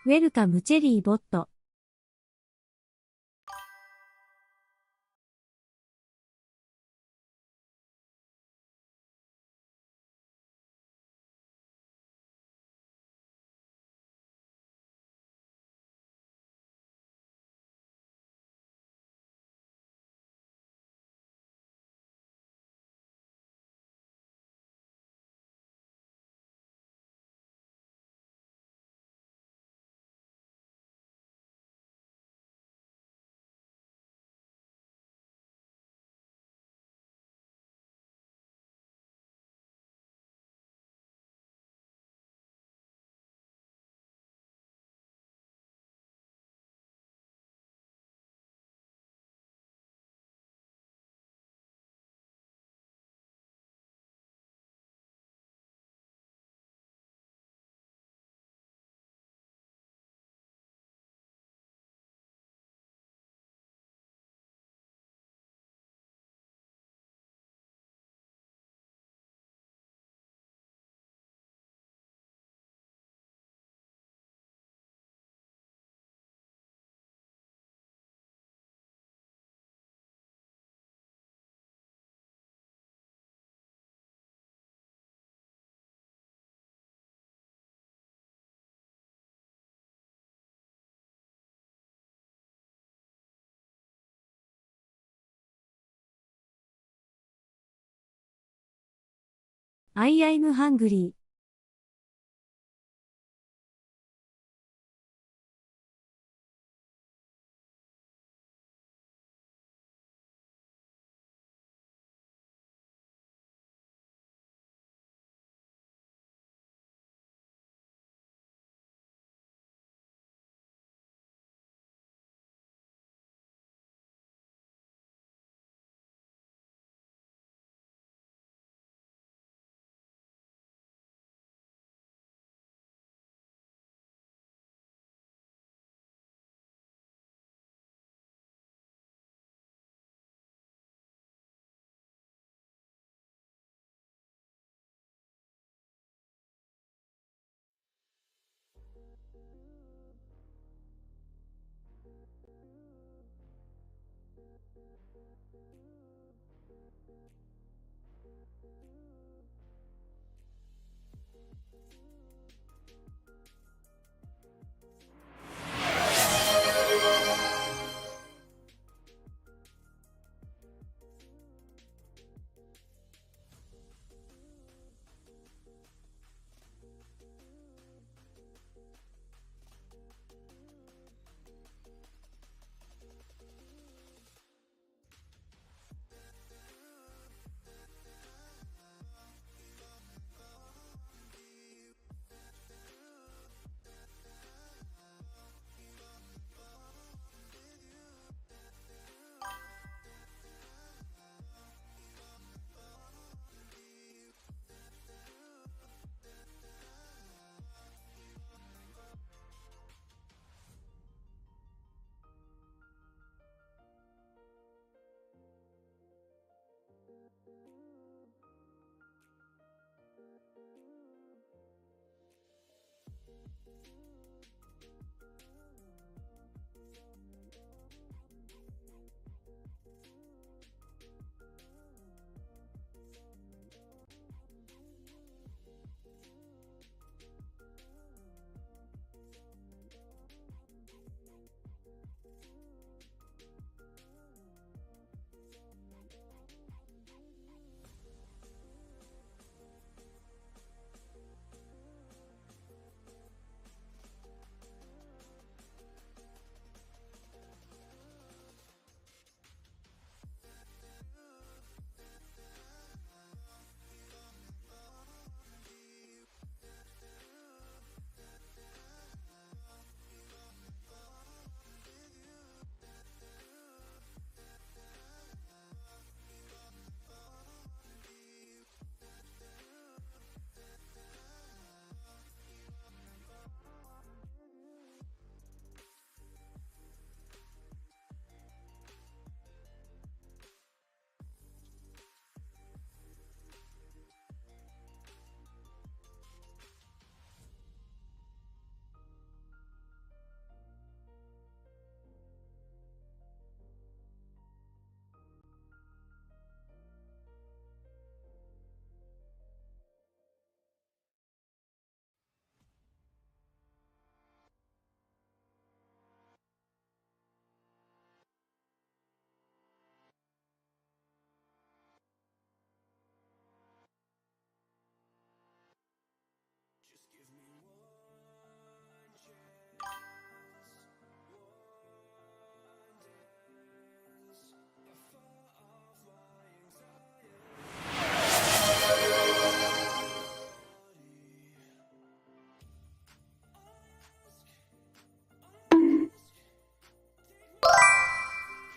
ウェルカムチェリーボット。I'm hungry.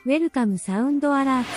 ウェルカムサウンドアラーツ。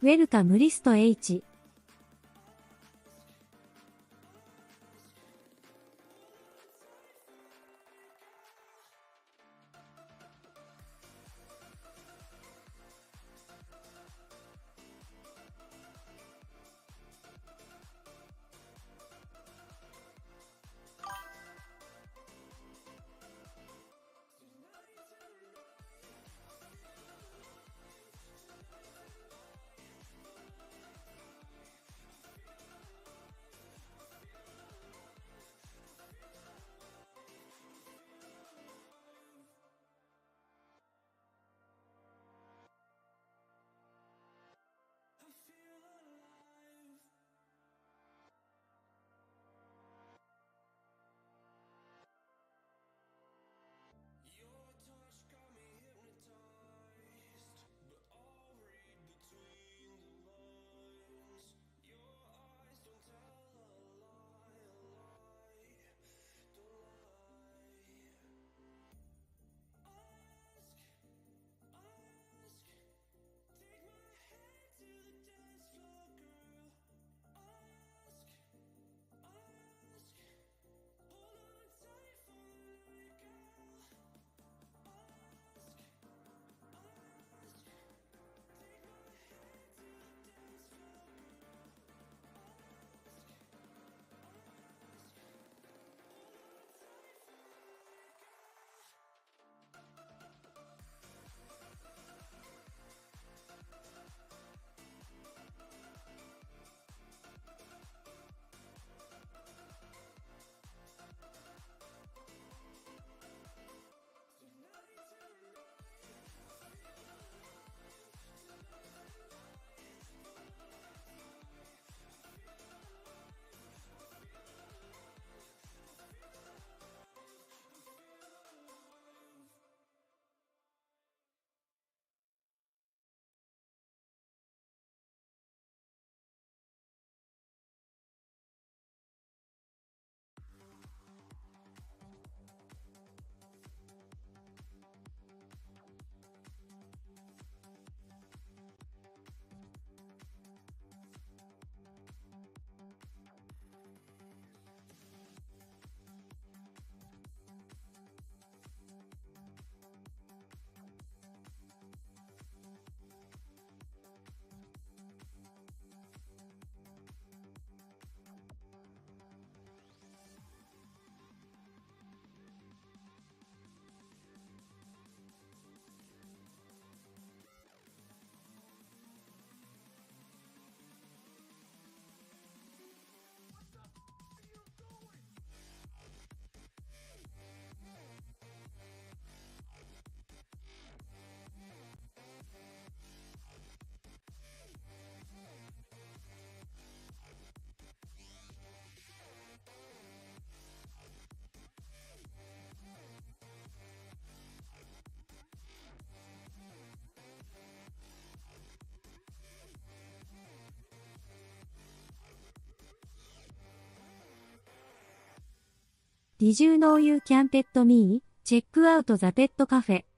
ウェルカムリスト H。Did you know you can pet me? Check out the pet cafe. 「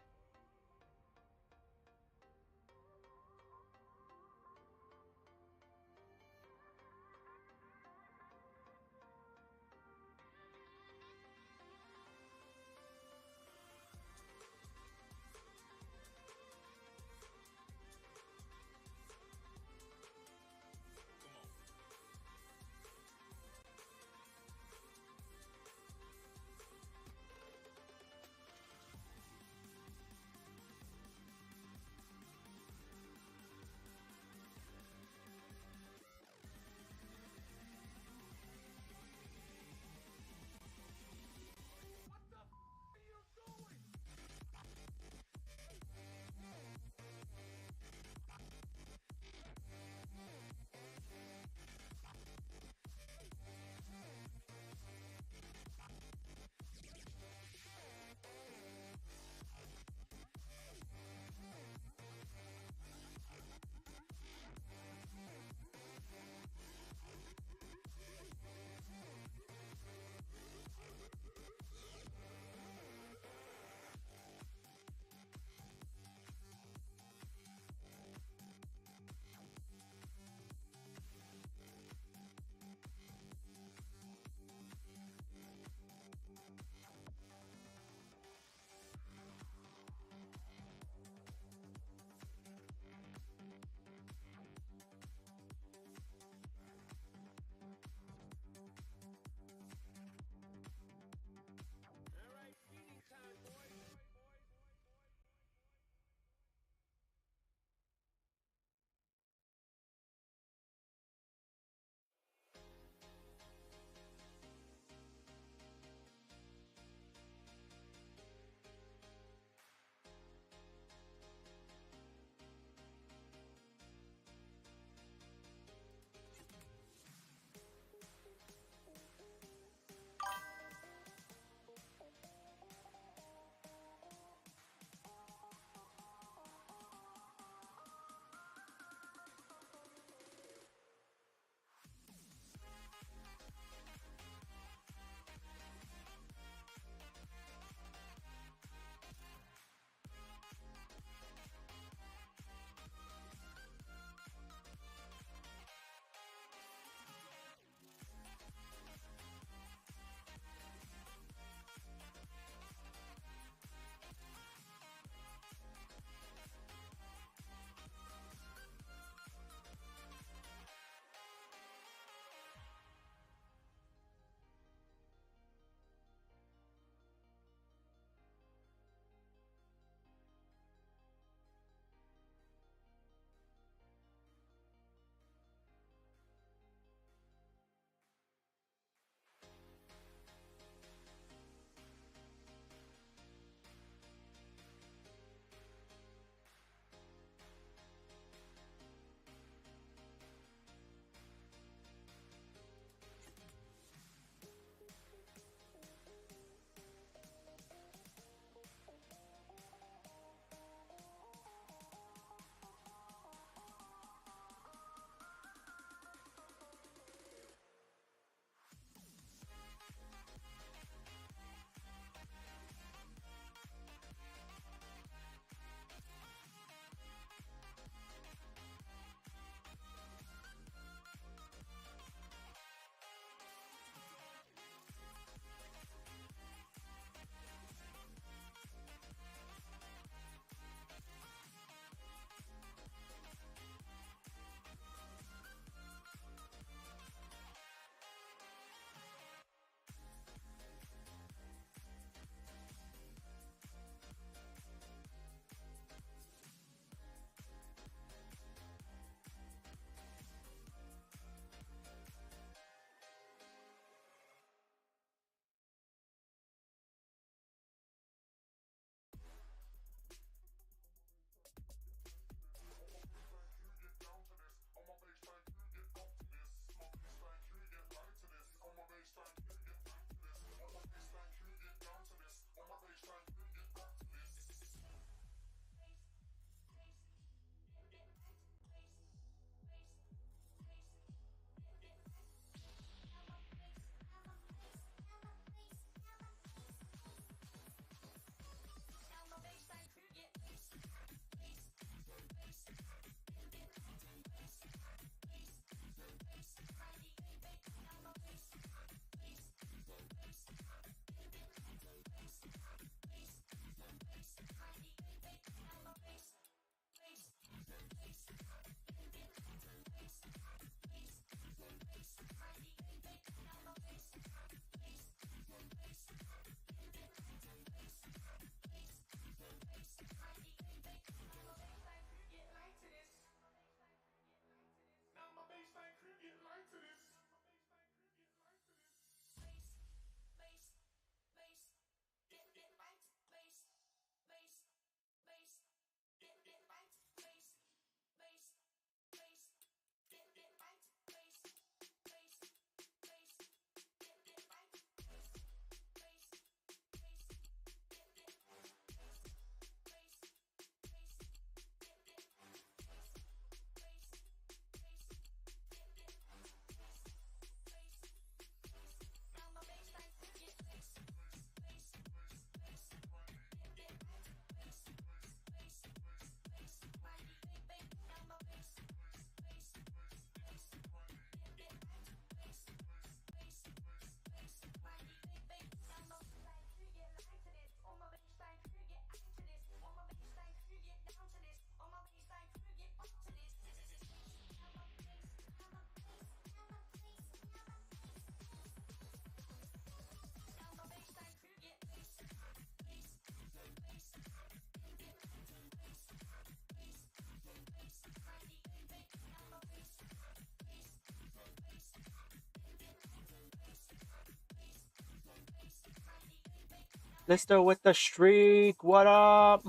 Listo with the streak. What up?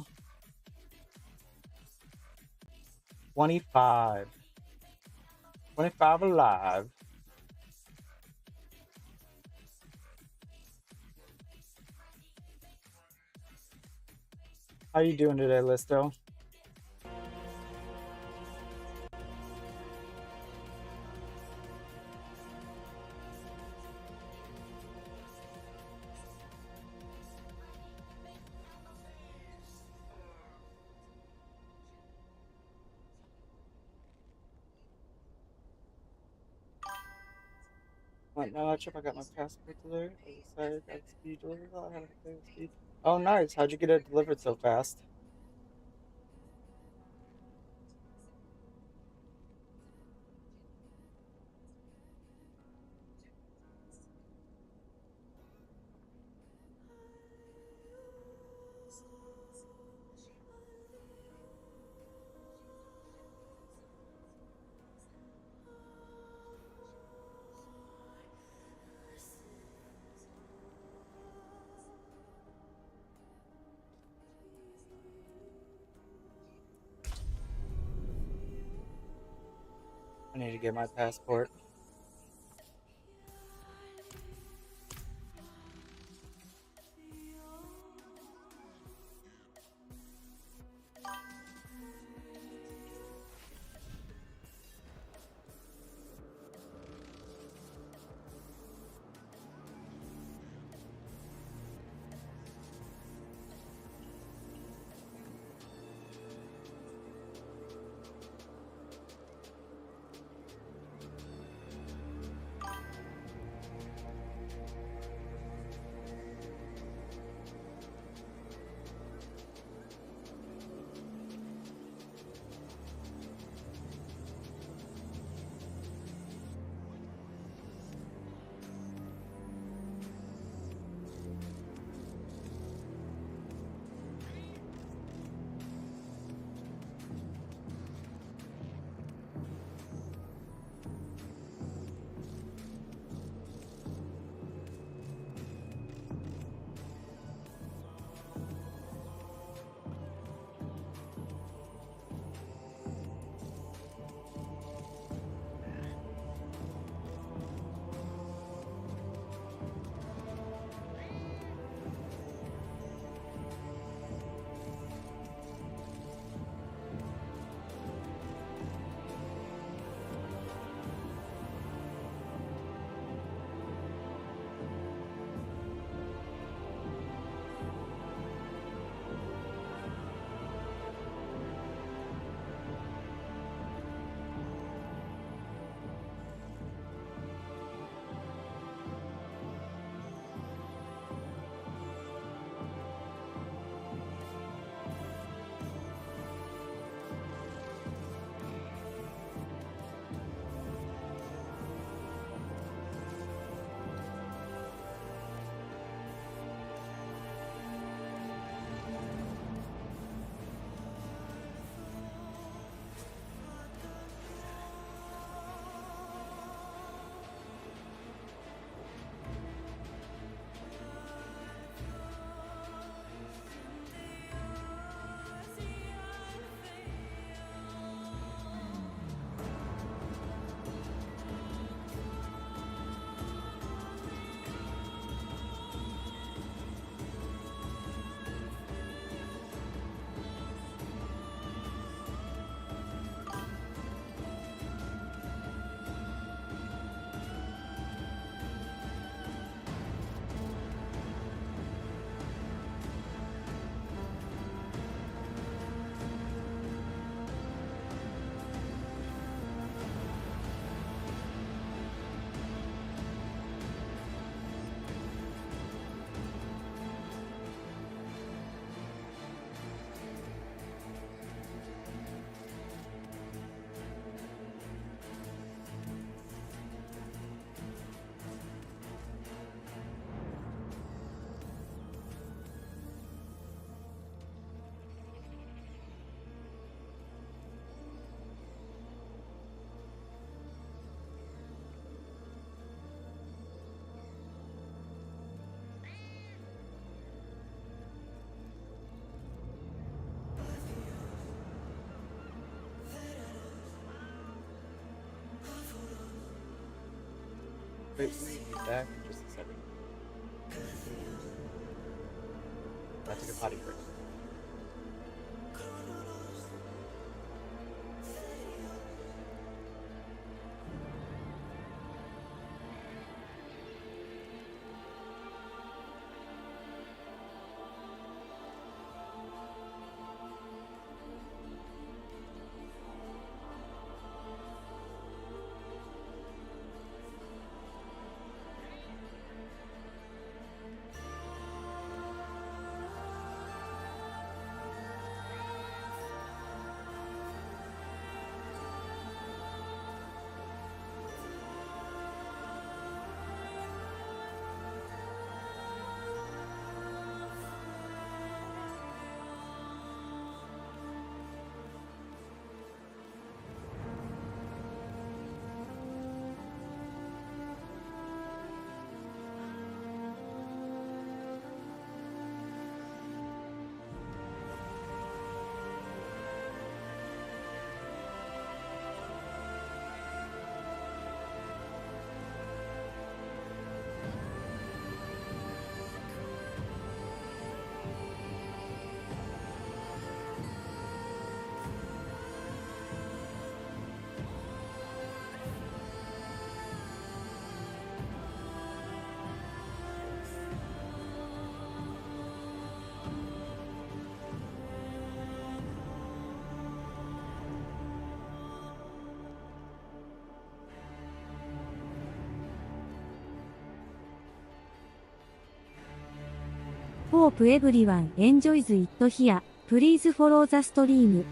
25. 25 alive. How you doing today, Listo? Went no trip. I got my passport today. I was excited. Got it speed delivered. I had a speed. Oh, nice. How'd you get it delivered so fast? I need to get my passport. Wait, we will be back in just a second. Gotta take a potty break. Hope everyone enjoys it here. Please follow the stream.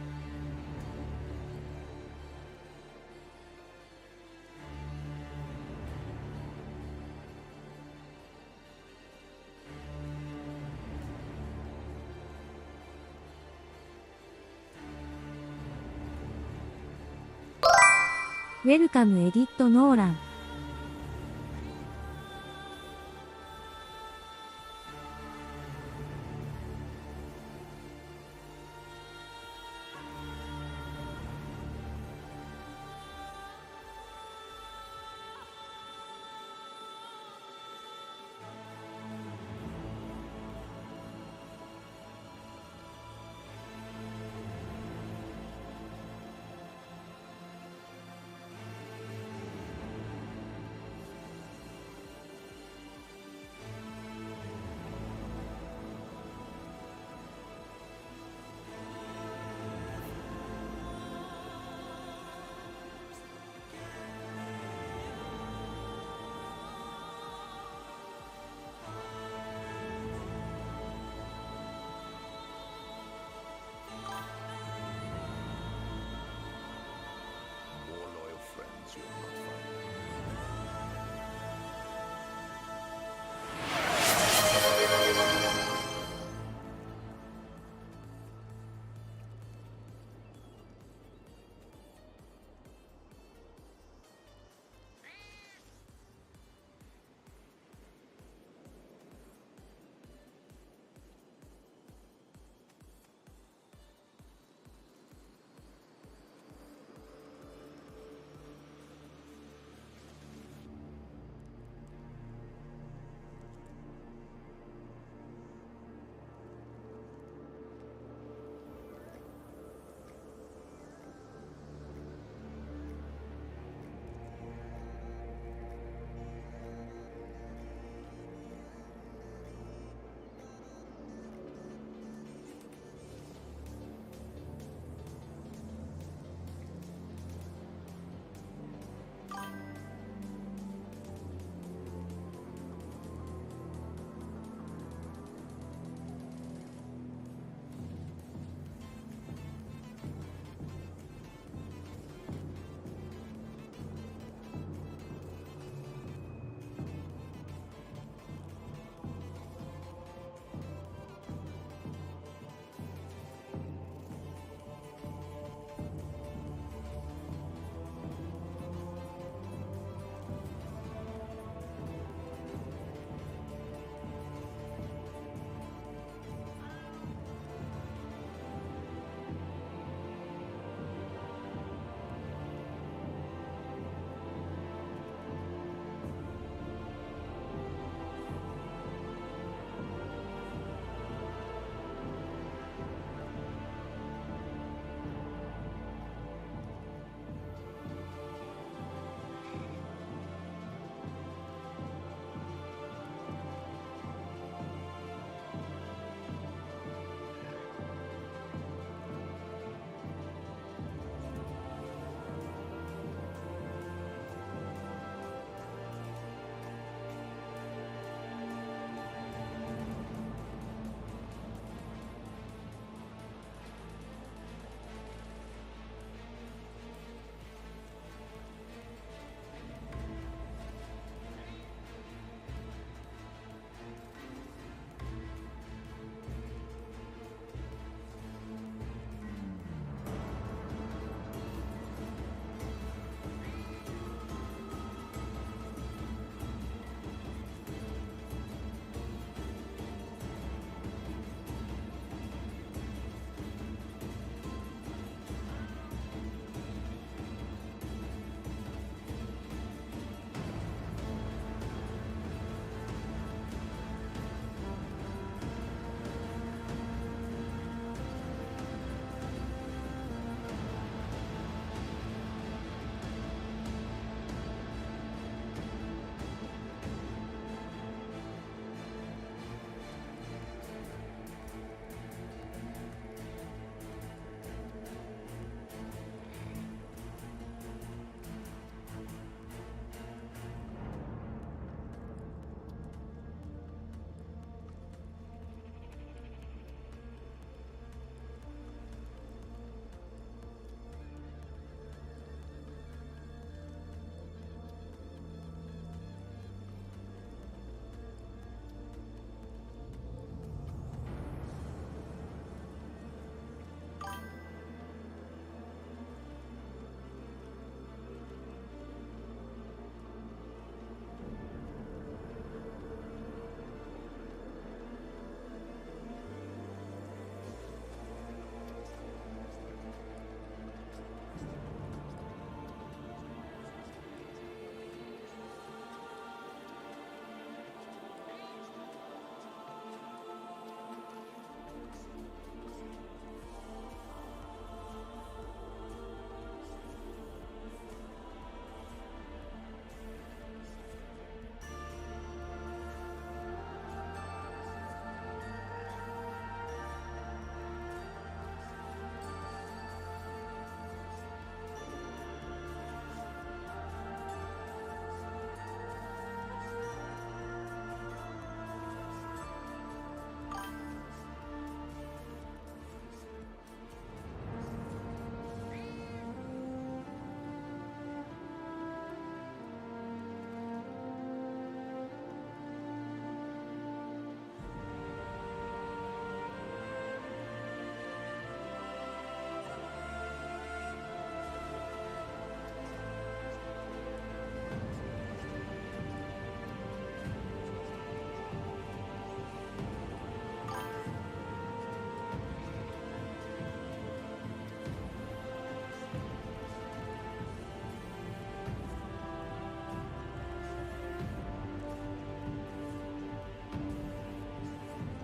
Welcome Edit Nolan.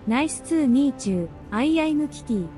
Nice to meet you. I am Kitty.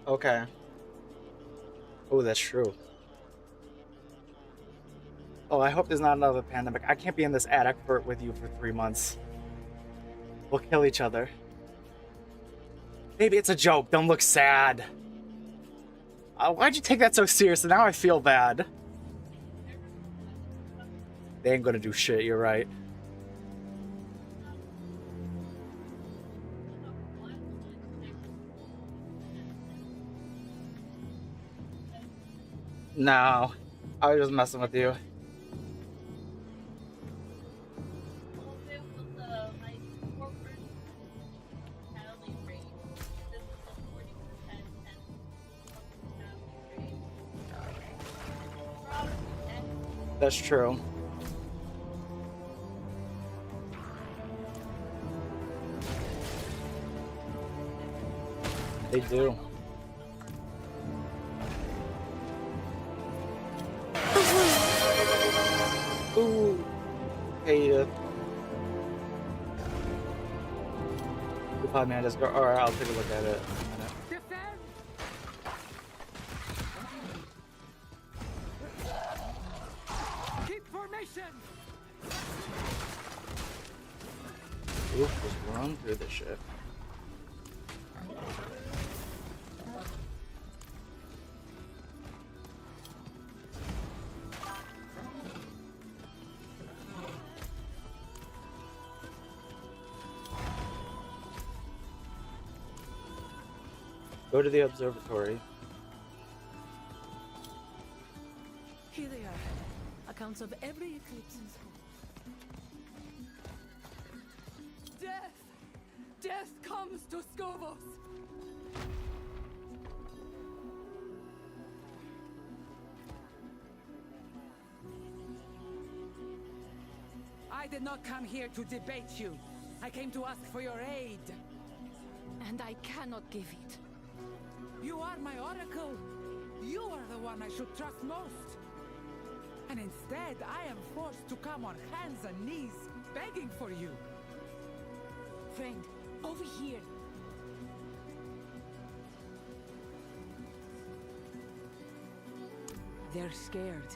Okay. Oh, that's true. Oh, I hope there's not another pandemic. I can't be in this attic with you for 3 months. We'll kill each other. Maybe it's a joke. Don't look sad. Why'd you take that so seriously? Now I feel bad. They ain't gonna do shit, you're right. No. I was just messing with you. That's true. They do. Ooh. Hey, Goodbye, man. Just go. Alright, I'll take a look at it. Keep formation. Oof, just run through this shit. Go to the observatory. Here they are. Accounts of every eclipse in school. Death! Death comes to Scovos! I did not come here to debate you. I came to ask for your aid. And I cannot give it. You are my oracle. You are the one I should trust most. And instead, I am forced to come on hands and knees, begging for you. Friend, over here. They're scared.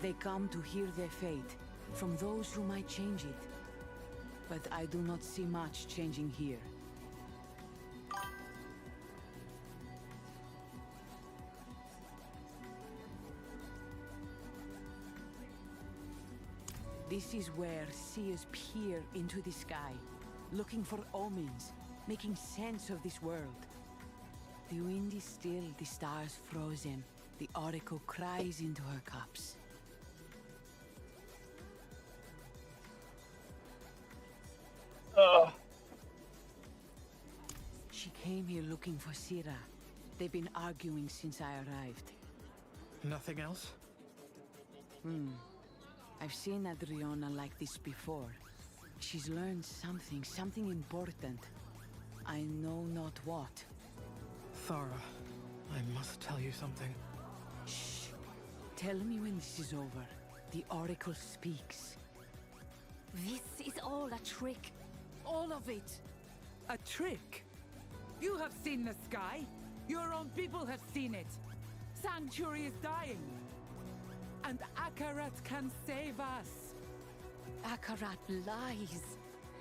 They come to hear their fate from those who might change it. But I do not see much changing here. This is where seers peer into the sky, looking for omens, making sense of this world. The wind is still, the stars frozen. The oracle cries into her cups. Ugh. She came here looking for Sira. They've been arguing since I arrived. Nothing else? I've seen Adriana like this before. She's learned something important. I know not what. Thara, I must tell you something. Shh. Tell me when this is over. The oracle speaks. This is all a trick. All of it. A trick? You have seen the sky. Your own people have seen it. Sanctuary is dying. And Akarat can save us. Akarat lies.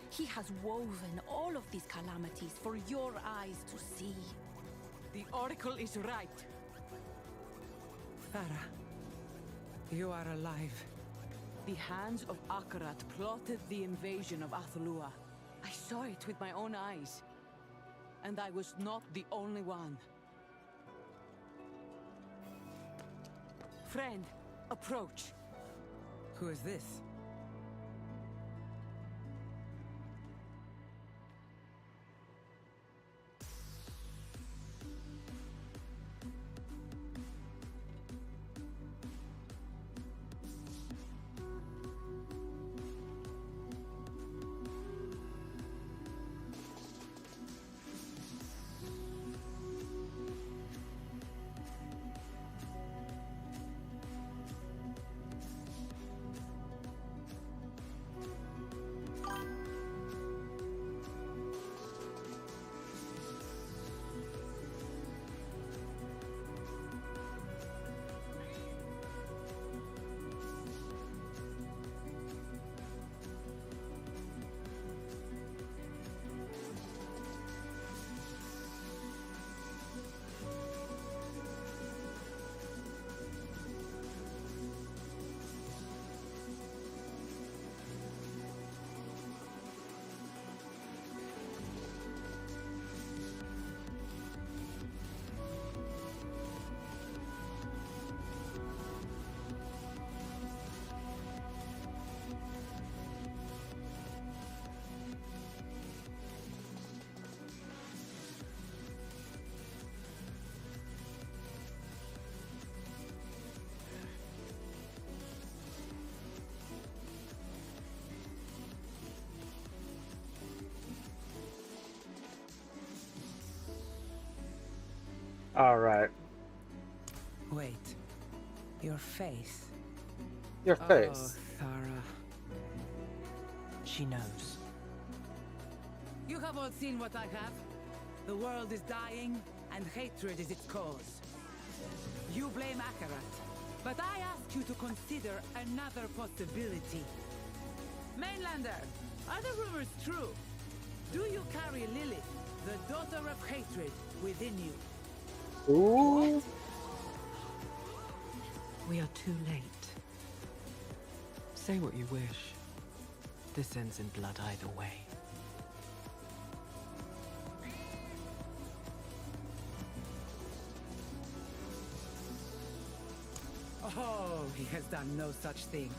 He has woven all of these calamities for your eyes to see. The oracle is right. Thara, you are alive. The hands of Akarat plotted the invasion of Athlua. I saw it with my own eyes. And I was not the only one. Friend, approach. Who is this? All right. Wait. Your face. Your face. Oh, Thara. She knows. You have all seen what I have. The world is dying, and hatred is its cause. You blame Akarat, but I ask you to consider another possibility. Mainlander, are the rumors true? Do you carry Lilith, the daughter of hatred, within you? Ooh. We are too late. Say what you wish. This ends in blood either way. Oh, he has done no such thing.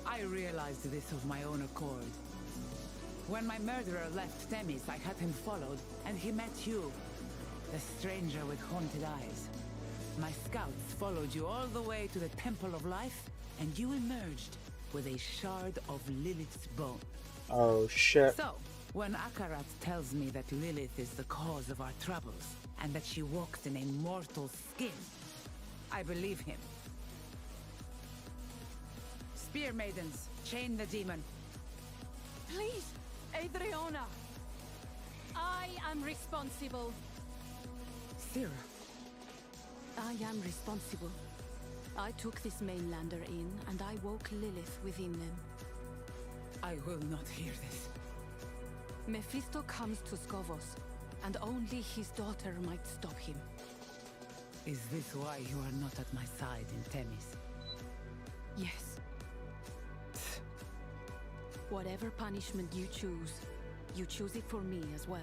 I realized this of my own accord. When my murderer left Themis, I had him followed, and he met you. The stranger with haunted eyes. My scouts followed you all the way to the Temple of Life, and you emerged with a shard of Lilith's bone. Oh shit. So, when Akarat tells me that Lilith is the cause of our troubles, and that she walks in a mortal skin, I believe him. Spear maidens, chain the demon. Please, Adriana. I am responsible. Sira. I am responsible. I took this mainlander in, and I woke Lilith within them. I will not hear this. Mephisto comes to Skovos, and only his daughter might stop him. Is this why you are not at my side in Themis? Yes. Whatever punishment you choose it for me as well.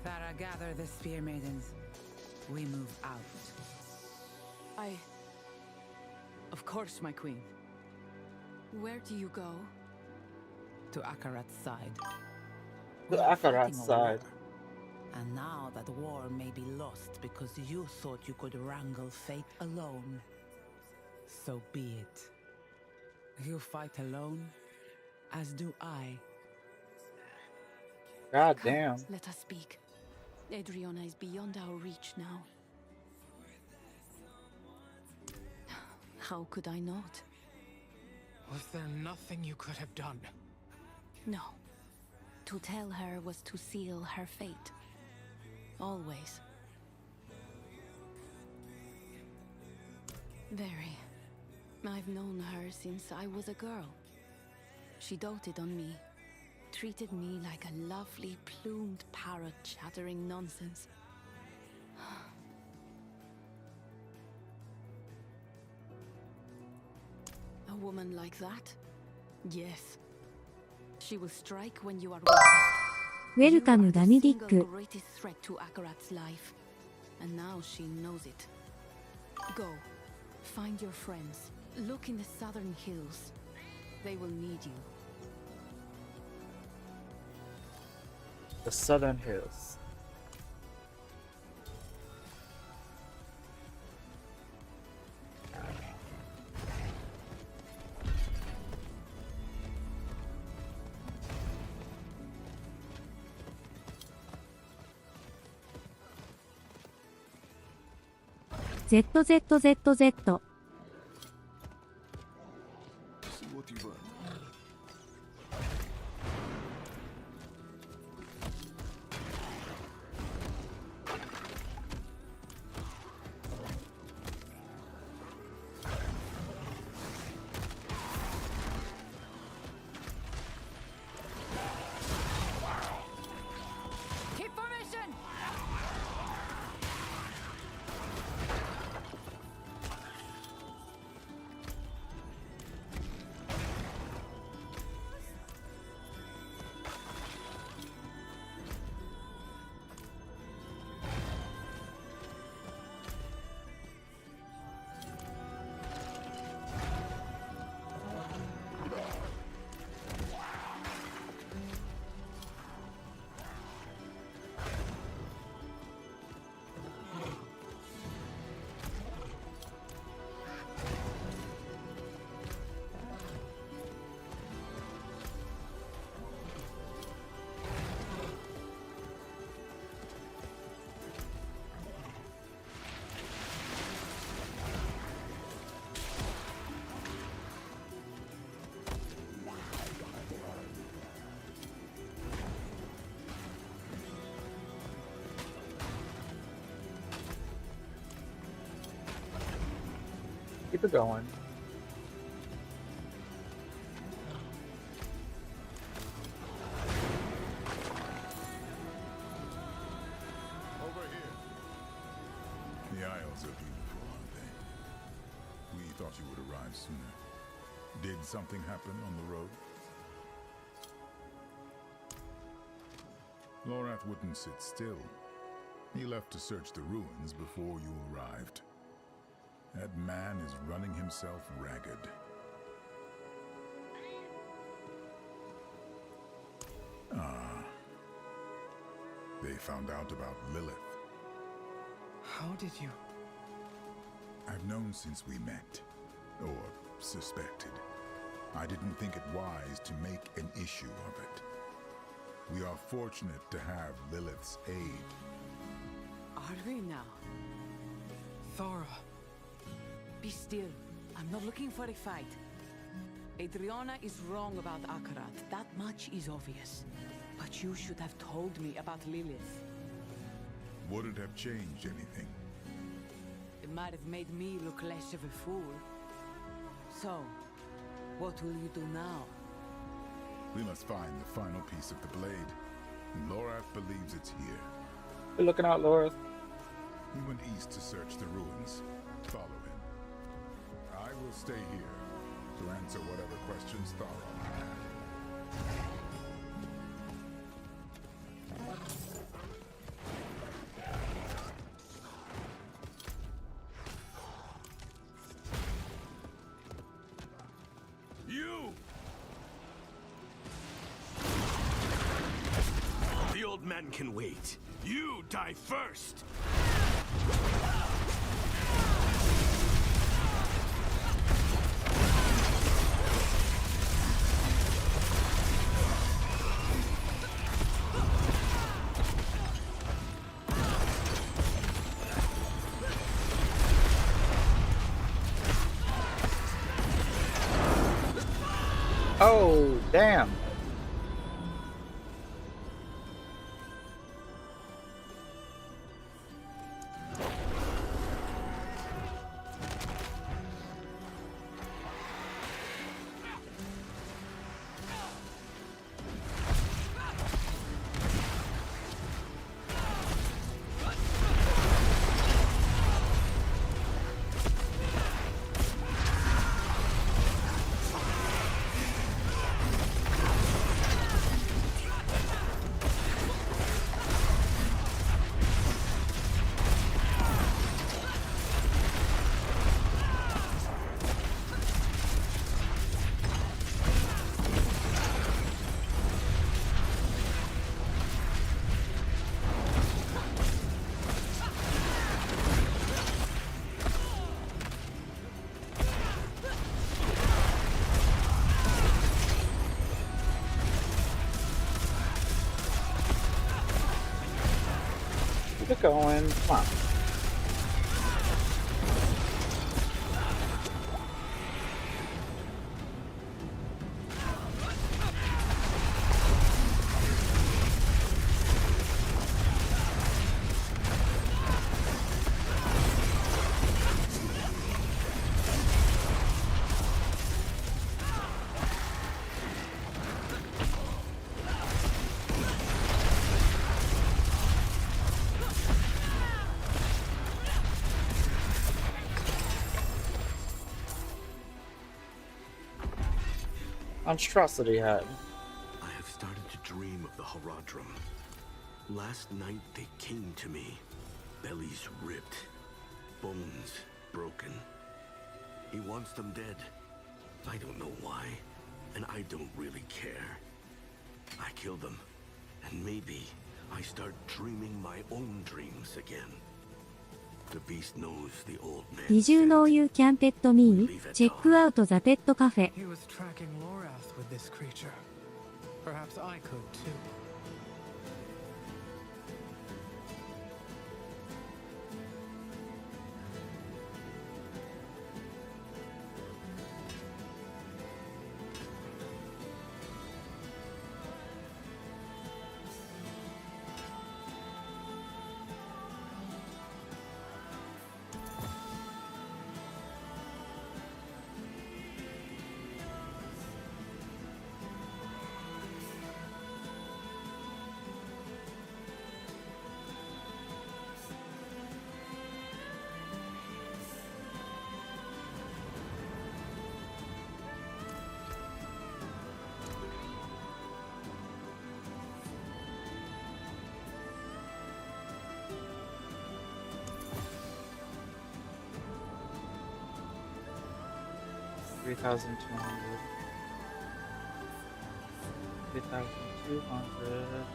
Farah, gather the spear maidens. We move out. Of course, my queen. Where do you go? To Akarat's side. The We are Akarat fighting a side. war. And now that war may be lost because you thought you could wrangle fate alone. So be it. You fight alone, as do I. God Come, damn. let us speak. Adriana is beyond our reach now. How could I not? Was there nothing you could have done? No. To tell her was to seal her fate. Always. Very. I've known her since I was a girl. She doted on me. Treated me like a lovely plumed parrot chattering nonsense. A woman like that? Yes. She will strike when you are weakest. ウェルカム You are ダ the ミディッ single ク greatest threat to Akarat's life. And now she knows it. Go. Find your friends. Look in the southern hills. They will need you. The Southern Hills. ZZZZ See what you learned. Keep formation! Keep it going. Over here. The Isles are beautiful, aren't they? We thought you would arrive sooner. Did something happen on the road? Lorath wouldn't sit still. He left to search the ruins before you arrived. That man is running himself ragged. They found out about Lilith. How did you? I've known since we met, or suspected. I didn't think it wise to make an issue of it. We are fortunate to have Lilith's aid. Are we now? Thora. Be still. I'm not looking for a fight. Adriana is wrong about Akarat. That much is obvious. But you should have told me about Lilith. Would it have changed anything? It might have made me look less of a fool. So, what will you do now? We must find the final piece of the blade. Lorath believes it's here. Good looking out, Laura. He went east to search the ruins. Follow him. I will stay here to answer whatever questions Thara might have. wait. You die first! Oh, damn. Keep it going. Come on. Monstrosity head. I have started to dream of the Haradrim. Last night they came to me. Bellies ripped. Bones broken. He wants them dead. I don't know why. And I don't really care. I kill them. And maybe I start dreaming my own dreams again. The beast knows the old man. Did you know you can pet me? Check out the pet cafe. He was tracking Lorath with this creature. Perhaps I could too. $3,200. 3,200.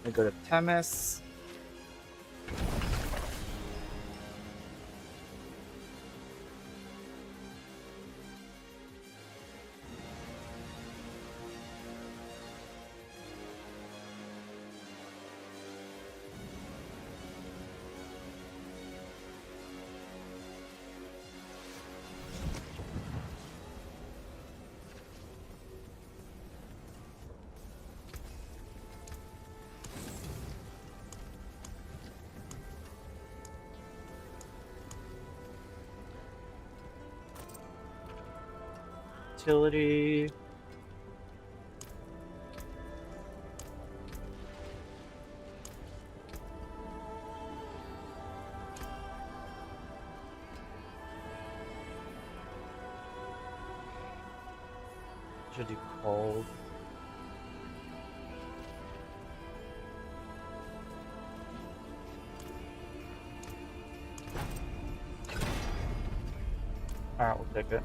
We go to Temis. utility. Should do cold. Alright, we'll take it.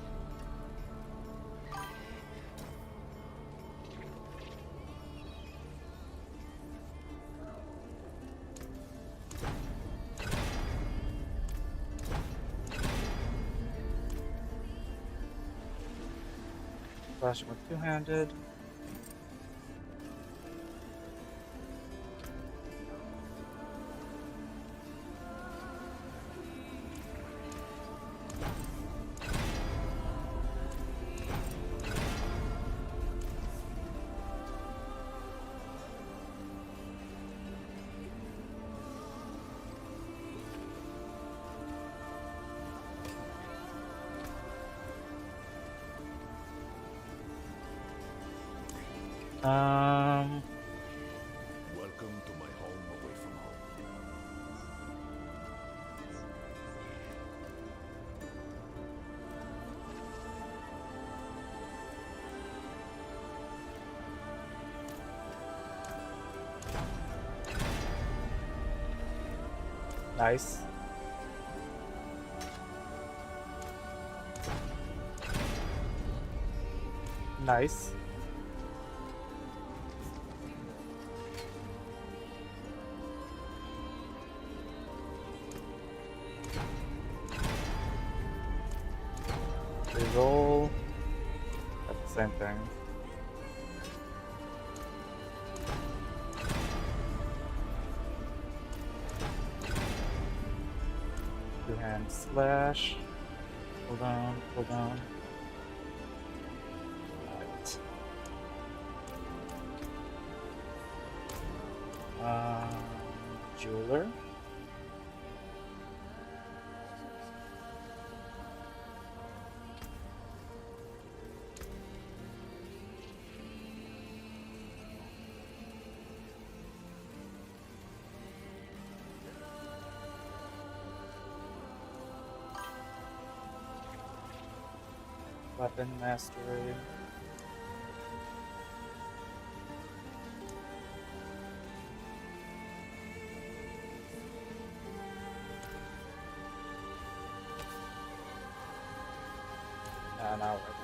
Slash him with two-handed. Welcome to my home away from home. Nice. Nice. Reroll. That's the same thing. Two-hand slash. Hold on, hold on. Right. Jeweler. Weapon mastery. Now weapon.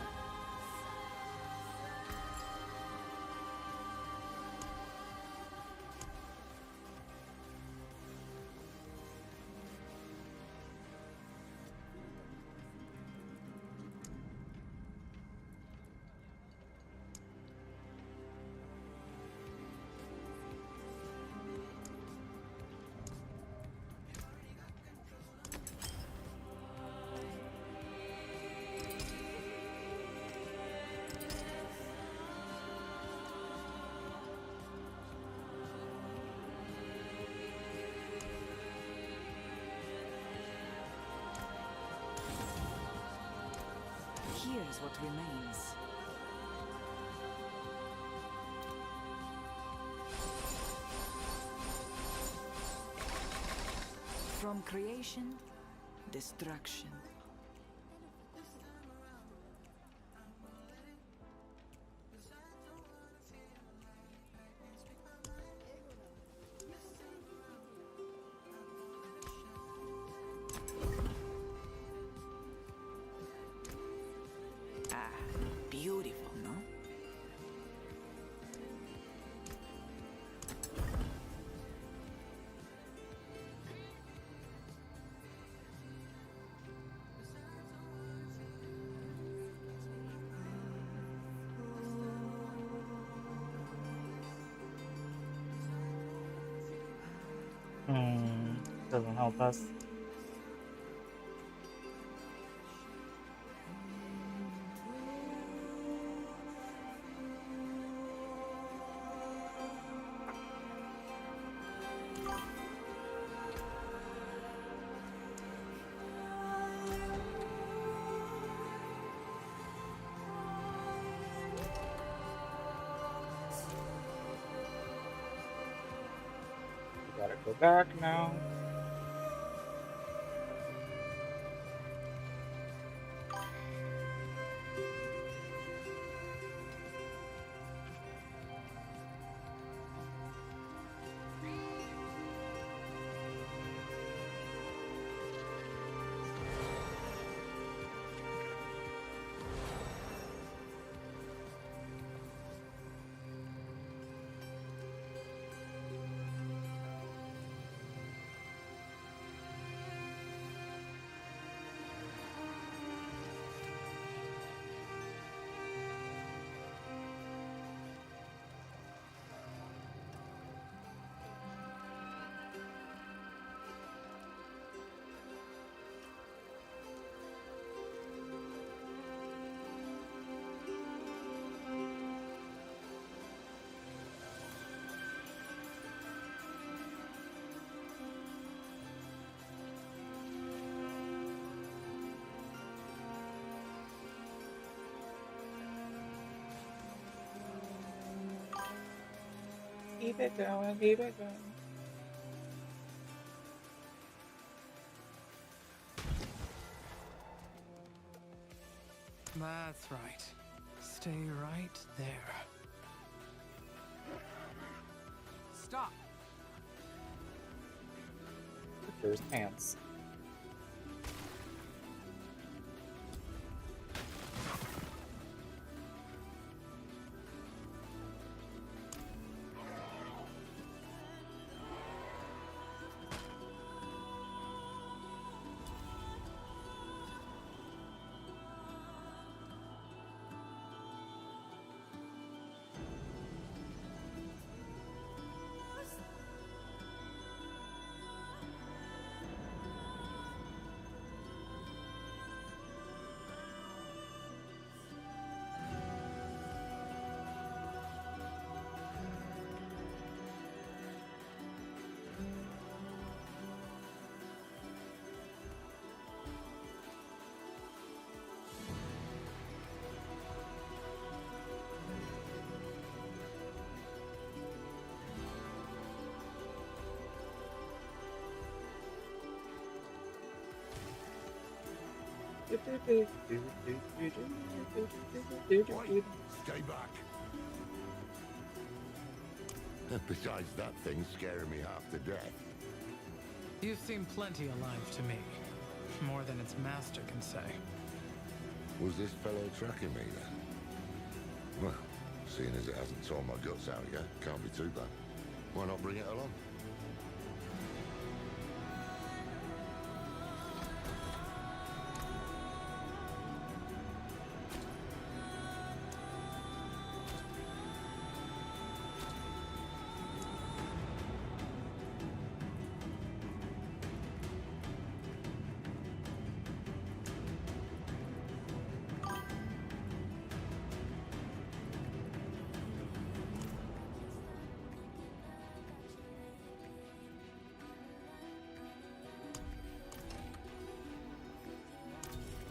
Here's what remains. From creation, destruction. Beautiful, no? Doesn't help us. Go back now. Keep it going, keep it going. That's right. Stay right there. Stop! There's pants. Wait, stay back. Besides that thing scaring me half to death. You seem plenty alive to me. More than its master can say. Was this fellow tracking me then? Well, seeing as it hasn't torn my guts out yet, can't be too bad. Why not bring it along?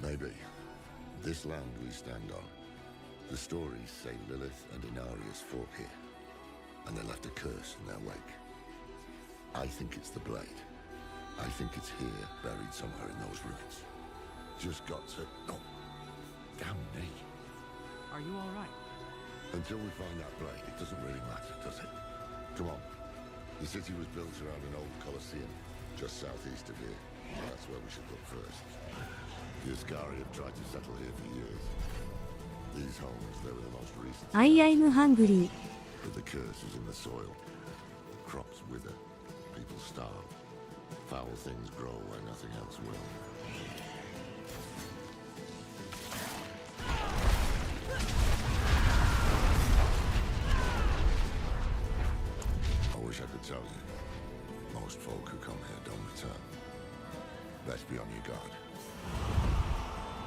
Maybe. This land we stand on. The stories say Lilith and Inarius fought here, and they left a curse in their wake. I think it's the blade. I think it's here, buried somewhere in those ruins. Just got to... Oh, damn me. Are you all right? Until we find that blade, it doesn't really matter, does it? Come on. The city was built around an old Colosseum, just southeast of here. That's where we should look first. The Ascari have tried to settle here for years. These homes, they were the most recent. I am hungry. But the curse is in the soil. Crops wither. People starve. Foul things grow where nothing else will. I wish I could tell you. Most folk who come here don't return. Best be on your guard.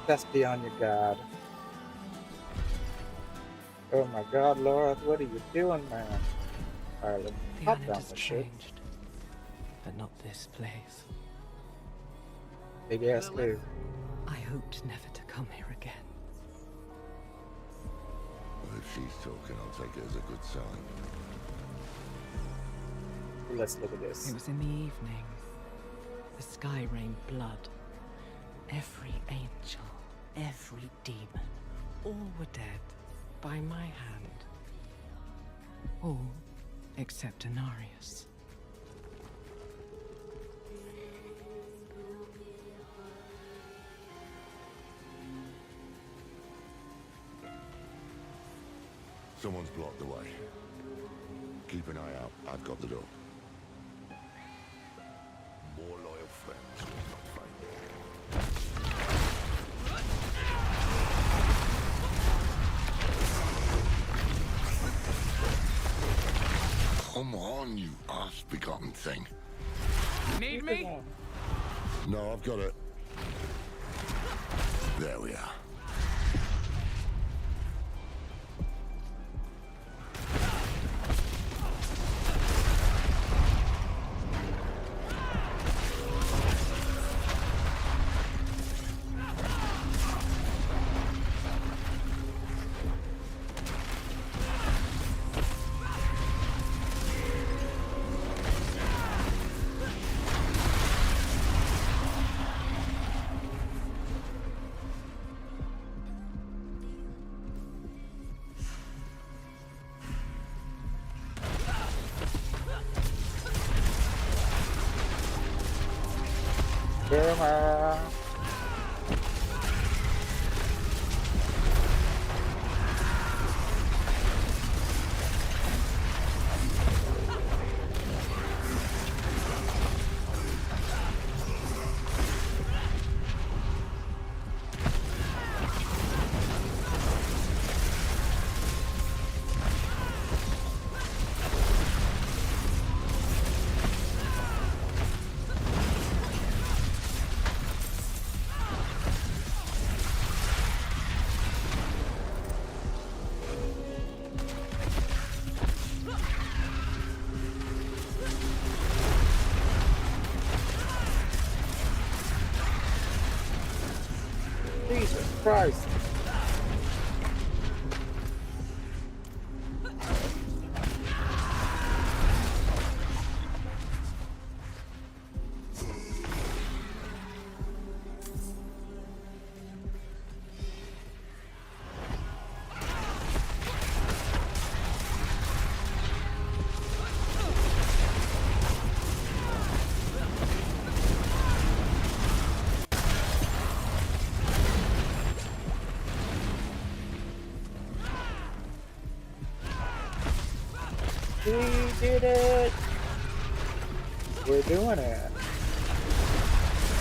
Best be on your guard. Oh my god, Laura, what are you doing, man? Alright, let's The hop island down has the ship. changed, but not this place. Big ass cave. I hoped never to come here again. Well, if she's talking, I'll take it as a good sign. Let's look at It this. was in the evening. The sky rained blood. Every angel, every demon, all were dead by my hand. All except Inarius. Someone's blocked the way. Keep an eye out. I've got the door. More loyal friends will not fight. Come on, you ass-begotten thing. Need me? No, I've got it. There we are. Boomer. Jesus Christ. We did it! We're doing it!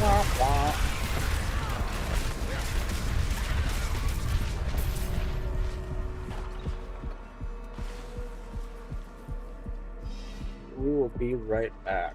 Wah, wah. We will be right back.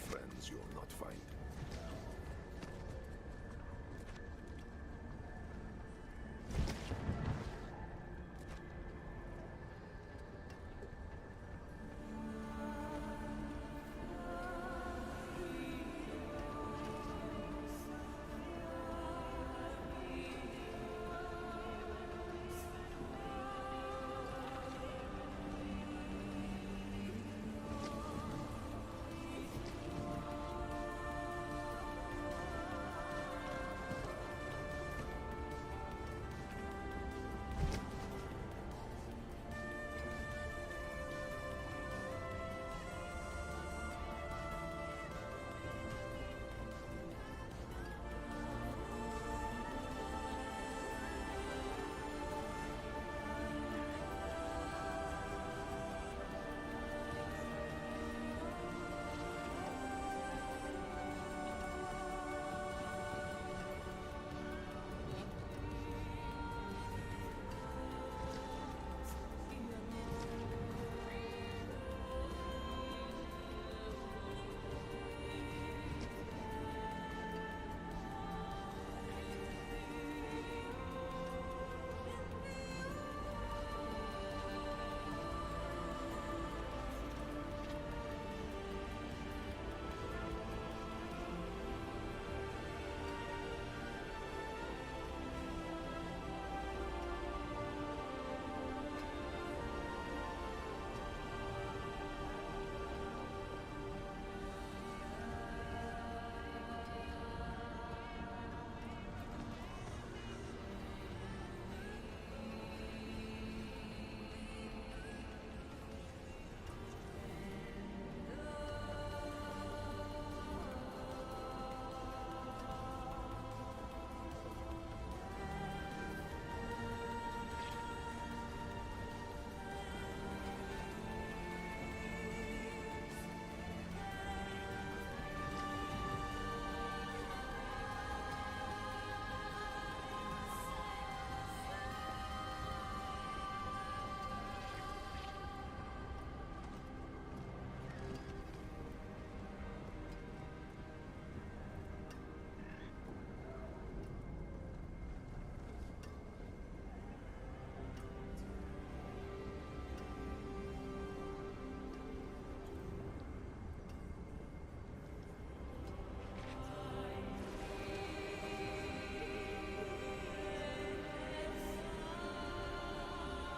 friends you'll not find.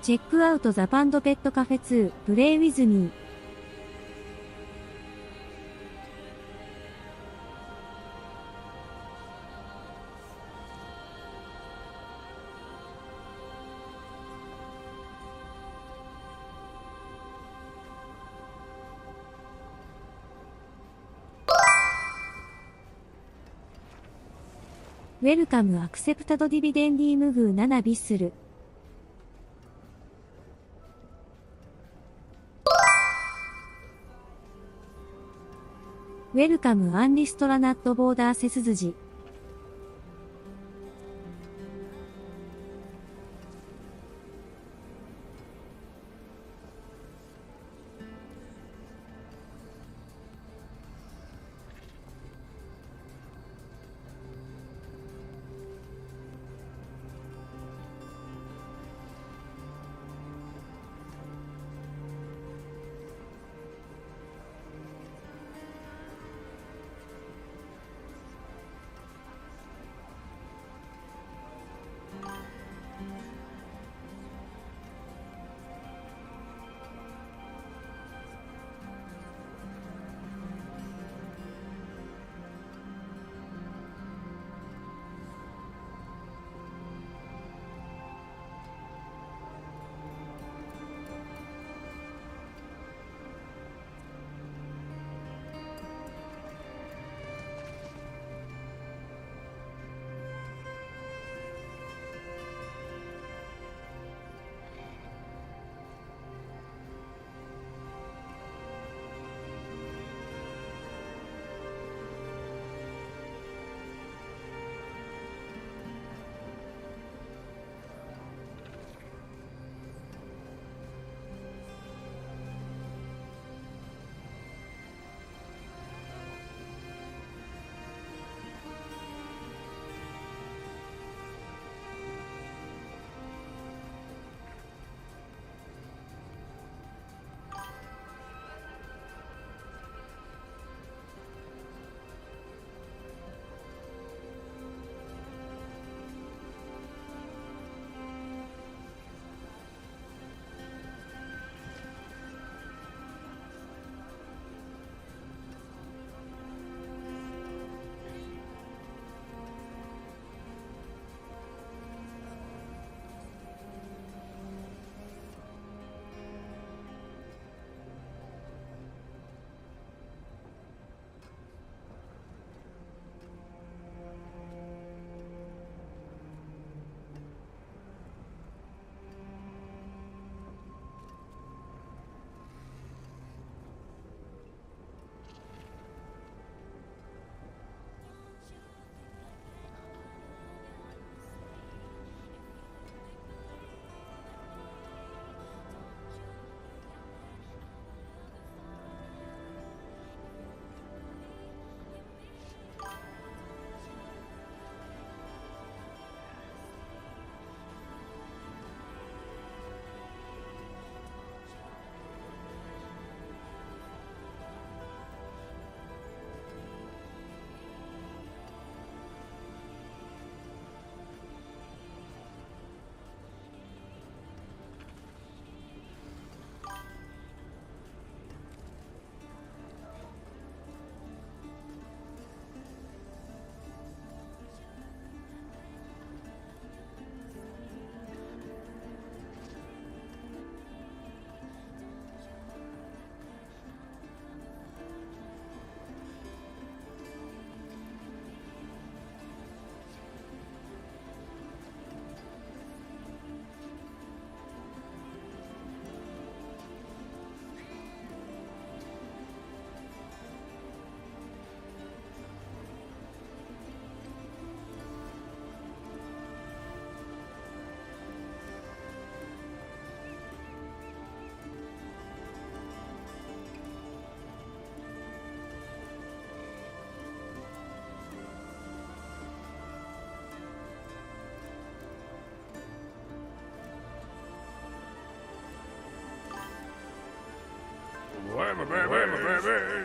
チェックアウトザパンドペットカフェ2、プレイウィズミー。ウェルカムアクセプタドディビデンディムグー7ビッスル。ウェルカムアンリストラナットボーダーセスズジ。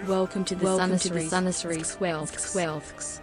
Welcome to the Sunnery 12.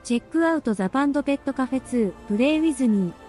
チェックアウトザパンドペットカフェ2、プレイウィズミー。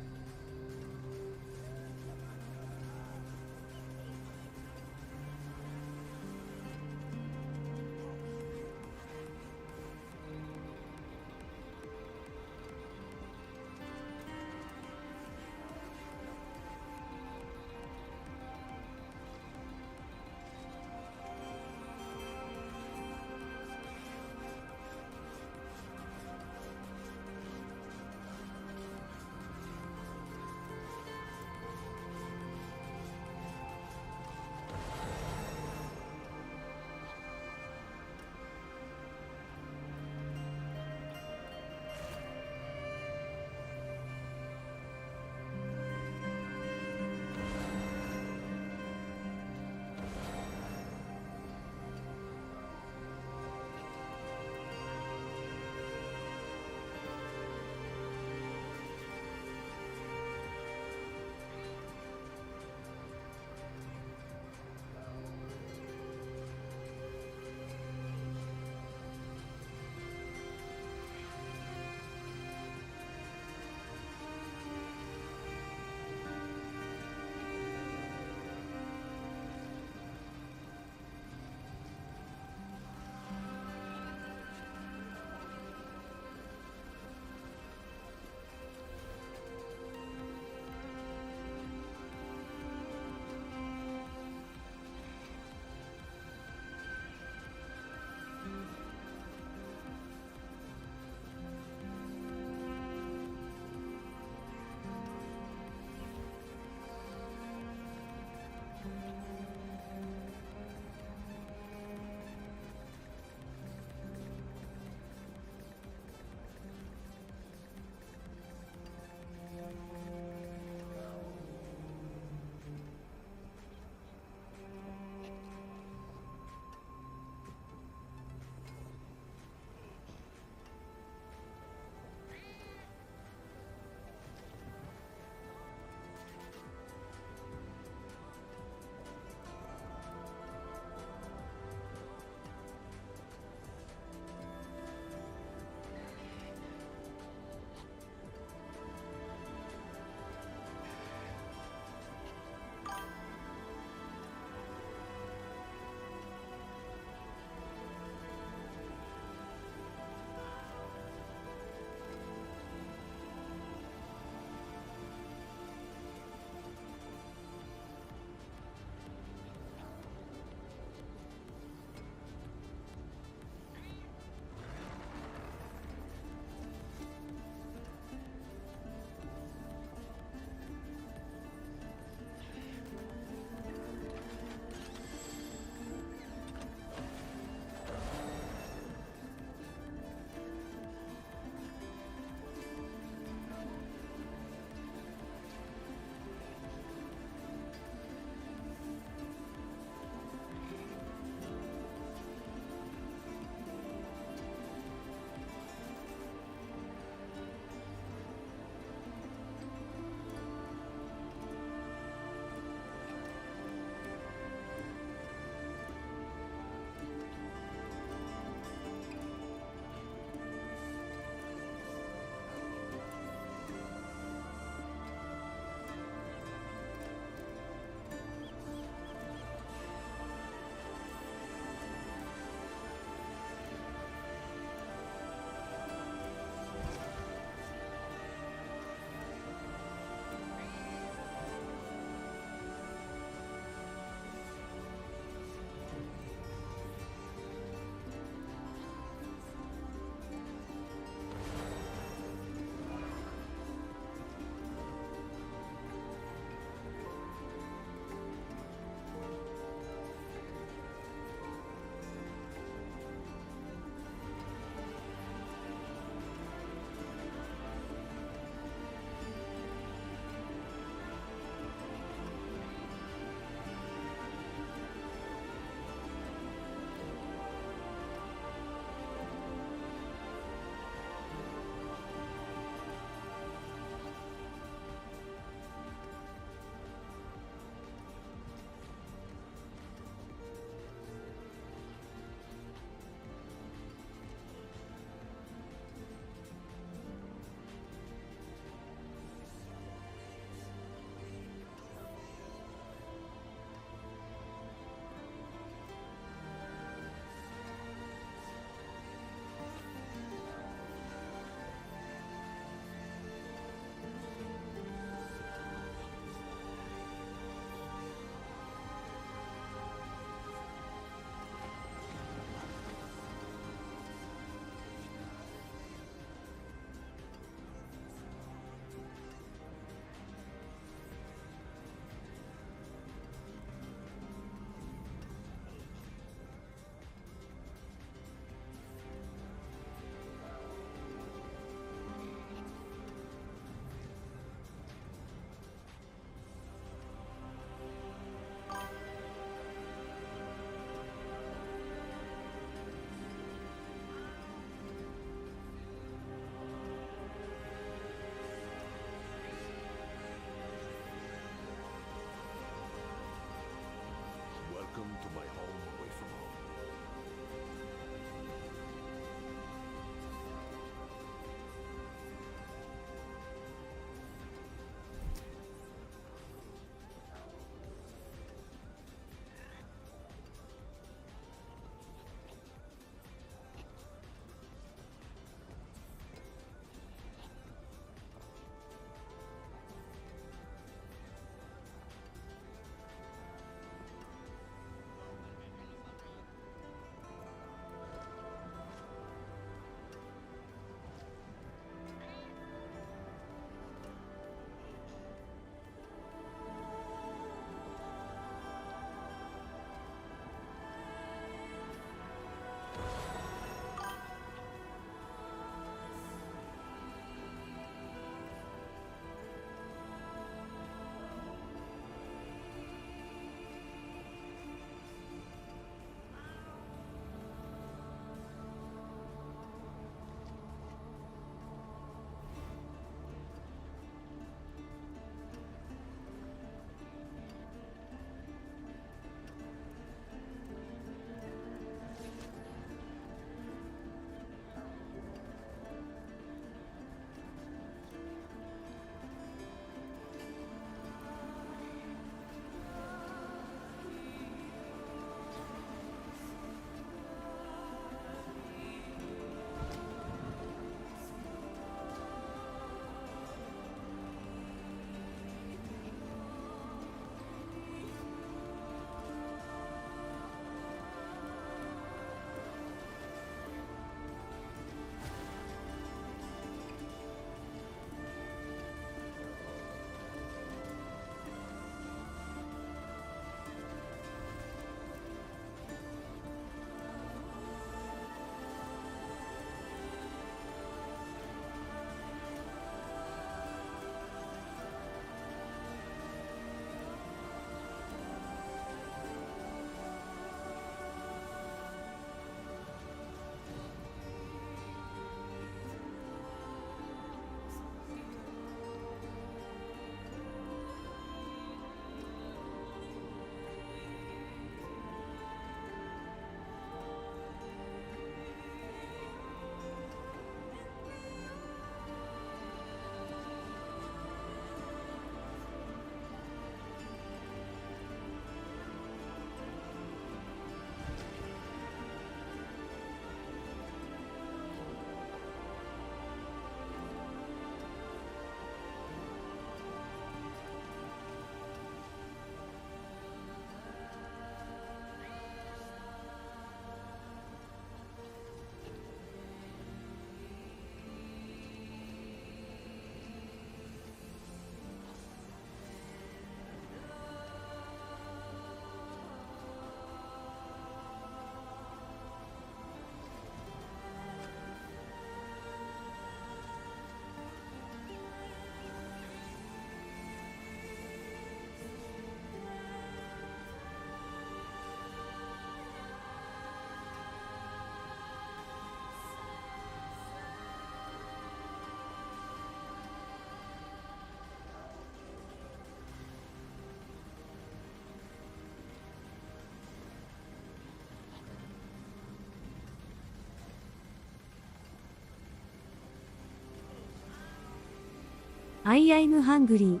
I'm hungry.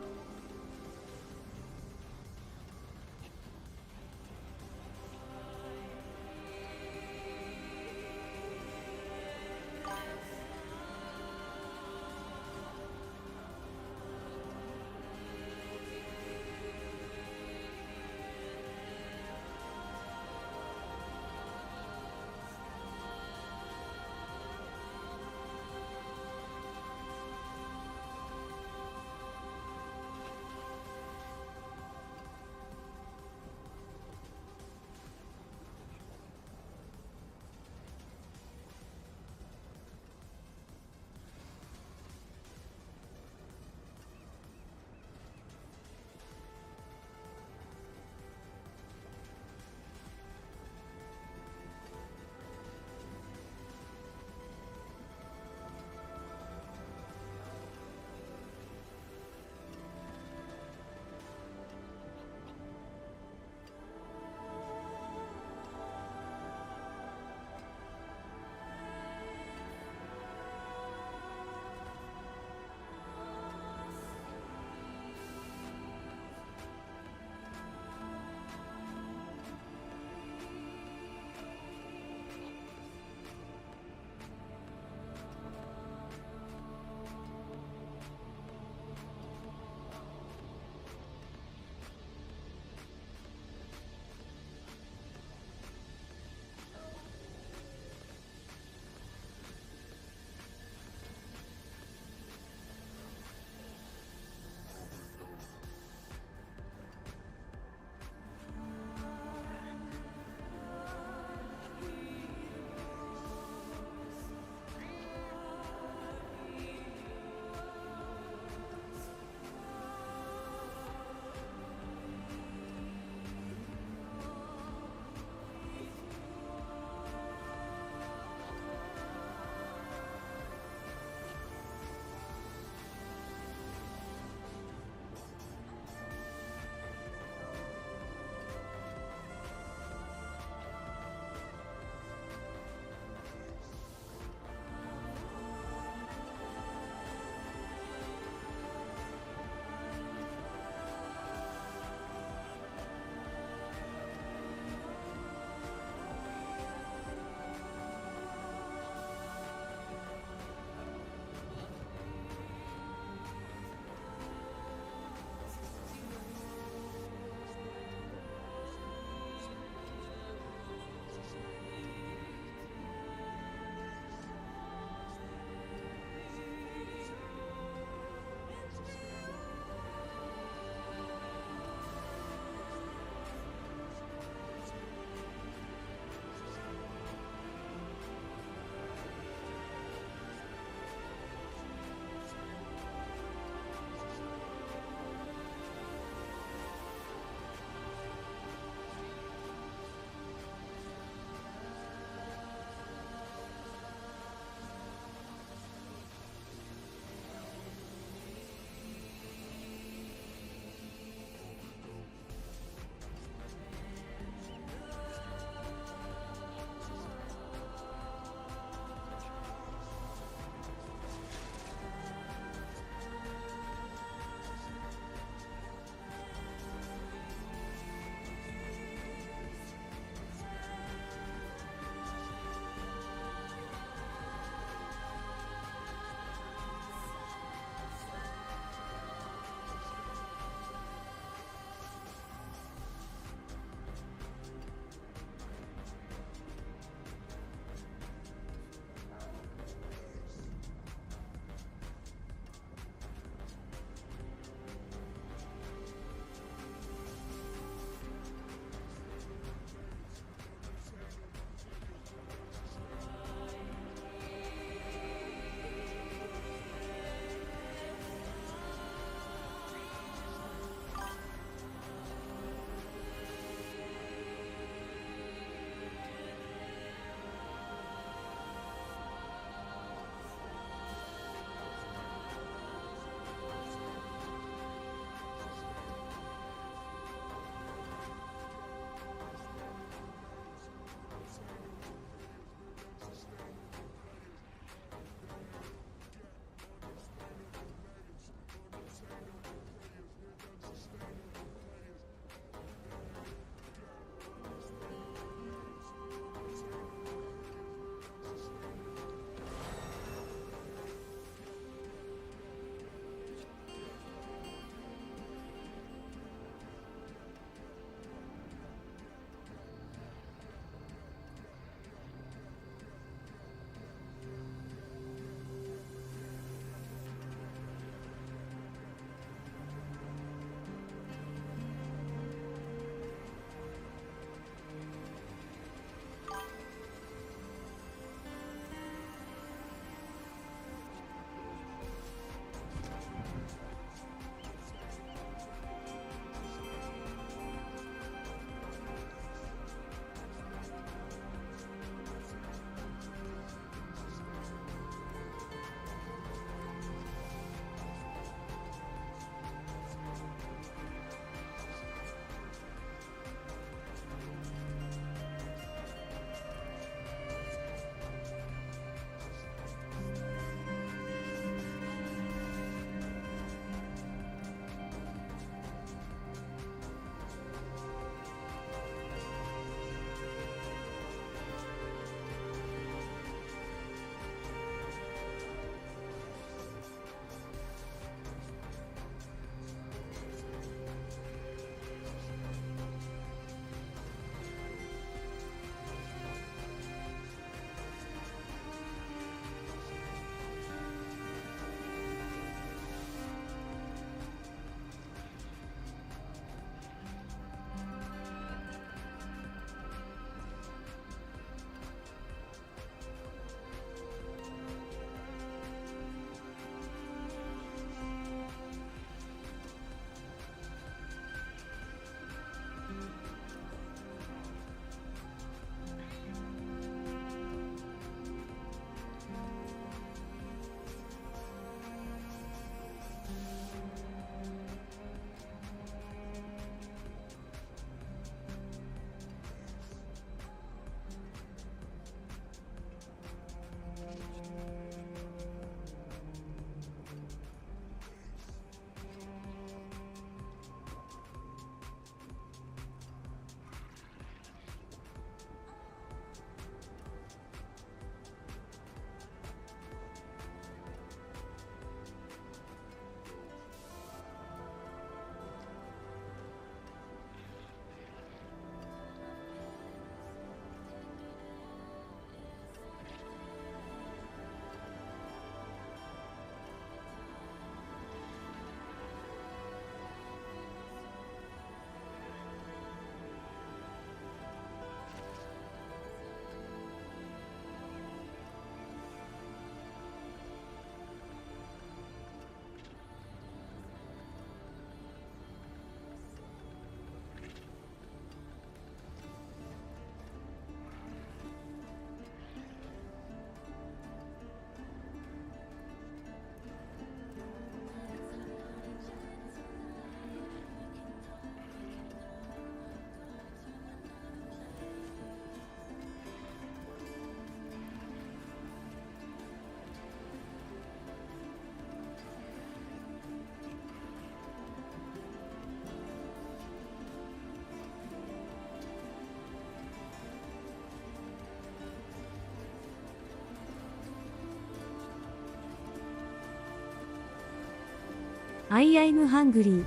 I am hungry.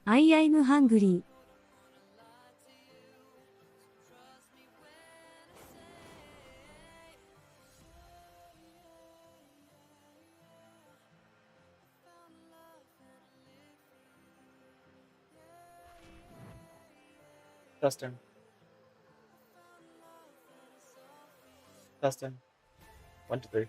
I'm hungry. Dustin. Dustin. 1, 2, 3.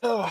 Ugh.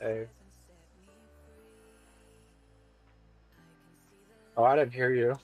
Hey. Oh, I didn't hear you.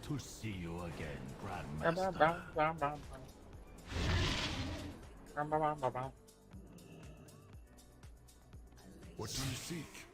to see you again, Bam, bam, Grandmaster. bam, bam, bam, bam, bam, bam, bam, bam. What do you seek?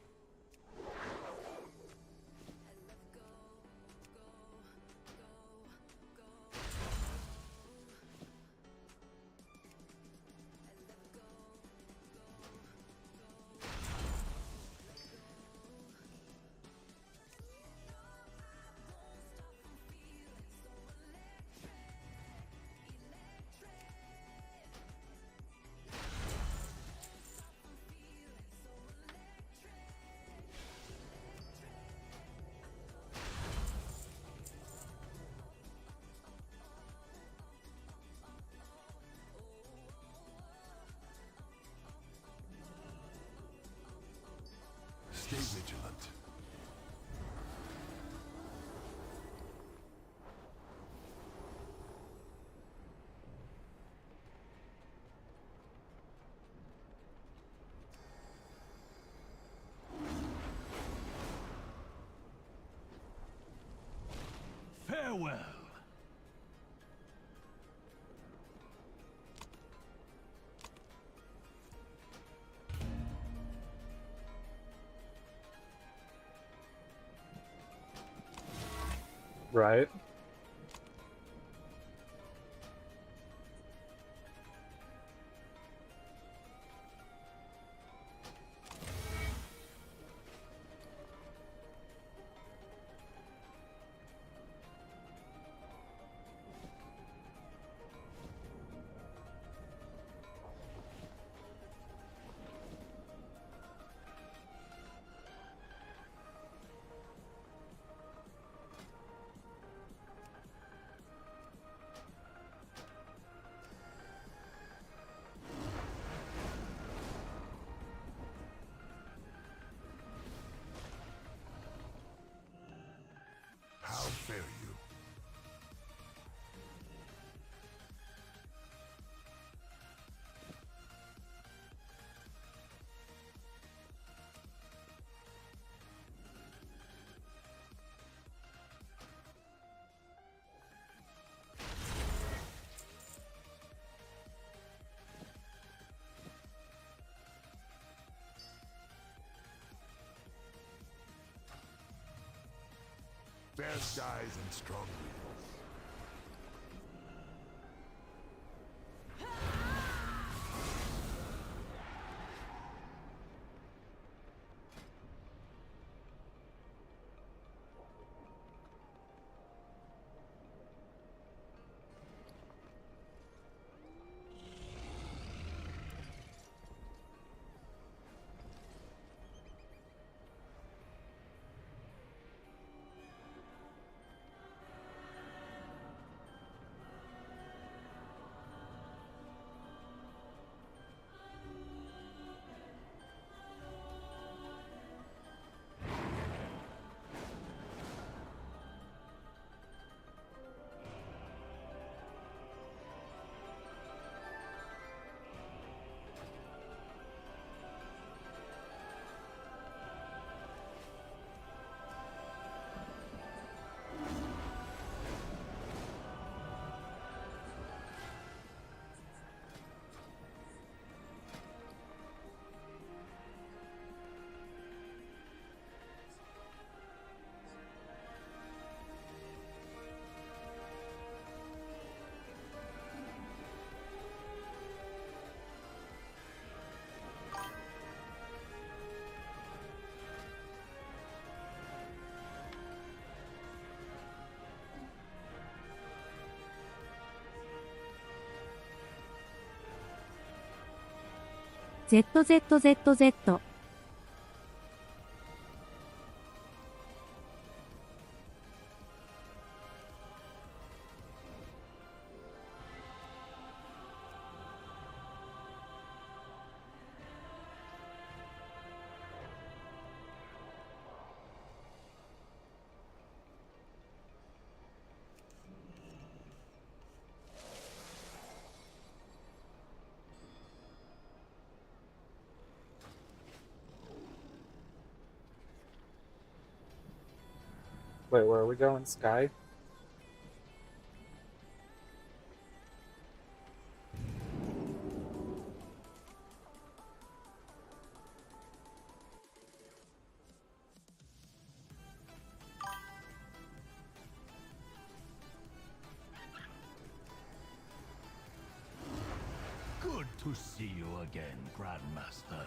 Stay vigilant. Farewell. Right. How fare you? Fair skies and strong winds. ZZZZ。Wait, where are we going? Sky? to see you again, Grandmaster.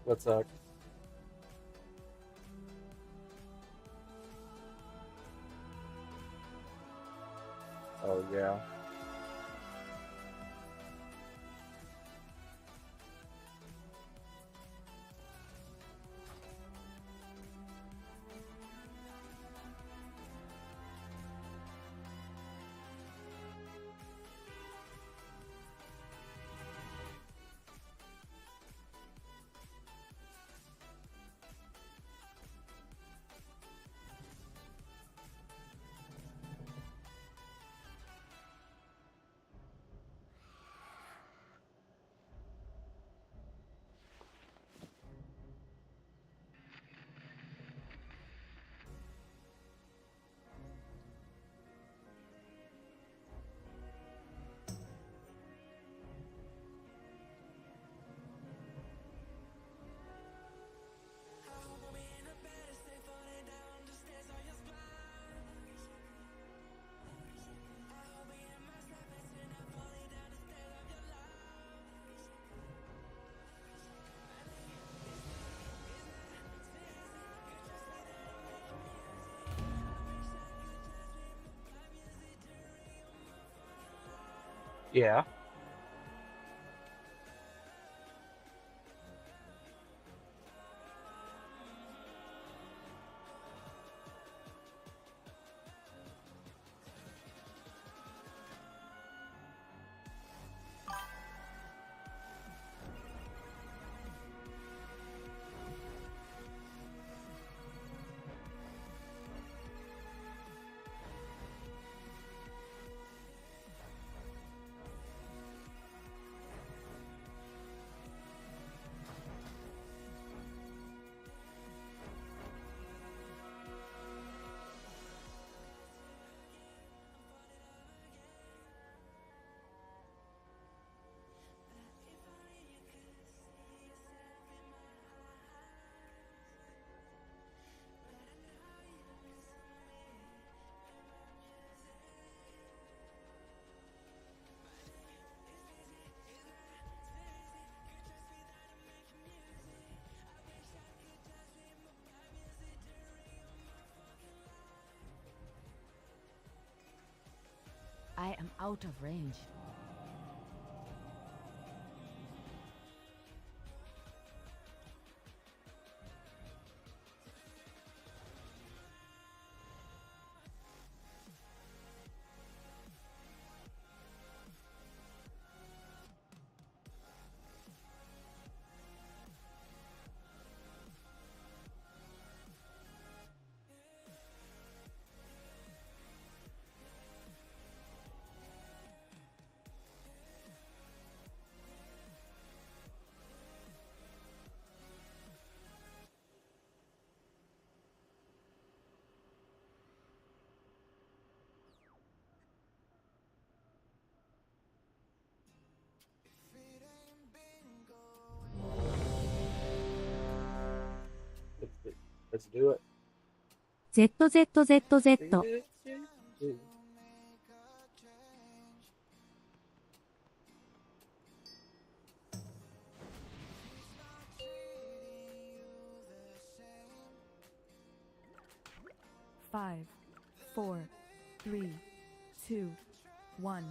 What's up? Oh, yeah. Yeah. I am out of range. Let's do it. ZZZZ. 5, 4, 3, 2, 1.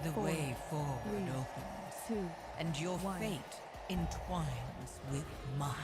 The four, way forward three, opens, 2, and your 1. fate entwines with mine.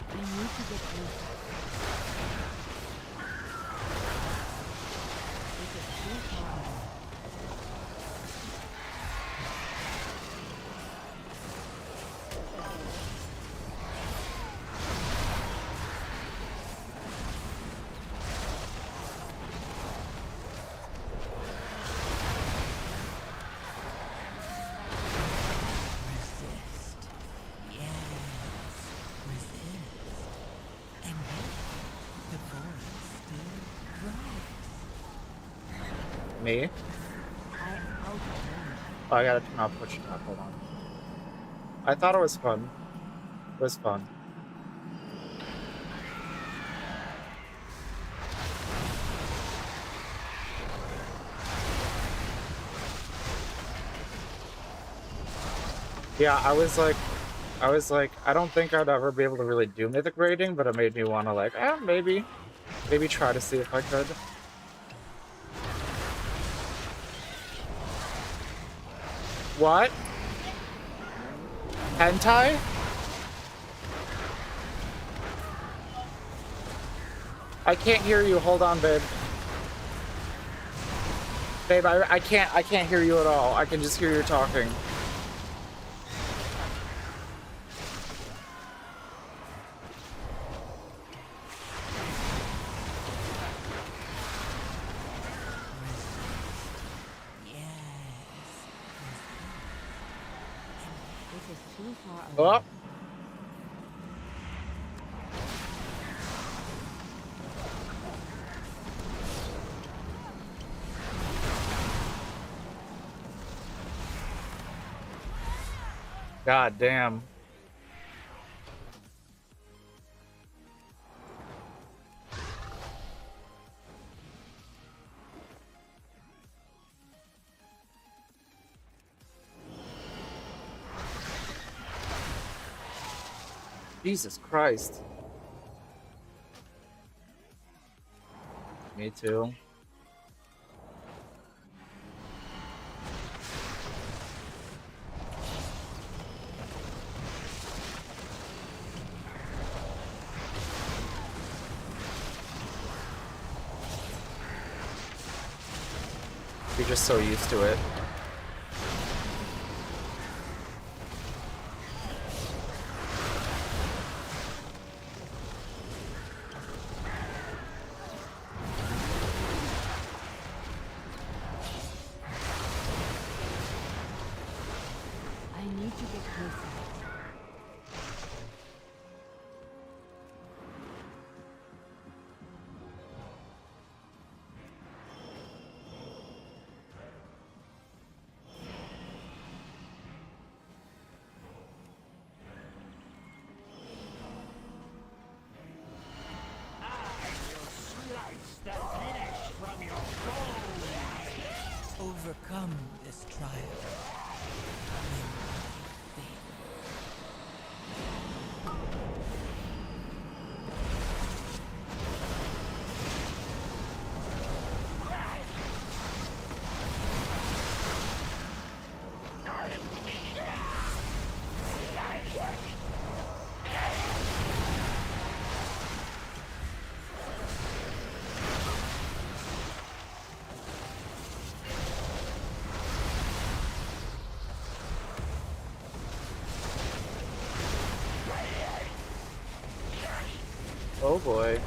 I need to get closer. This is too far. Resist. Yes. Resist. And yet, the forest still grows. Me? I am out of range. Oh, I gotta turn off pushing up. Hold on. I thought it was fun. It was fun. Yeah, I was like, I don't think I'd ever be able to really do mythic raiding, but it made me want to like, maybe try to see if I could. What? Hentai? I can't hear you. Hold on, babe. Babe, I can't hear you at all. I can just hear you talking. This is too far away. Oh. God damn. Jesus Christ. Me too. You're just so used to it. I need to get closer. Overcome this trial. Oh boy.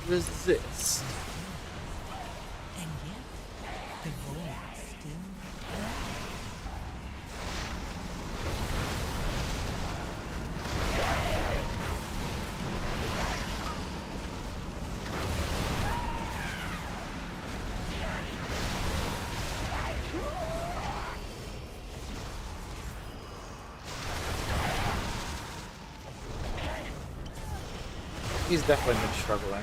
Resist. And yet, the void still He's definitely been struggling.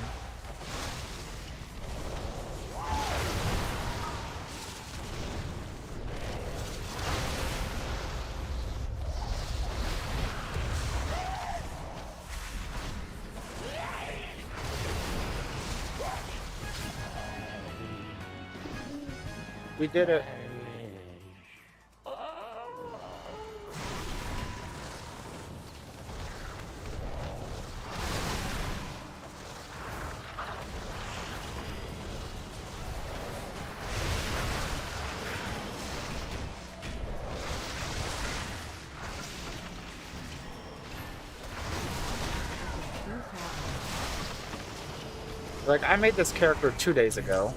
We did it. Like, I made this character 2 days ago.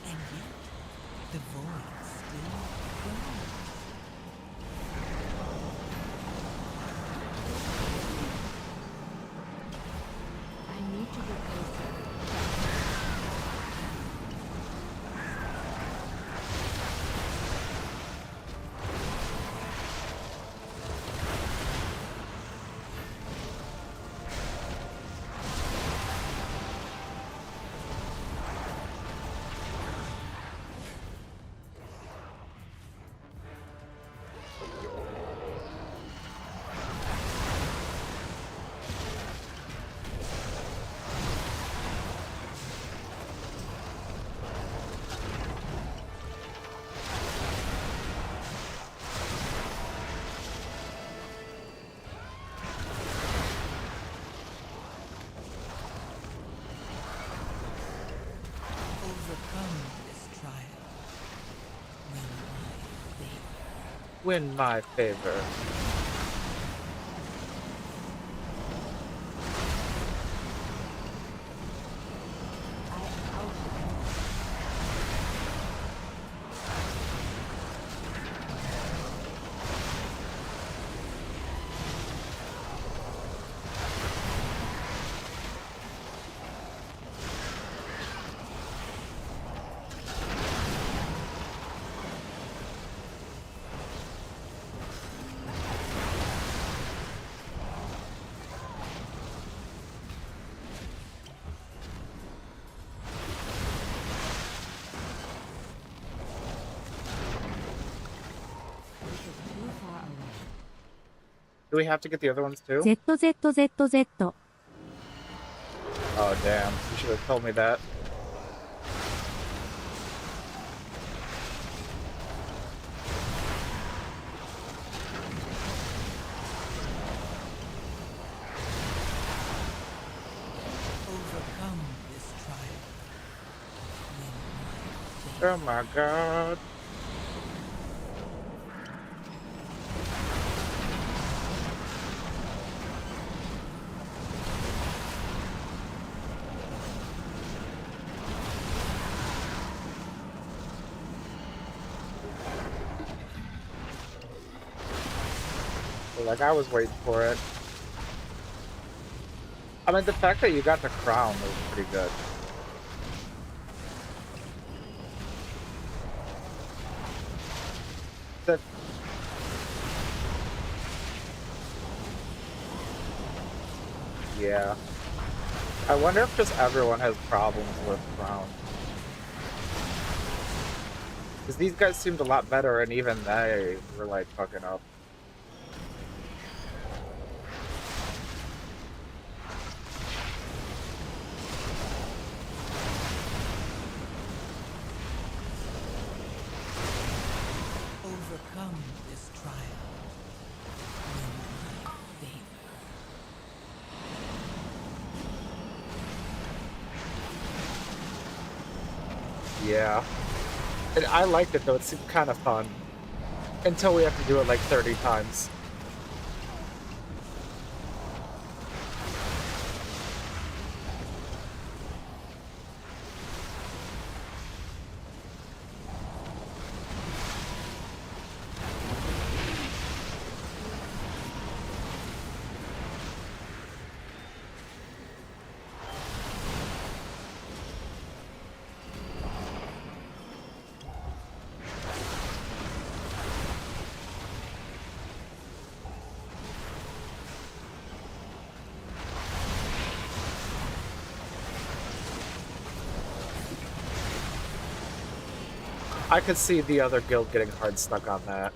and yet, the void still I need to get closer. overcome this trial. Win my favor. Do we have to get the other ones too? ZZZZ. Oh damn, you should have told me that. Overcome this trial. Oh my god. Like, I was waiting for it. I mean, the fact that you got the crown was pretty good. That... Yeah. I wonder if just everyone has problems with crown. Because these guys seemed a lot better, and even they were like fucking up. Overcome this trial. Win my favor. Yeah. And I liked it though, it seemed kind of fun. Until we have to do it like 30 times. I could see the other guild getting hard stuck on that.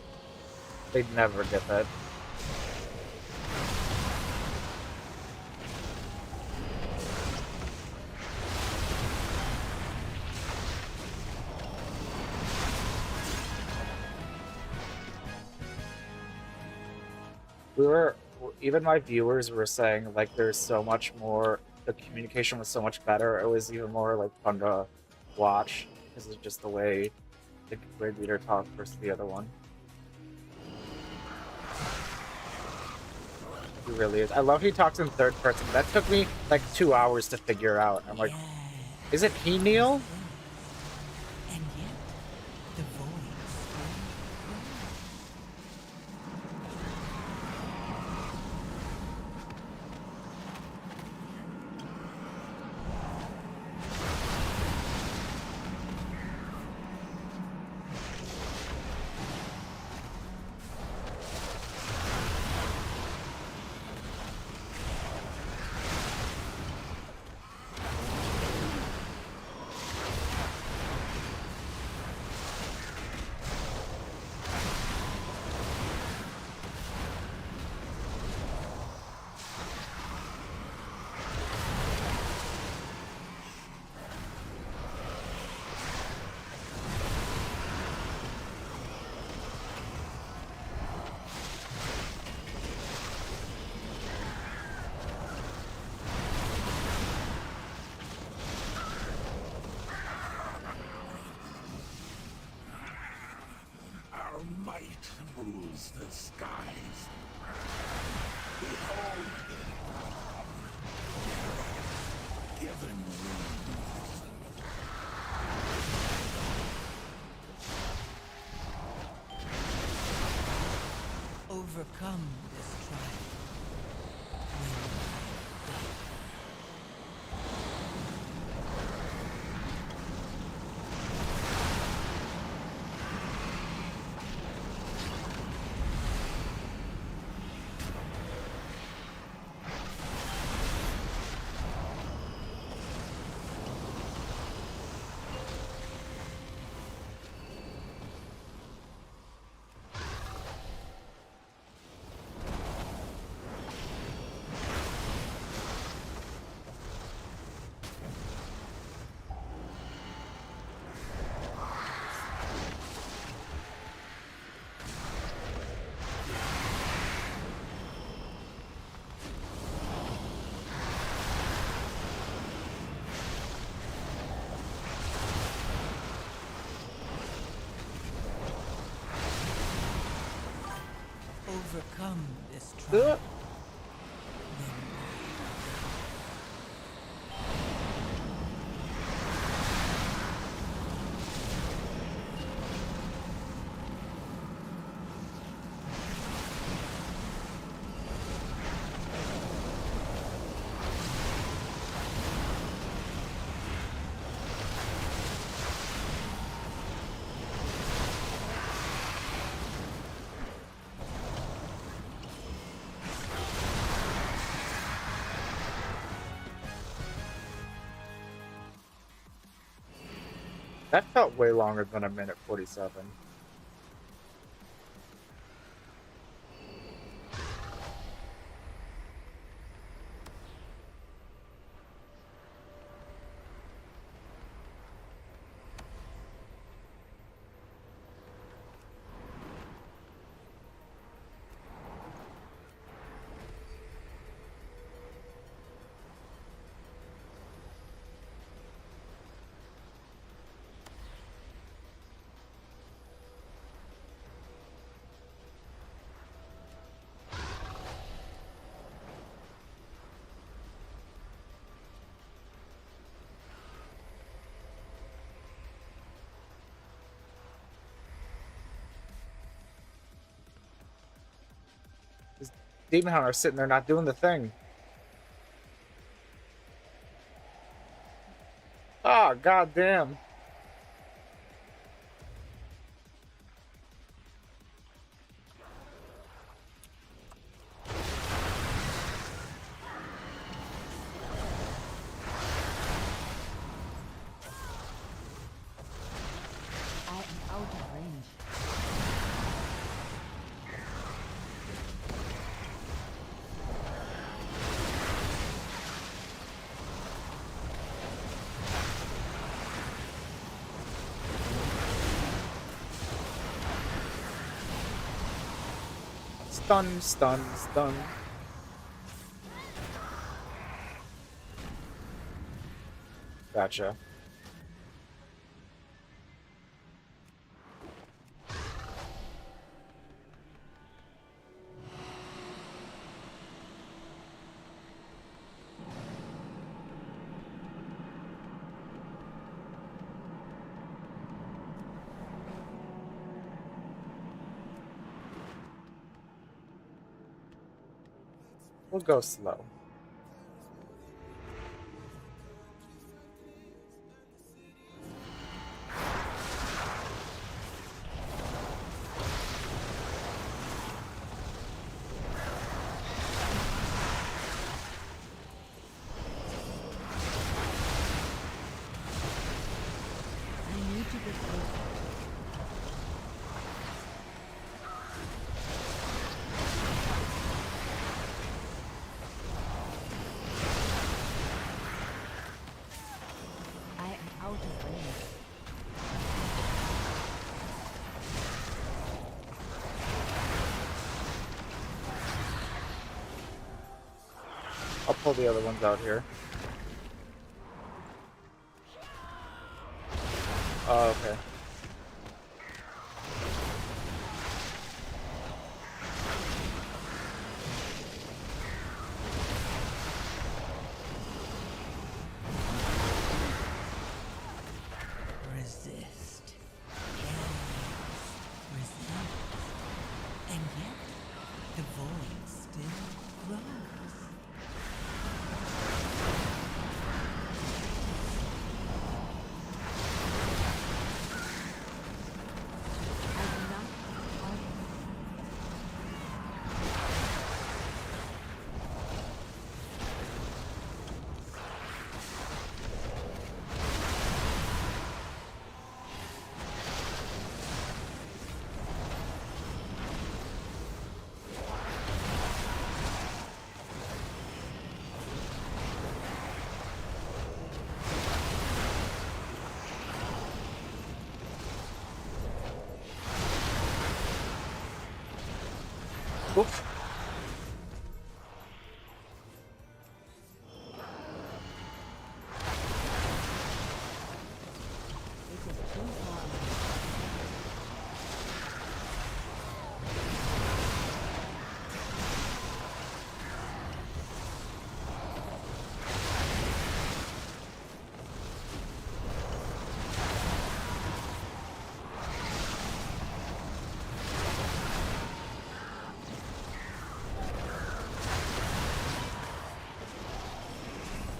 They'd never get that. Even my viewers were saying, like, there's so much more, the communication was so much better, it was even more, like, fun to watch, because it's just the way the grade leader talked versus the other one. He really is. I love he talks in third person. That took me, like, 2 hours to figure out. I'm like, is it he, Neil? And yet, the voice. Rules the skies. Behold, given wings. Overcome this trial. Overcome this trial. That felt way longer than a minute 47. Demon Hunter sitting there not doing the thing. Ah, goddamn. I am out of range. Stun, stun, stun. Gotcha. We'll go slow. I need to get closer. I am out of range. I'll pull the other ones out here. Oh, okay. Resist. Resist. And yet, the void still grows. Oof. It is too far.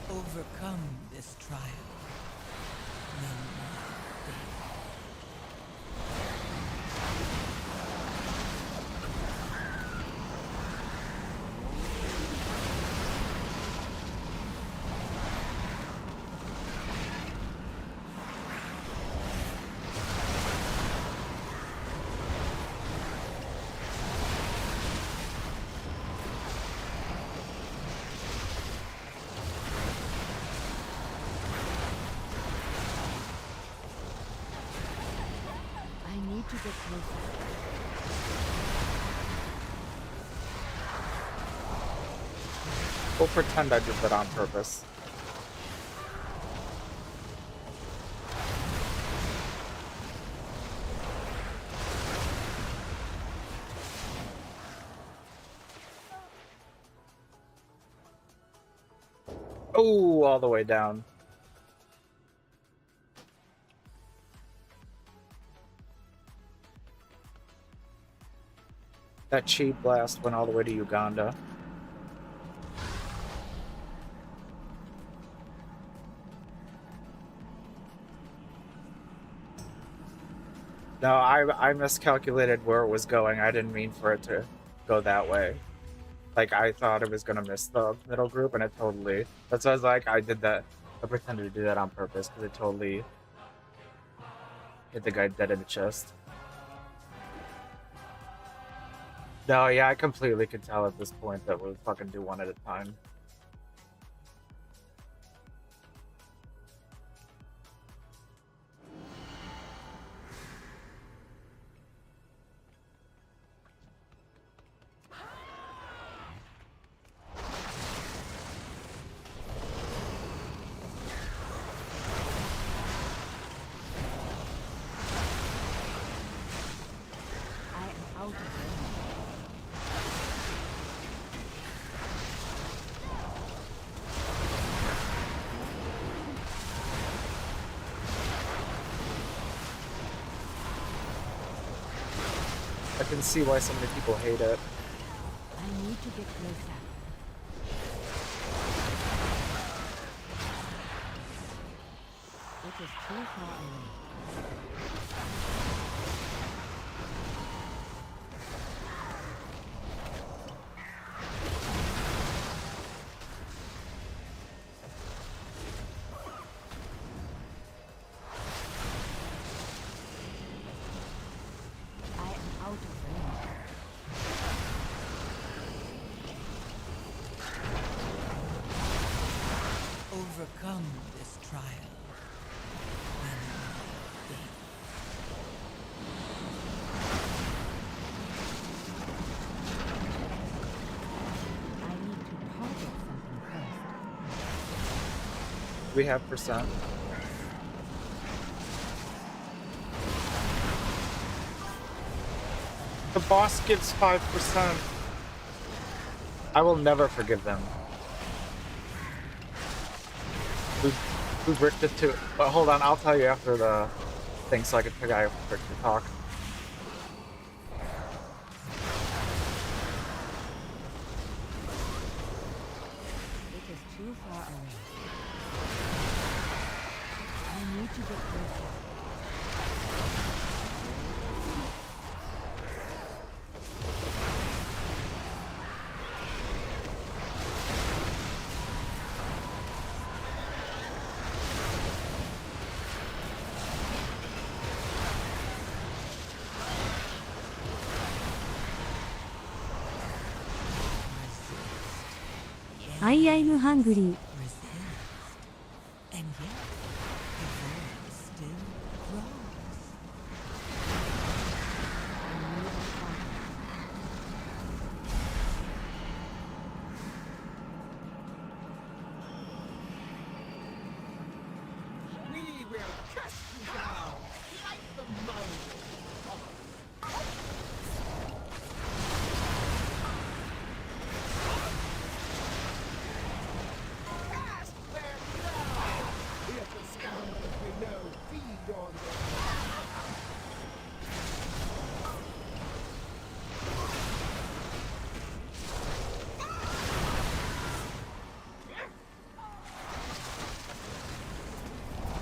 Overcome this trial. Then to get closer. We'll pretend I did that on purpose. Oh, all the way down. That chi blast went all the way to Uganda. No, I miscalculated where it was going. I didn't mean for it to go that way. Like, I thought it was gonna miss the middle group, and it totally... That's why I was like, I did that. I pretended to do that on purpose, because it totally hit the guy dead in the chest. No, yeah, I completely could tell at this point that we'll fucking do one at a time. I can see why so many people hate it. I need to get closer. It is too far away. Overcome this trial. I need to target something first. We have percent. The boss gives 5%. I will never forgive them. Who bricked it to... But hold on, I'll tell you after the thing so I can figure out if to talk. It is too far away. I need to get closer. I am hungry. And yet, the void still grows. We will cast you down like the mountain. Cast them down. Let the scoundrels below feed on them.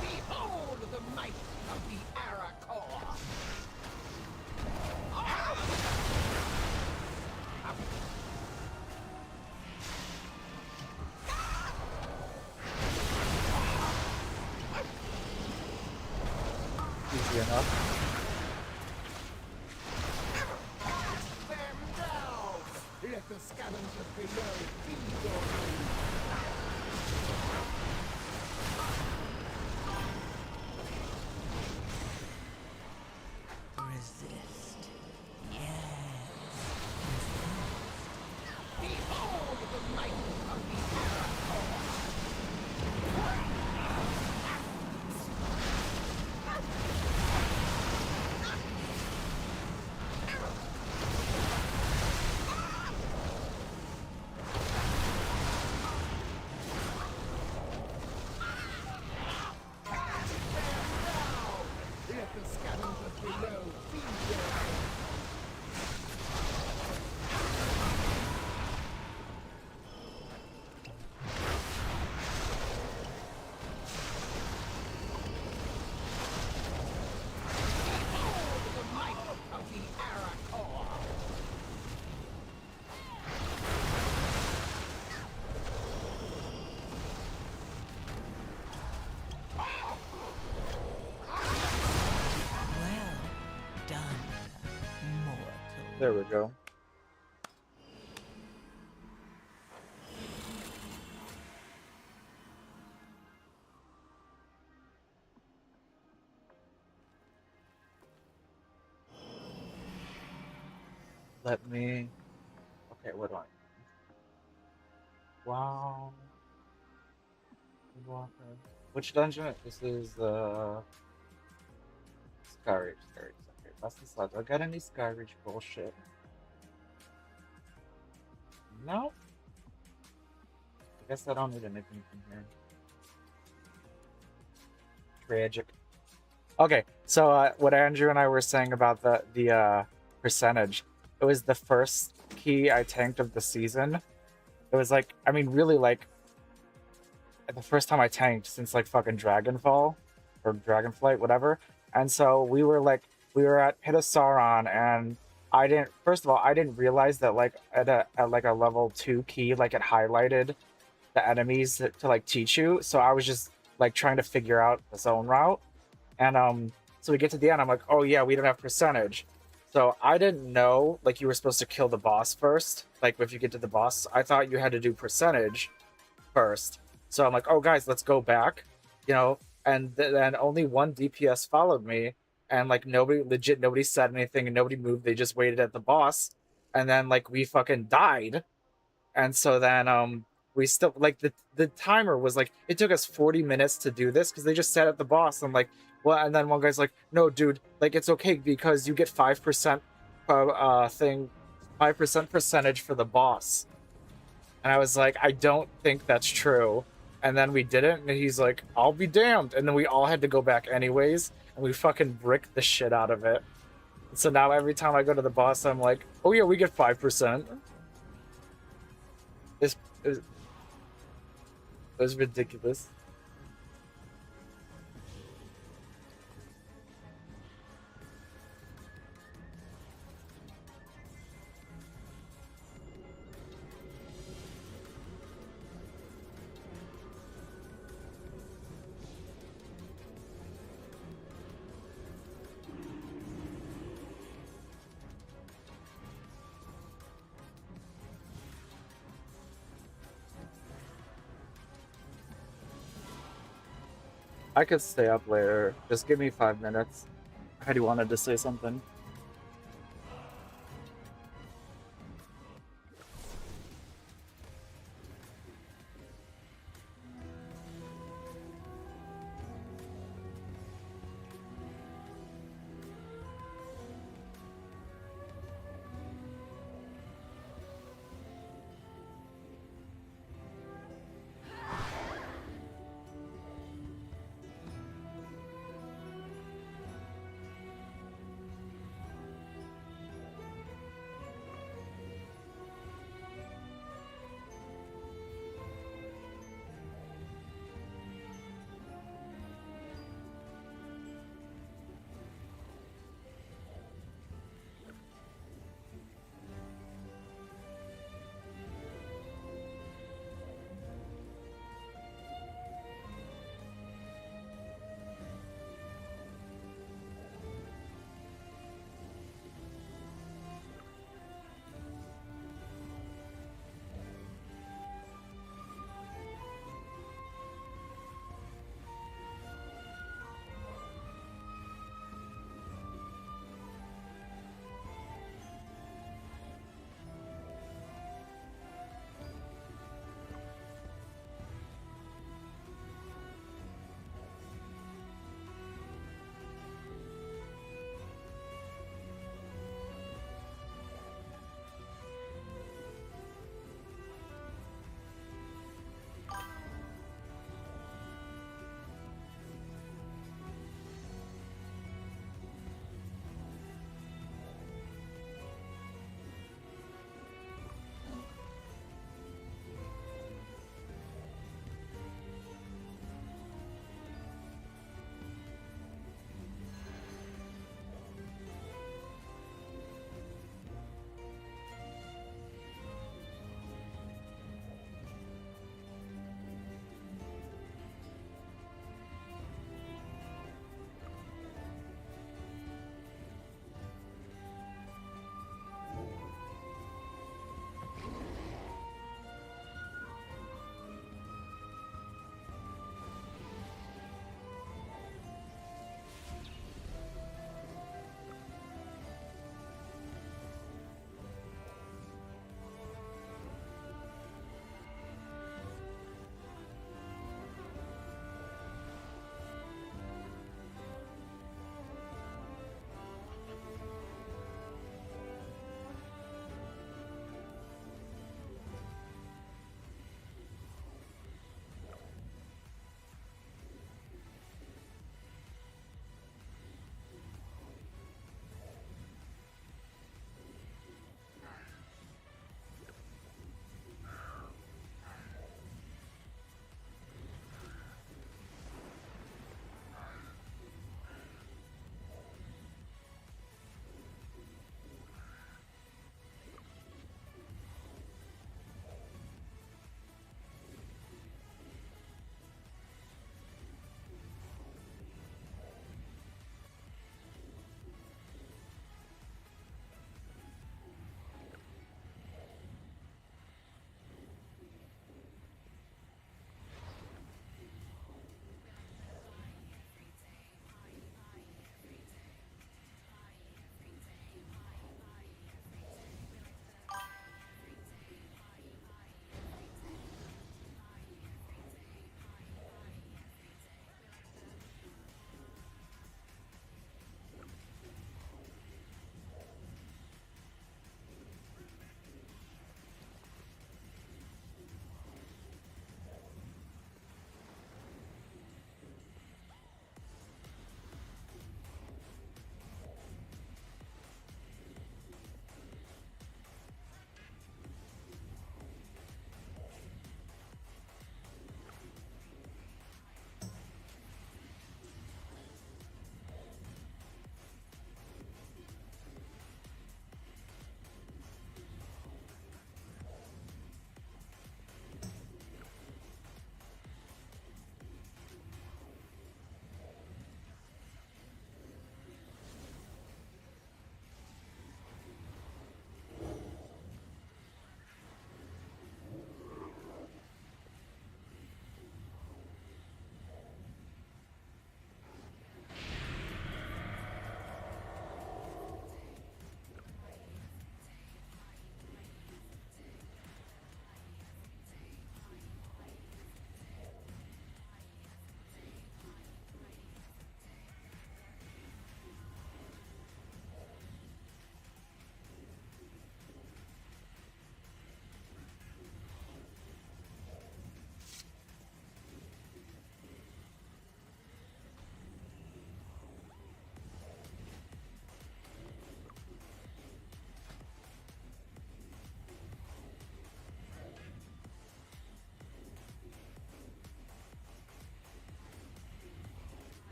Behold the might of the Arakor! Easy enough. Cast them down! Let the scavengers below feed on them. Resist. the scavengers below feed your There we go. Let me... Okay, what do I... Wow. Which dungeon? This is, Skyreach. Okay, that's the slide. Do I got any Skyreach bullshit? No? I guess I don't need anything from here. Tragic. Okay, so what Andrew and I were saying about the percentage, it was the first key I tanked of the season. It was like, I mean, really like the first time I tanked since like fucking Dragonfall or Dragonflight, whatever. And so we were at Pit of Sauron, and first of all, I didn't realize that like at like a level 2 key, like it highlighted the enemies to like teach you. So I was just like trying to figure out the zone route. And so we get to the end, I'm like, oh yeah, we don't have percentage. So I didn't know like you were supposed to kill the boss first. Like if you get to the boss, I thought you had to do percentage first. So I'm like, oh guys, let's go back, and then only one DPS followed me, and like nobody said anything and nobody moved. They just waited at the boss, and then like we fucking died. And so then we still like the timer was like, it took us 40 minutes to do this because they just sat at the boss. I'm like, well, and then one guy's like, no dude, like it's okay because you get 5% 5% percentage for the boss. And I was like, I don't think that's true. And then we did it, and he's like, I'll be damned. And then we all had to go back anyways, and we fucking bricked the shit out of it. So now every time I go to the boss, I'm like, oh yeah, we get 5%. It was ridiculous. I could stay up later. Just give me 5 minutes. Heidi wanted to say something.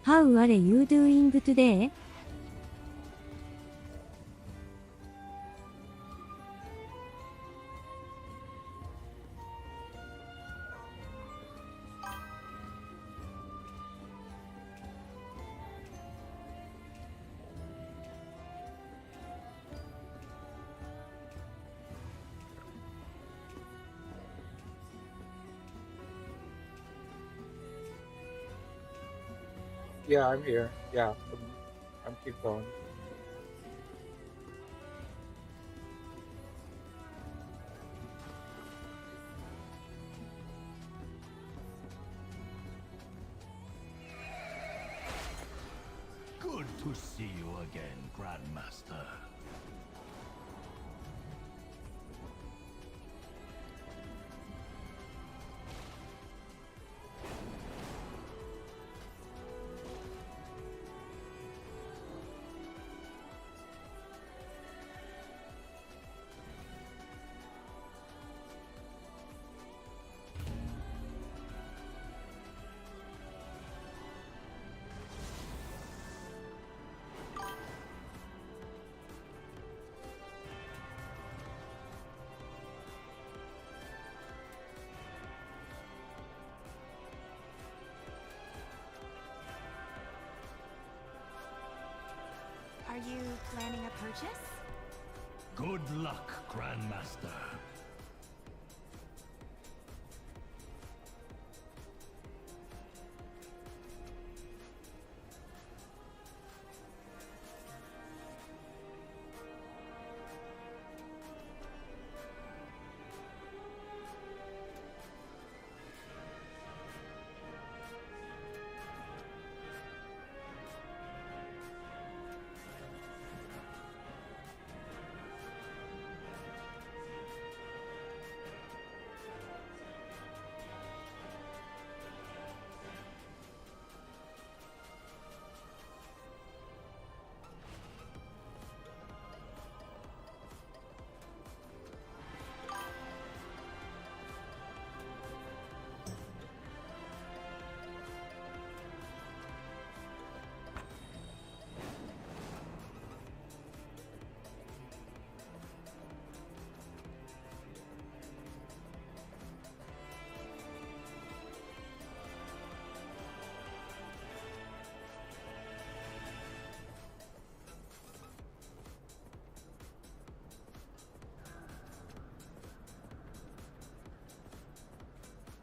How are you doing today? Yeah, I'm here. Yeah, I'm keep going. Good to see you again, Grandmaster. Are you planning a purchase? Good luck, Grandmaster.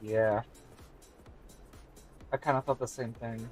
Yeah, I kind of thought the same thing.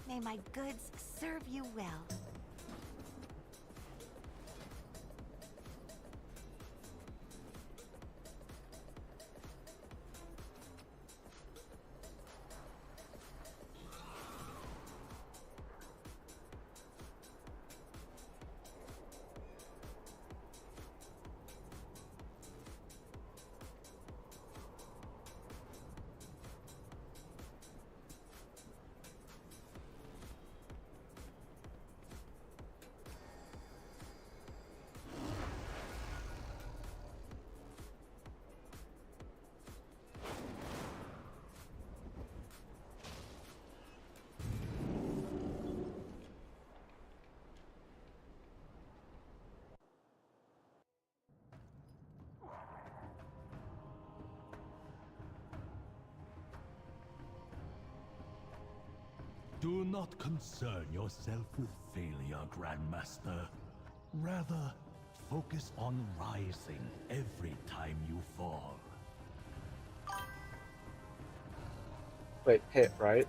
May my goods serve you well. Do not concern yourself with failure, Grandmaster. Rather, focus on rising every time you fall. Wait, hit, right?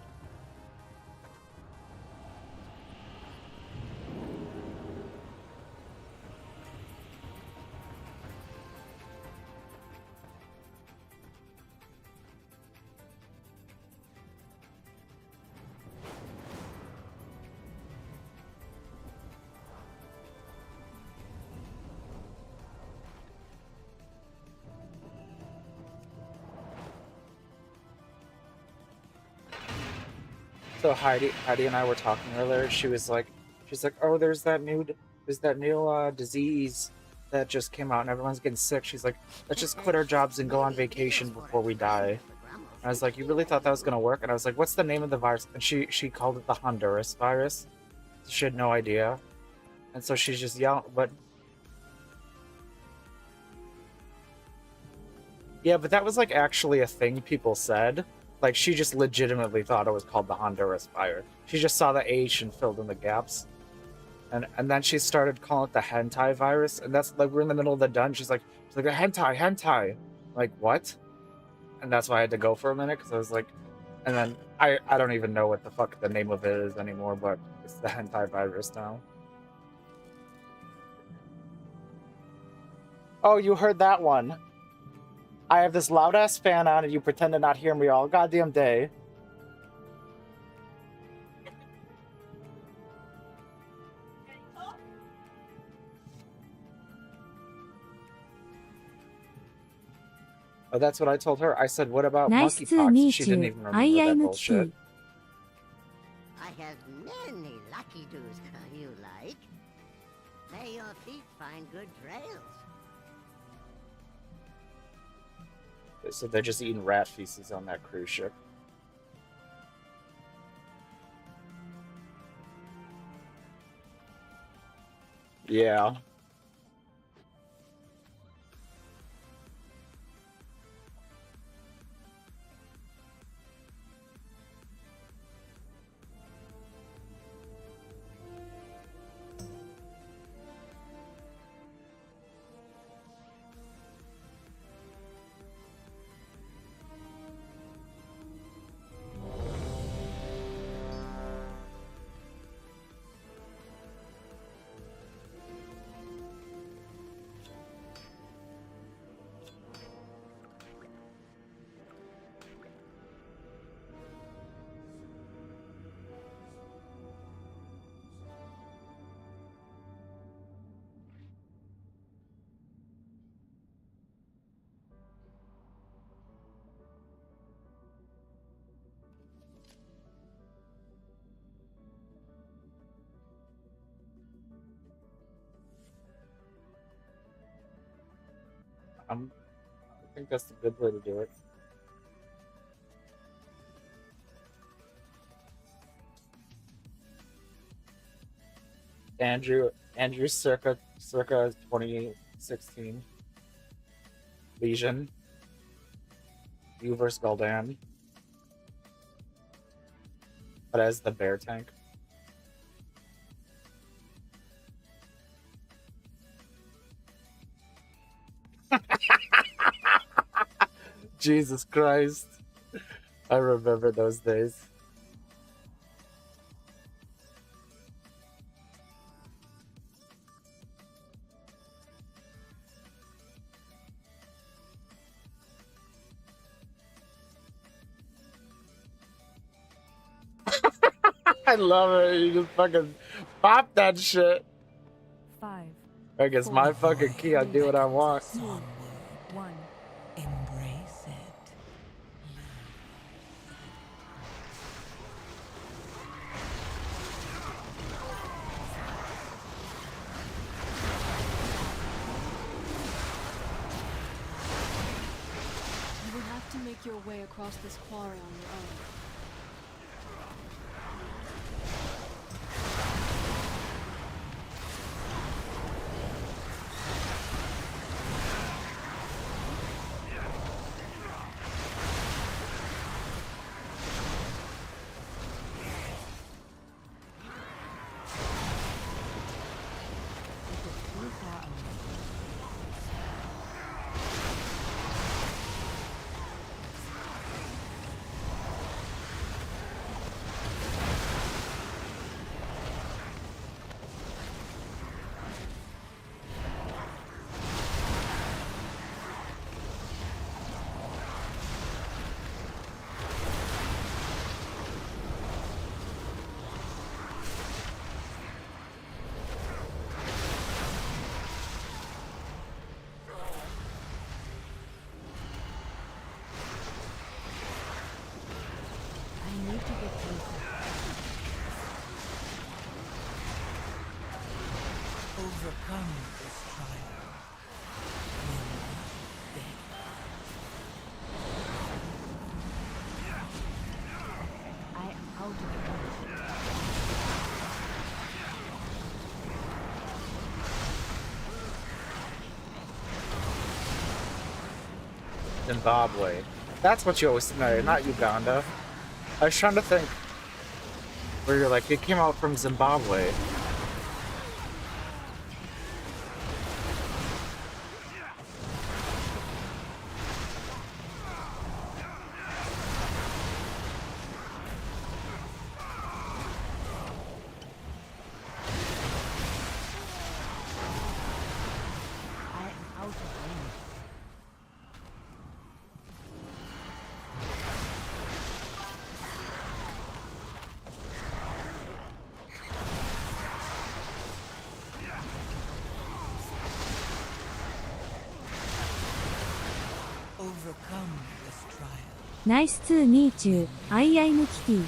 So Heidi and I were talking earlier. She's like, oh, there's that new disease that just came out and everyone's getting sick. She's like, let's just quit our jobs and go on vacation before we die. And I was like, you really thought that was gonna work? And I was like, what's the name of the virus? And she called it the Honduras virus. She had no idea, and so she's just yelling. But yeah, but that was like actually a thing people said. Like, she just legitimately thought it was called the Honduras fire. She just saw the H and filled in the gaps. And then she started calling it the hentai virus. And that's like, we're in the middle of the dungeon. She's like, hentai. Like, what? And that's why I had to go for a minute, because I was like, and then I don't even know what the fuck the name of it is anymore, but it's the hentai virus now. Oh, you heard that one. I have this loud-ass fan on and you pretend to not hear me all goddamn day. Oh, that's what I told her. I said, what about Nice to monkeypox? meet She didn't you. even remember that bullshit. I have many lucky do's you like. May your feet find good trails. So they're just eating rat feces on that cruise ship. Yeah. I think that's the good way to do it. Andrew circa 2016. Legion. You versus Gul'dan. But as the bear tank. Jesus Christ. I remember those days. I love it. You just fucking pop that shit. 5. I guess my fucking key. I do what I want. 2, 1. Embrace it. You will have to make your way across this quarry on your own. too far away. I need to get closer. Overcome this trial. I am out of energy. Zimbabwe. That's what you always know, not Uganda. I was trying to think where you're like, it came out from Zimbabwe. I am out of energy. Overcome this trial. Nice to meet you. I am Kitty.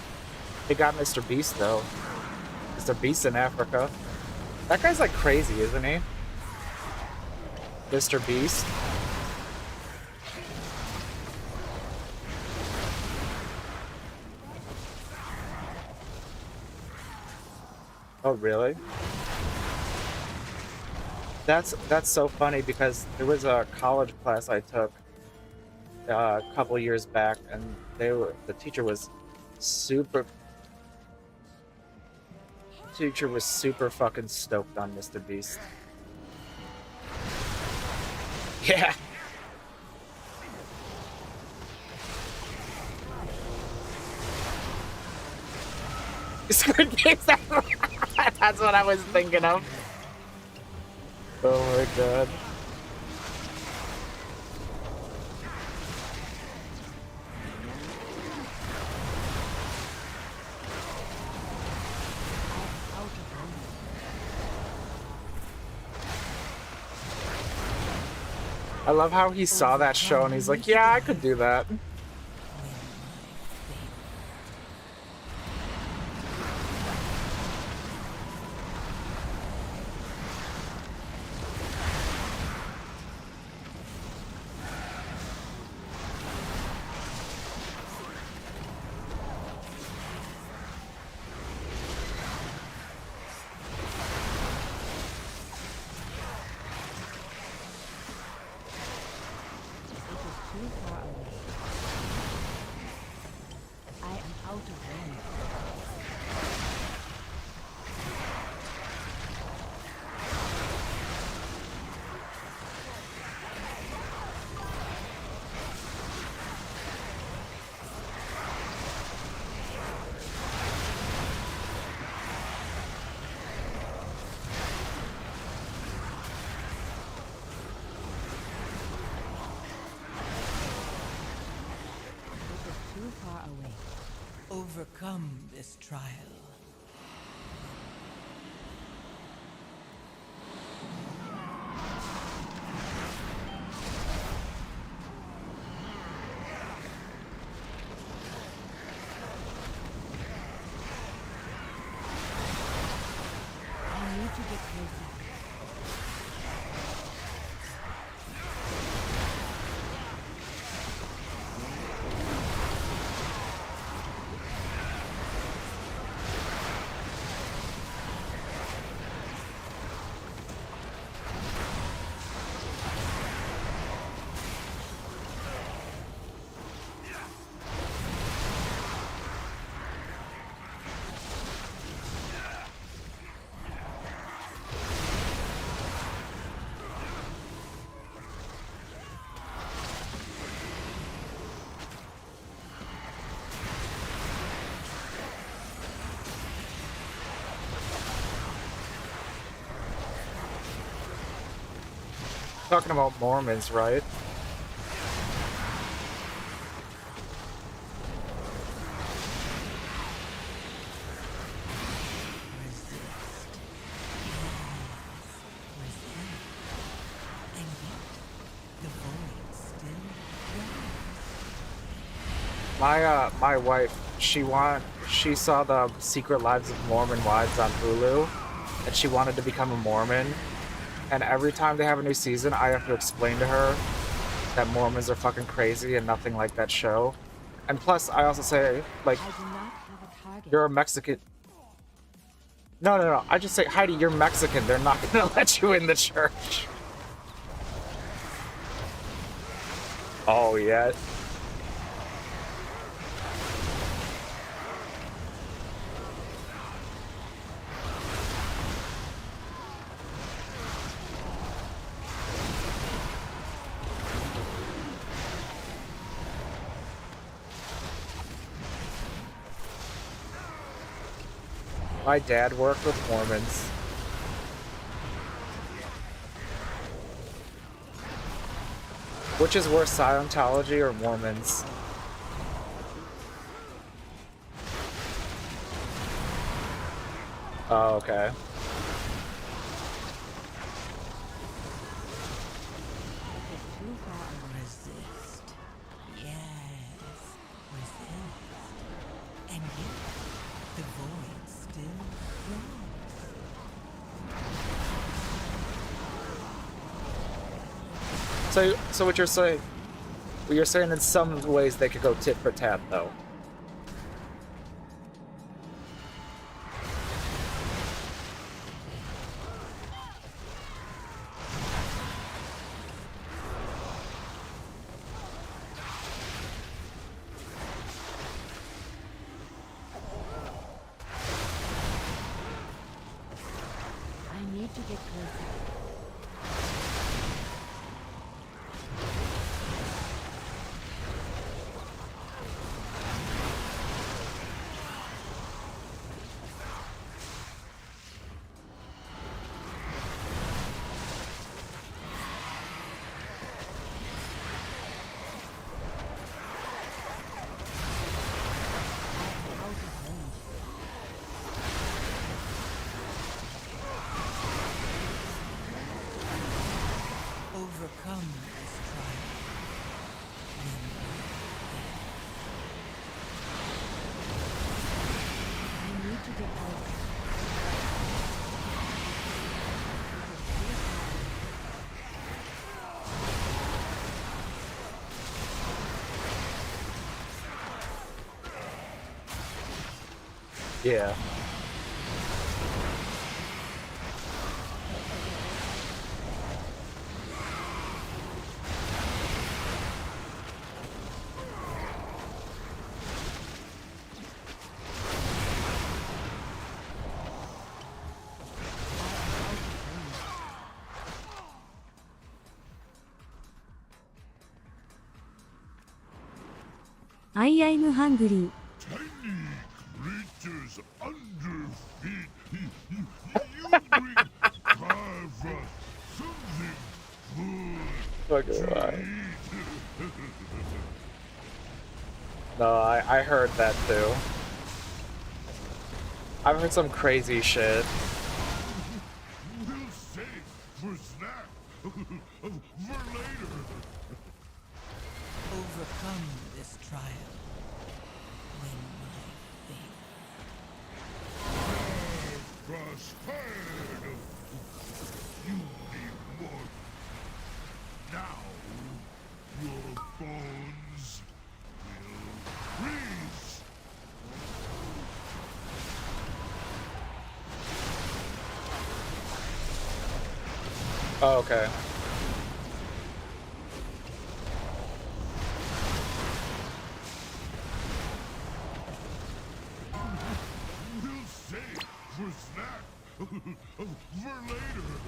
They got Mr. Beast though. Mr. Beast in Africa. That guy's like crazy, isn't he? Mr. Beast. Oh really? That's so funny because there was a college class I took a couple years back, and the teacher was super fucking stoked on Mr. Beast. Yeah. Squid Games. That's what I was thinking of. Oh my god. I love how he saw that show and he's like, yeah, I could do that. Too far away. I am out of range. Too far away. Overcome this trial. I need to get closer. Talking about Mormons, right? My wife, she saw the Secret Lives of Mormon Wives on Hulu, and she wanted to become a Mormon. And every time they have a new season, I have to explain to her that Mormons are fucking crazy and nothing like that show. And plus, I also say, like, you're a Mexican. No. I just say, Heidi, you're Mexican. They're not gonna let you in the church. Oh, yeah. My dad worked with Mormons. Which is worse, Scientology or Mormons? Oh, okay. Resist. Yes. Resist. And yet, the void still grows. So what you're saying in some ways they could go tit for tat, though. I need to get closer. Overcome this trial. I need to get closer. Yeah. I am hungry. Creatures under feet. You bring Carver something good to eat. No, I heard that too. I've heard some crazy shit. We'll save for snack. For later. Overcome this trial. Win my faith. Prospered. You be more. Now, your bones will freeze. Oh, okay. We'll save for snack. For later.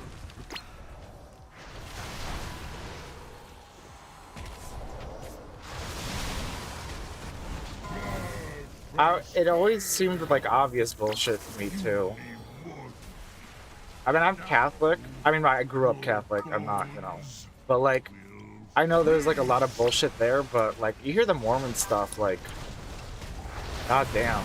It always seemed like obvious bullshit to me too. I mean, I'm Catholic. I mean, I grew up Catholic. I'm not, you know, But like, I know there's like a lot of bullshit there, but like, you hear the Mormon stuff, like, god damn.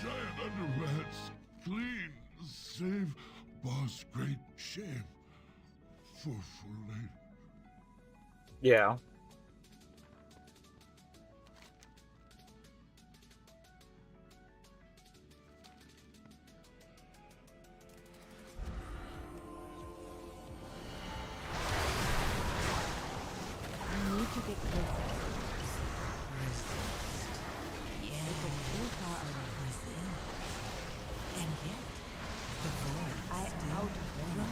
Giant underrats, clean, save, boss, great shame. For late. Yeah. I need to get closer. Yeah, but too far away. And yet, the void I outrun.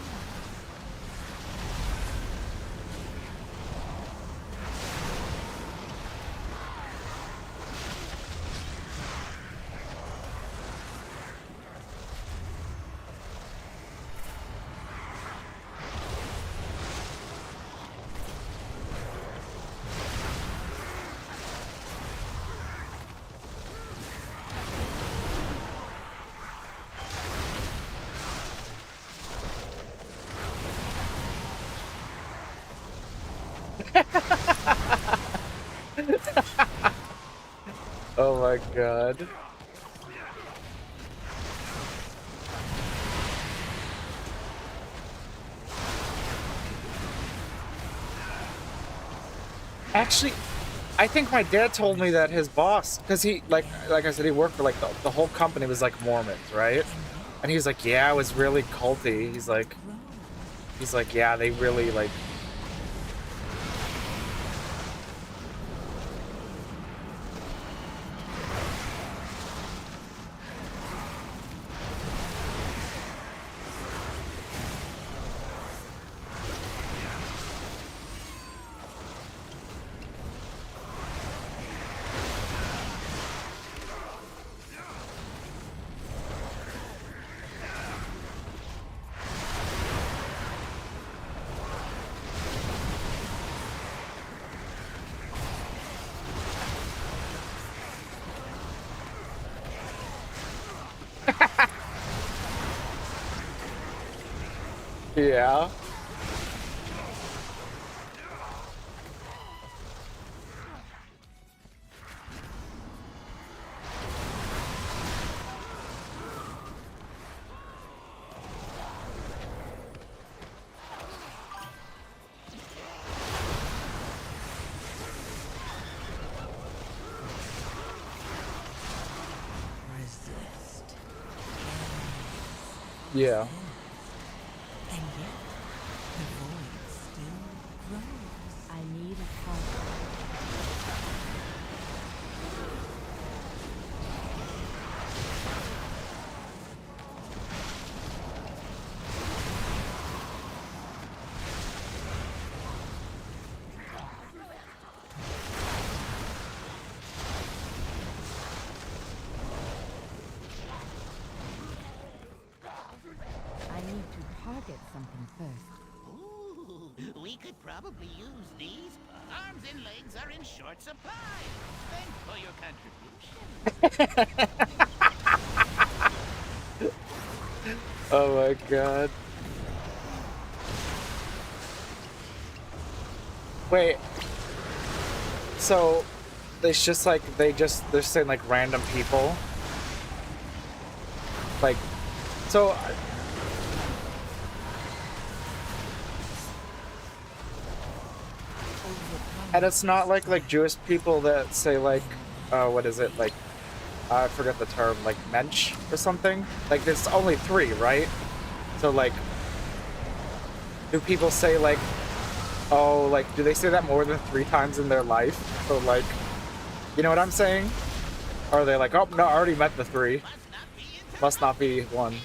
Oh my god. Actually, I think my dad told me that his boss, because he, like I said, he worked for, like, the whole company was, like, Mormons, right? And he's like, yeah, it was really culty. He's like, yeah, they really, like... Yeah. resist. Yeah. And yet, the void still grows. I need a target. I need to target something first. Ooh, we could probably use these. Arms and legs are in short supply. Thanks for your contribution. Oh my god. Wait. So, it's just like, they're saying like random people? Like, so... And it's not like Jewish people that say like, what is it, like, I forget the term, like mensch or something? Like, there's only 3, right? So like, do people say like, oh, like, do they say that more than 3 times in their life? So like, you know what I'm saying? Or are they like, oh, no, I already met the 3. Must not be 1.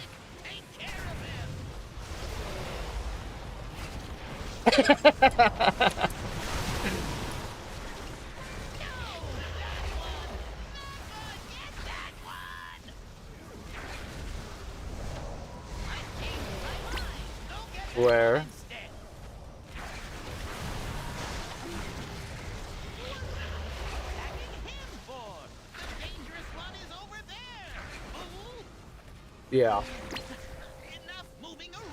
Where? Yeah. Enough moving around.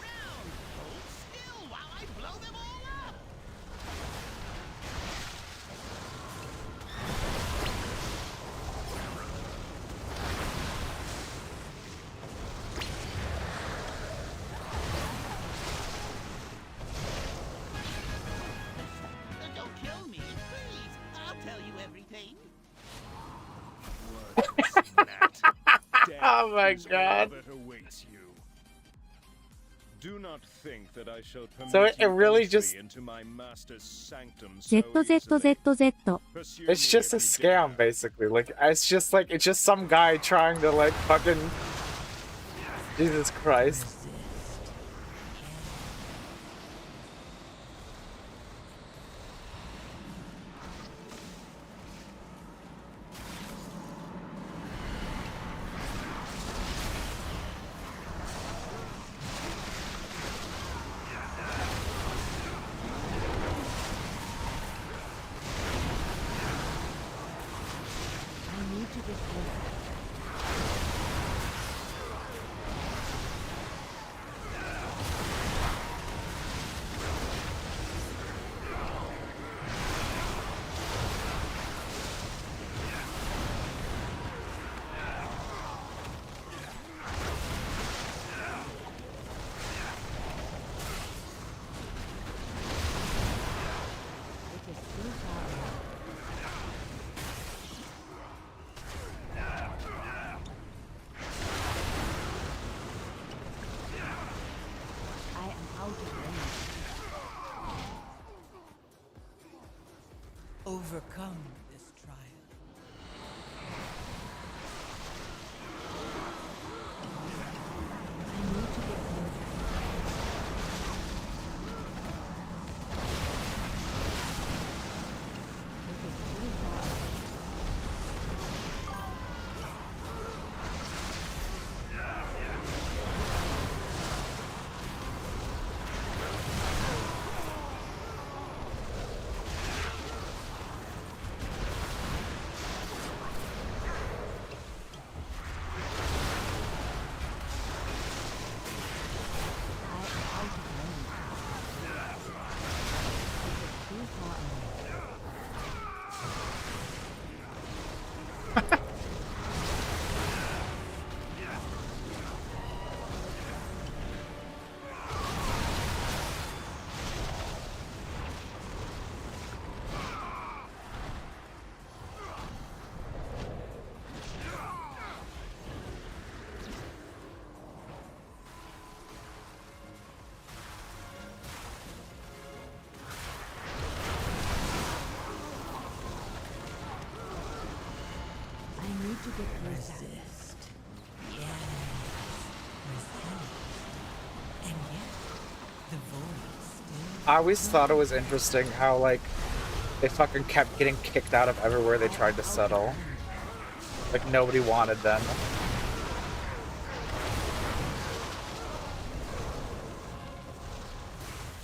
Oh my god. That awaits you. Do not think that I shall permit So it really you just into my master's sanctum so ZZZZ. it's just a scam basically. Like it's just some guy trying to like fucking Jesus Christ. Overcome this trial. To get resist. Yes. Resist. And yet, the void still. I always thought it was interesting how like they fucking kept getting kicked out of everywhere they tried to settle. Like nobody wanted them.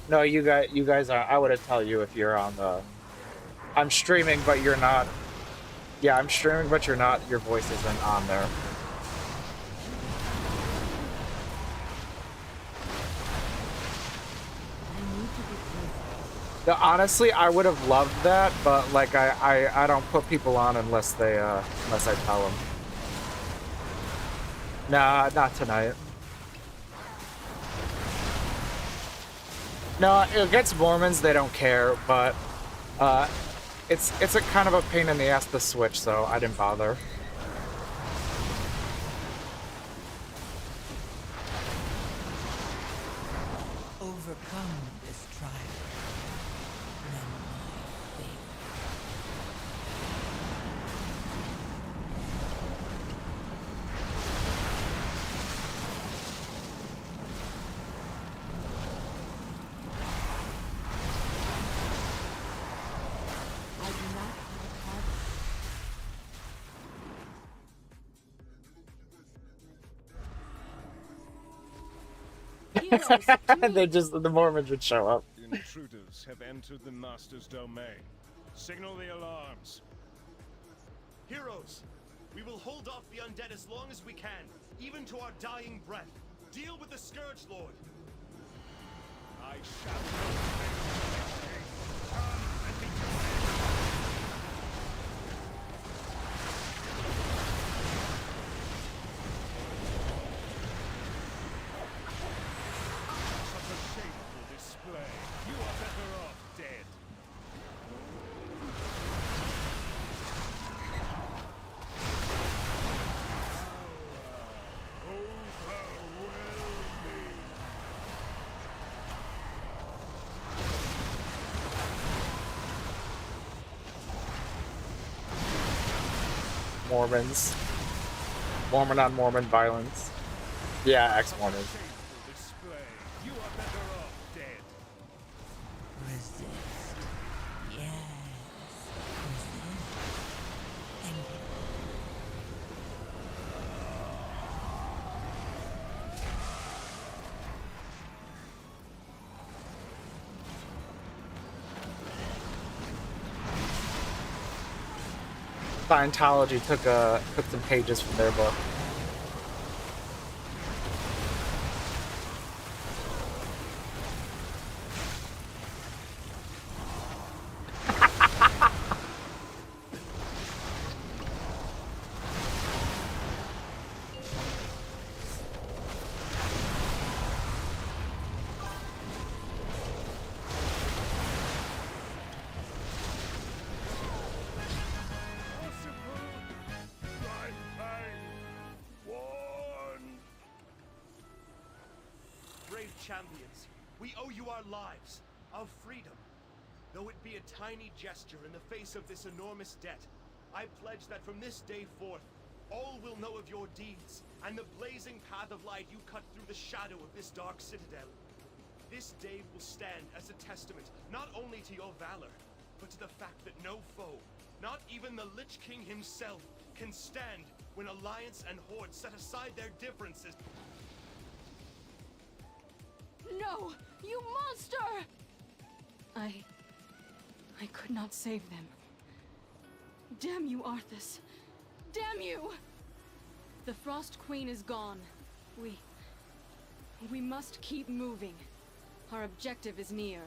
No, you guys are. I would tell you if you're on the. I'm streaming, but you're not. Yeah, I'm streaming, but you're not. Your voice isn't on there. No, honestly, I would have loved that, but like I don't put people on unless they unless I tell them. Nah, not tonight. No, against Mormons they don't care, but it's a kind of a pain in the ass to switch, so I didn't bother. Overcome this trial. None my favor. They just the Mormons would show up. Intruders have entered the Master's domain. Signal the alarms. Heroes, we will hold off the undead as long as we can, even to our dying breath. Deal with the Scourge Lord. I shall not. Come and be you are better off dead. Mormons. Mormon on Mormon violence. Yeah, ex-Mormon. Display. You are better off dead. Resist. Yes. Resist. And Scientology took some pages from their book. Brave champions, we owe you our lives, our freedom. Though it be a tiny gesture in the face of this enormous debt, I pledge that from this day forth, all will know of your deeds, and the blazing path of light you cut through the shadow of this dark citadel. This day will stand as a testament not only to your valor, but to the fact that no foe, not even the Lich King himself, can stand when Alliance and Horde set aside their differences. No! You monster! I could not save them. Damn you, Arthas. Damn you! The Frost Queen is gone. We must keep moving. Our objective is near.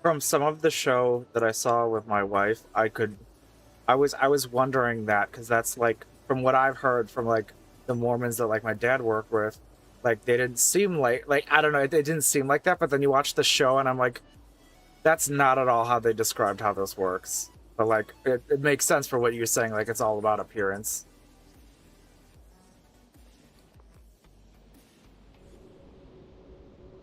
From some of the show that I saw with my wife, I was wondering that, because that's like, from what I've heard from like the Mormons that like my dad worked with, like they didn't seem like I don't know, it didn't seem like that, but then you watch the show and I'm like, that's not at all how they described how this works. But like it makes sense for what you're saying, like it's all about appearance.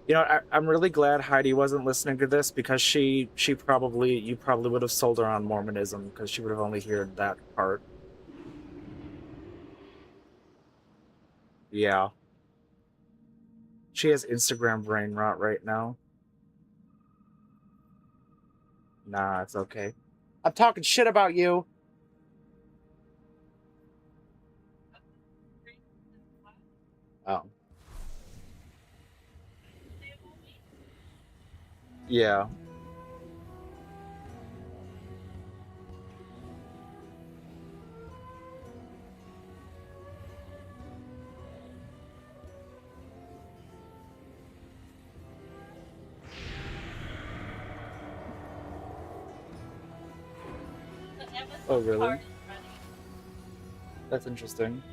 You know, I'm really glad Heidi wasn't listening to this, because you probably would have sold her on Mormonism, because she would have only heard that part. Yeah. She has Instagram brain rot right now. Nah, it's okay. I'm talking shit about you. Oh. Yeah. Oh, really? That's interesting.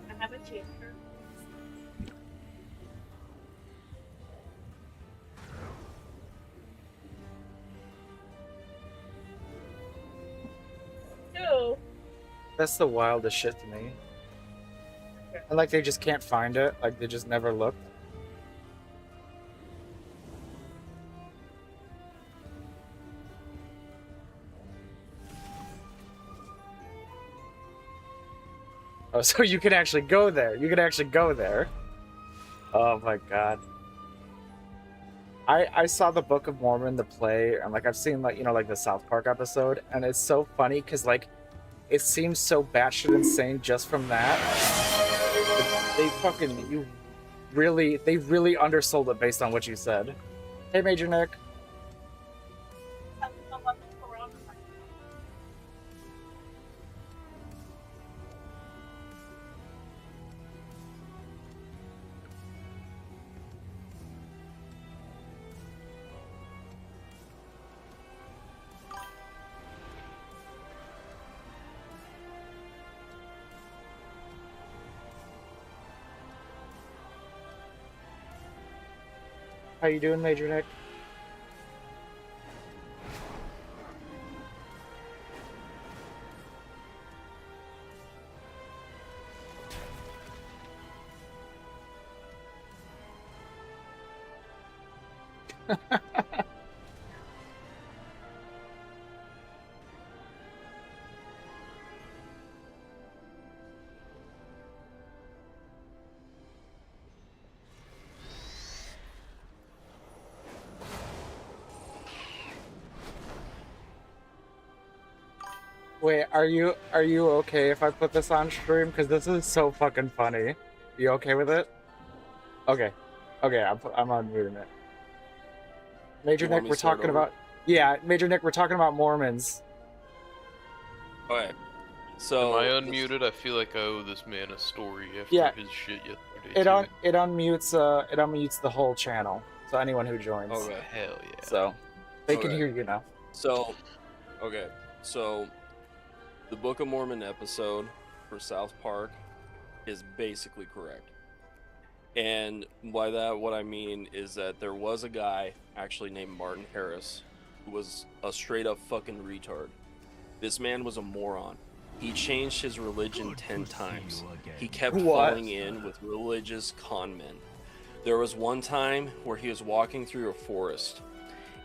I have a chamber. No. That's the wildest shit to me. And like they just can't find it, like they just never looked. Oh, so you can actually go there. You can actually go there. Oh my god. I saw the Book of Mormon, the play, and like I've seen like, you know, like the South Park episode, and it's so funny because like it seems so batshit insane just from that. They fucking they really undersold it based on what you said. Hey, Major Nick. How you doing, Major Nick? Wait, are you okay if I put this on stream? Because this is so fucking funny. You okay with it? Okay. Okay, I'm unmuting it. Major Nick, we're talking about... Yeah, Major Nick, we're talking about Mormons. Alright. So... Am I unmuted? I feel like I owe this man a story after Yeah. his shit yesterday, It unmutes the whole channel. So anyone who joins. Okay. Hell yeah. So, they can Okay. hear you now. So... Okay. So... The Book of Mormon episode for South Park is basically correct. And by that, what I mean is that there was a guy actually named Martin Harris who was a straight up fucking retard. This man was a moron. He changed his religion 10 times. He kept falling in with religious con men. There was one time where he was walking through a forest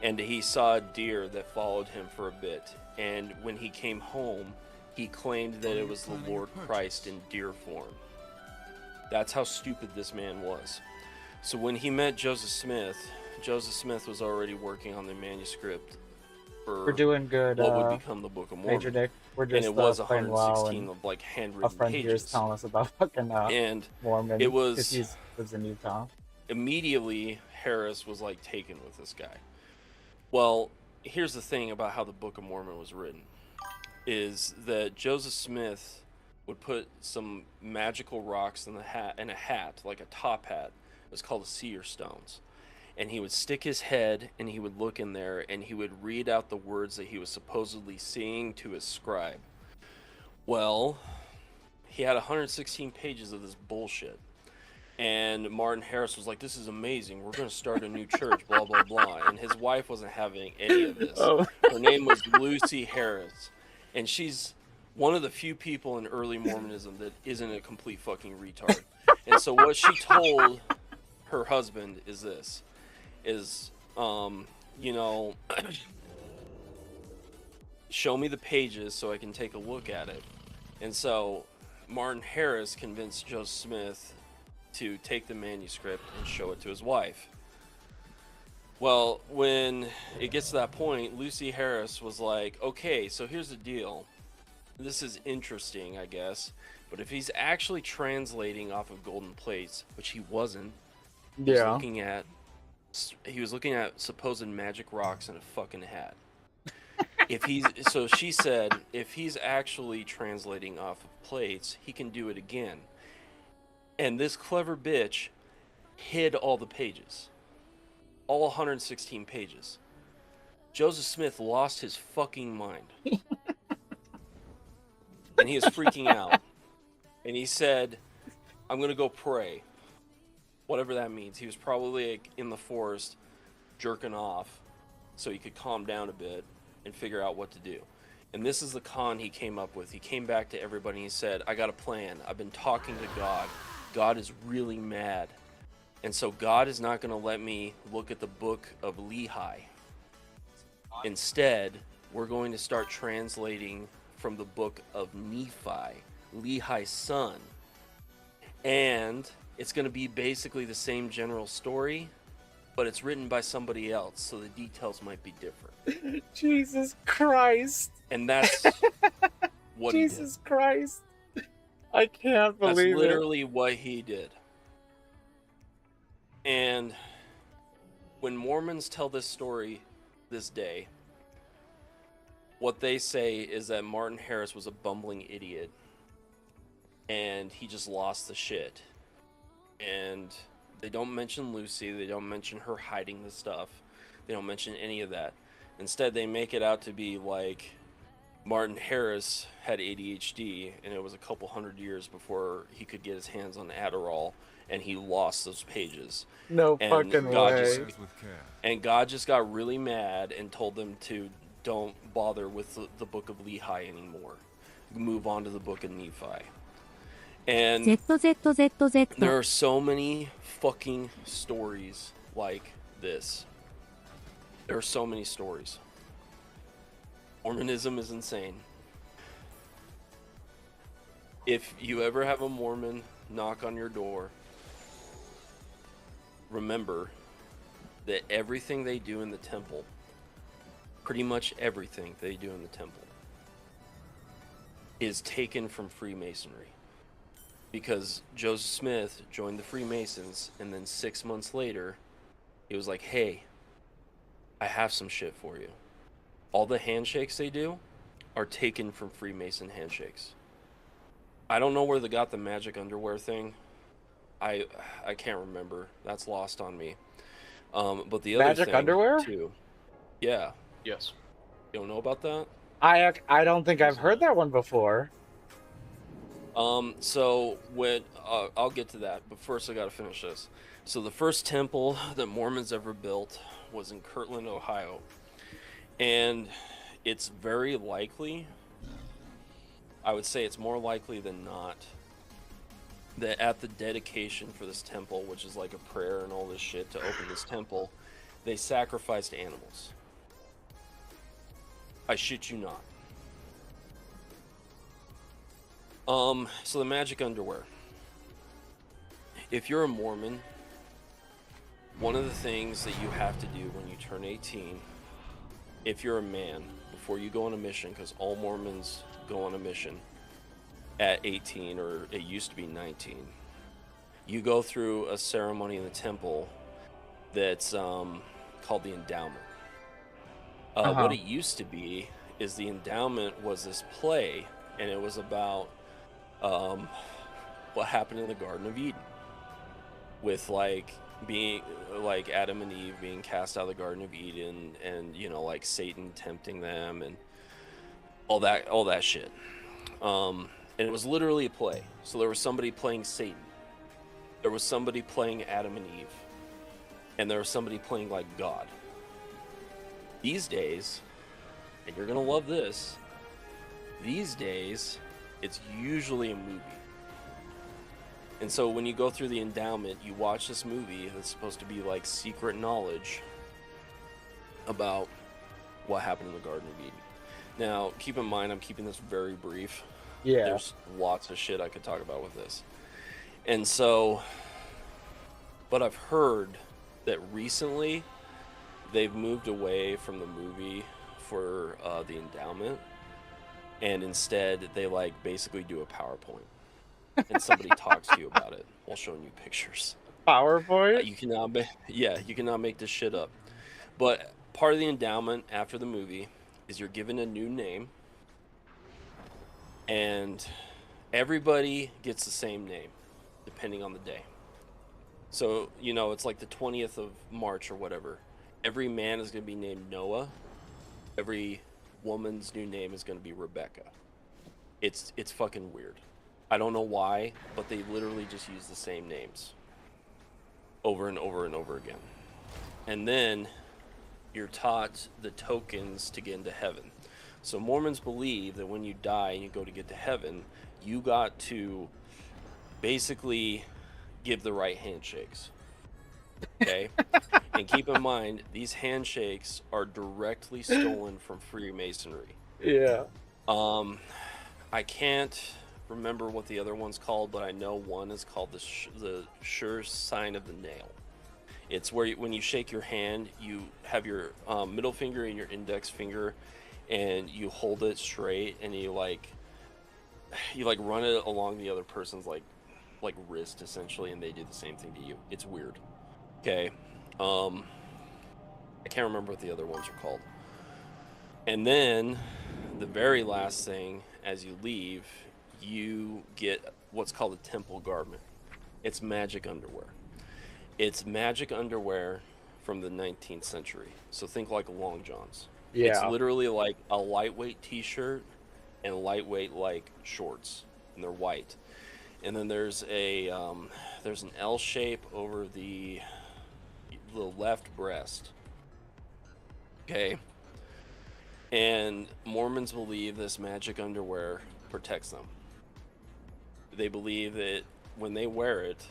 and he saw a deer that followed him for a bit. And when he came home, he claimed that it was the Lord Christ in deer form. That's how stupid this man was. So when he met Joseph Smith was already working on the manuscript for We're doing good. what would become the Book of Mormon. Major Nick, we're just and it was playing 116 WoW, of like a handwritten friend here is pages. telling us about fucking And Mormon. it was 'cause he lives in Utah. Immediately Harris was like taken with this guy. Well, here's the thing about how the Book of Mormon was written. Is that Joseph Smith would put some magical rocks in a hat, like a top hat. It was called the seer stones. And he would stick his head and he would look in there and he would read out the words that he was supposedly seeing to his scribe. Well, he had 116 pages of this bullshit. And Martin Harris was like, this is amazing. We're going to start a new church, blah, blah, blah. And his wife wasn't having any of this. Her name was Lucy Harris. And she's one of the few people in early Mormonism that isn't a complete fucking retard. And so what she told her husband is this, you know, show me the pages so I can take a look at it. And so Martin Harris convinced Joseph Smith to take the manuscript and show it to his wife. Well, when it gets to that point, Lucy Harris was like, okay, so here's the deal. This is interesting, I guess, but if he's actually translating off of golden plates, which he wasn't, he was looking at supposed magic rocks in a fucking hat. So she said, if he's actually translating off of plates, he can do it again. And this clever bitch hid all the pages. All 116 pages. Joseph Smith lost his fucking mind. And he was freaking out. And he said, I'm going to go pray. Whatever that means. He was probably like in the forest jerking off so he could calm down a bit and figure out what to do. And this is the con he came up with. He came back to everybody and he said, I got a plan. I've been talking to God. God is really mad. And so God is not going to let me look at the book of Lehi. Instead, we're going to start translating from the book of Nephi, Lehi's son. And it's going to be basically the same general story, but it's written by somebody else, so the details might be different. Jesus Christ. And that's what he did. Jesus Christ. I can't believe it. That's literally what he did. And when Mormons tell this story this day, what they say is that Martin Harris was a bumbling idiot and he just lost the shit. And they don't mention Lucy, they don't mention her hiding the stuff, they don't mention any of that. Instead, they make it out to be like Martin Harris had ADHD and it was a couple hundred years before he could get his hands on Adderall and he lost those pages. No and fucking God way. And God just got really mad and told them to don't bother with the book of Lehi anymore. Move on to the book of Nephi. And there are so many fucking stories like this. There are so many stories. Mormonism is insane. If you ever have a Mormon knock on your door, remember that everything they do in the temple, pretty much everything they do in the temple, is taken from Freemasonry. Because Joseph Smith joined the Freemasons, and then 6 months later, he was like, hey, I have some shit for you. All the handshakes they do are taken from Freemason handshakes. I don't know where they got the magic underwear thing. I can't remember. That's lost on me. But the other Magic thing underwear? too. Yeah. Yes. You don't know about that? I don't think I've heard that one before. So when I'll get to that, but first I gotta finish this. So the first temple that Mormons ever built was in Kirtland, Ohio, and it's very likely, I would say it's more likely than not, that at the dedication for this temple, which is like a prayer and all this shit to open this temple, they sacrificed animals. I shit you not. So the magic underwear. If you're a Mormon, one of the things that you have to do when you turn 18, if you're a man, before you go on a mission, because all Mormons go on a mission at 18, or it used to be 19, you go through a ceremony in the temple that's called the endowment. What it used to be is the endowment was this play, and it was about what happened in the Garden of Eden, with like being like Adam and Eve being cast out of the Garden of Eden, and you know, like Satan tempting them and all that shit. And it was literally a play. So there was somebody playing Satan, there was somebody playing Adam and Eve, and there was somebody playing like God. These days, and you're gonna love this, these days it's usually a movie. And so when you go through the endowment, you watch this movie that's supposed to be like secret knowledge about what happened in the Garden of Eden. Now, keep in mind, I'm keeping this very brief. Yeah. There's lots of shit I could talk about with this. And so, but I've heard that recently they've moved away from the movie for the endowment, and instead they like basically do a PowerPoint. And somebody talks to you about it while showing you pictures. PowerPoint? You cannot make this shit up. But part of the endowment after the movie is you're given a new name, and everybody gets the same name depending on the day. So, you know, it's like the 20th of March or whatever. Every man is going to be named Noah. Every woman's new name is going to be Rebecca. It's fucking weird. I don't know why, but they literally just use the same names over and over and over again. And then you're taught the tokens to get into heaven. So Mormons believe that when you die and you go to get to heaven, you got to basically give the right handshakes. Okay? And keep in mind, these handshakes are directly stolen from Freemasonry. Yeah. I can't remember what the other one's called, but I know one is called the sure sign of the nail. It's where when you shake your hand, you have your middle finger and your index finger, and you hold it straight, and you run it along the other person's like wrist essentially, and they do the same thing to you. It's weird. Okay. I can't remember what the other ones are called. And then the very last thing, as you leave, you get what's called a temple garment. It's magic underwear. It's magic underwear from the 19th century. So think like long johns. Yeah. It's literally like a lightweight t-shirt and lightweight like shorts, and they're white. And then there's an L shape over the left breast. Okay. And Mormons believe this magic underwear protects them. They believe that when they wear it,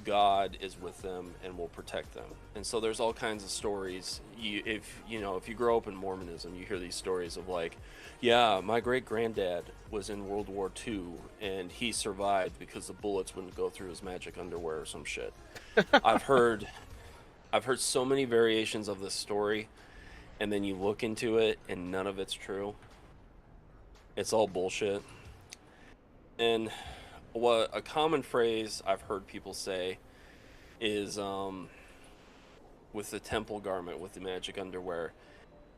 God is with them and will protect them. And so there's all kinds of stories. If you grow up in Mormonism, you hear these stories of like, yeah, my great granddad was in World War II and he survived because the bullets wouldn't go through his magic underwear or some shit. I've heard so many variations of this story, and then you look into it and none of it's true. It's all bullshit. And what a common phrase I've heard people say is with the temple garment, with the magic underwear,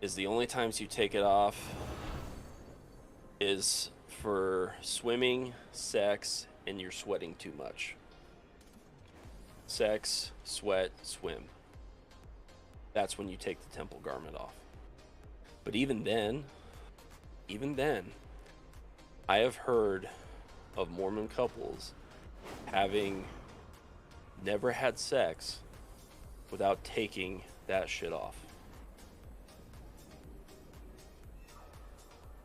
is the only times you take it off is for swimming, sex, and you're sweating too much. Sex, sweat, swim. That's when you take the temple garment off. But even then, I have heard of Mormon couples having never had sex without taking that shit off.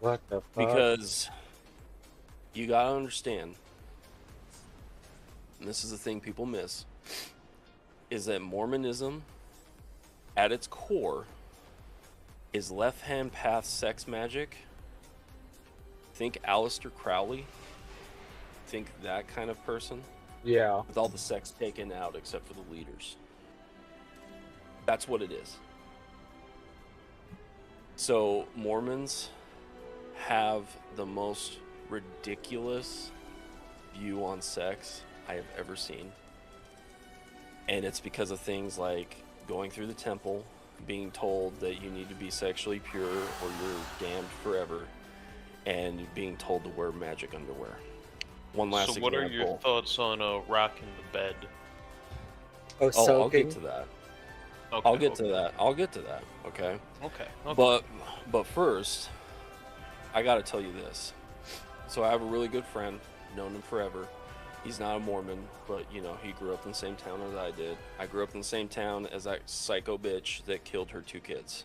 What the fuck? Because you gotta understand, and this is the thing people miss, is that Mormonism, at its core, is left-hand path sex magic. Think Aleister Crowley. Think that kind of person. Yeah. With all the sex taken out except for the leaders. That's what it is. So Mormons have the most ridiculous view on sex I have ever seen. And it's because of things like going through the temple, being told that you need to be sexually pure or you're damned forever, and being told to wear magic underwear. One last So what example. are your thoughts on rocking the bed? Oh, I'll soaking? get to that. Okay, I'll get to that. Okay. Okay. But first, I gotta tell you this. So I have a really good friend, known him forever. He's not a Mormon, but he grew up in the same town as I did. I grew up in the same town as that psycho bitch that killed her 2 kids,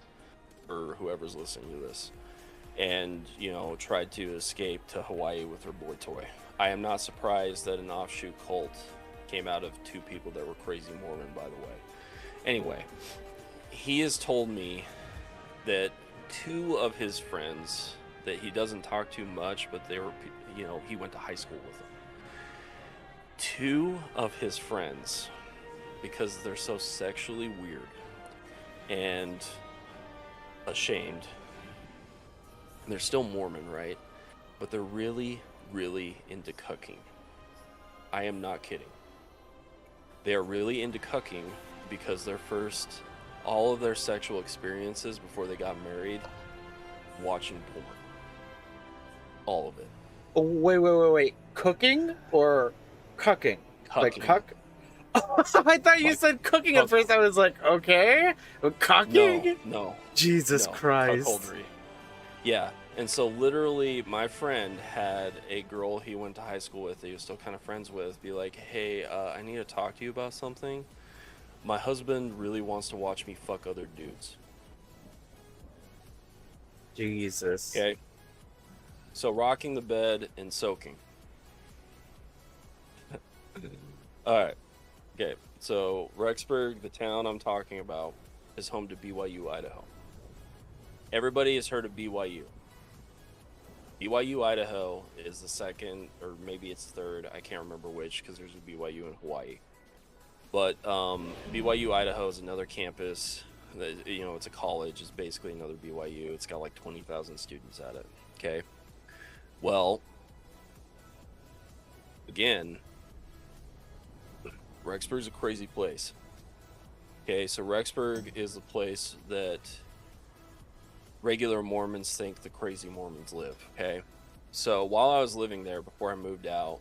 or whoever's listening to this, and tried to escape to Hawaii with her boy toy. I am not surprised that an offshoot cult came out of 2 people that were crazy Mormon, by the way. Anyway, he has told me that 2 of his friends that he doesn't talk to much, but they were, he went to high school with them. 2 of his friends, because they're so sexually weird and ashamed, and they're still Mormon, right? But they're really, really into cucking. I am not kidding. They are really into cucking because all of their sexual experiences before they got married, watching porn. All of it. Oh, wait. Cooking or cucking? Like cuck? I thought you said cooking at first. I was like, okay. Cucking? No. Jesus Christ. Cuckoldry. Yeah. And so literally my friend had a girl he went to high school with that he was still kind of friends with be like, hey, I need to talk to you about something. My husband really wants to watch me fuck other dudes. Jesus. Okay. So rocking the bed and soaking. Alright. Okay. So Rexburg, the town I'm talking about, is home to BYU, Idaho. Everybody has heard of BYU. BYU, Idaho is the second, or maybe it's third, I can't remember which, because there's a BYU in Hawaii. But BYU, Idaho is another campus. It's a college. It's basically another BYU. It's got like 20,000 students at it. Okay. Well, again, Rexburg's a crazy place. Okay, so Rexburg is the place that regular Mormons think the crazy Mormons live. Okay, so while I was living there before I moved out,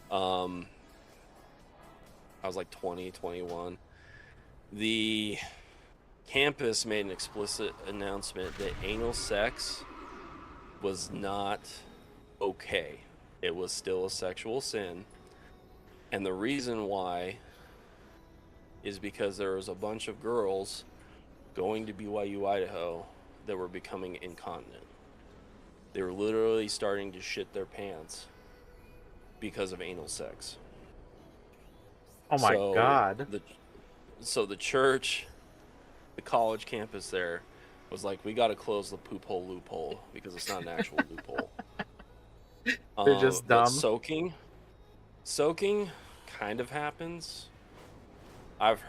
I was like 20, 21. The campus made an explicit announcement that anal sex was not okay. It was still a sexual sin. And the reason why is because there was a bunch of girls going to BYU, Idaho that were becoming incontinent. They were literally starting to shit their pants because of anal sex. Oh my god. So the church, the college campus there, was like, we got to close the poop hole loophole because it's not an actual loophole. They're just But dumb. soaking kind of happens. I've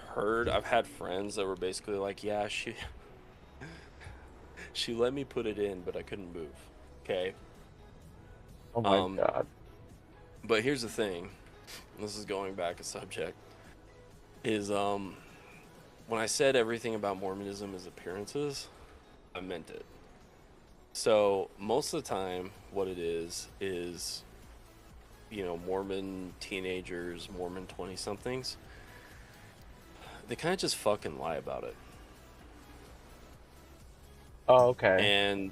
had friends that were basically like, yeah, she let me put it in, but I couldn't move. Okay. Oh my god. But here's the thing. This is going back a subject. Is when I said everything about Mormonism is appearances, I meant it. So most of the time, what it is, you know, Mormon teenagers, Mormon 20-somethings, they kind of just fucking lie about it. Oh, okay.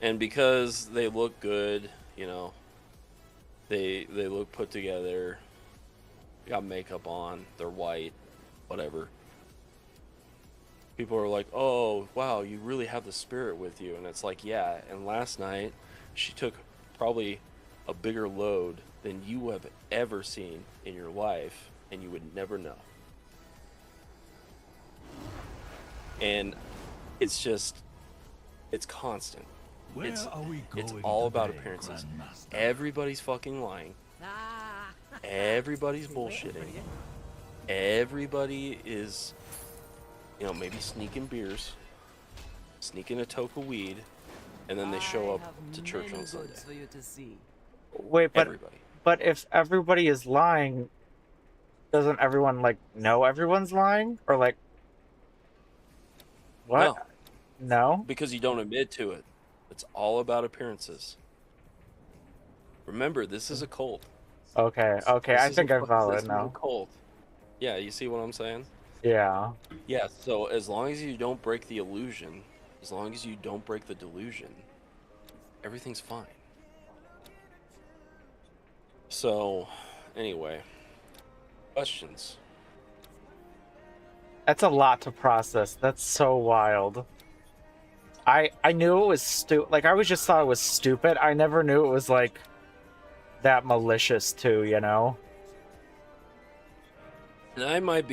And because they look good, you know, they look put together, got makeup on, they're white, whatever. People are like, oh, wow, you really have the spirit with you. And it's like, yeah, and last night she took probably a bigger load than you have ever seen in your life, and you would never know. And it's just, it's constant. It's all about appearances. Everybody's fucking lying. Everybody's bullshitting. Everybody is, you know, maybe sneaking beers, sneaking a toke of weed, and then they show up to church on Sunday. Wait, but if everybody is lying, doesn't everyone like know everyone's lying? Or like what? No? Because you don't admit to it. It's all about appearances. Remember, this is a cult. Okay, I think I follow it now. Cult. Yeah, you see what I'm saying? Yeah. Yeah, so as long as you don't break the illusion, as long as you don't break the delusion, everything's fine. So, anyway, questions? That's a lot to process. That's so wild. I knew it was stupid. Like, I always just thought it was stupid. I never knew it was, like, that malicious, too, you know? And I might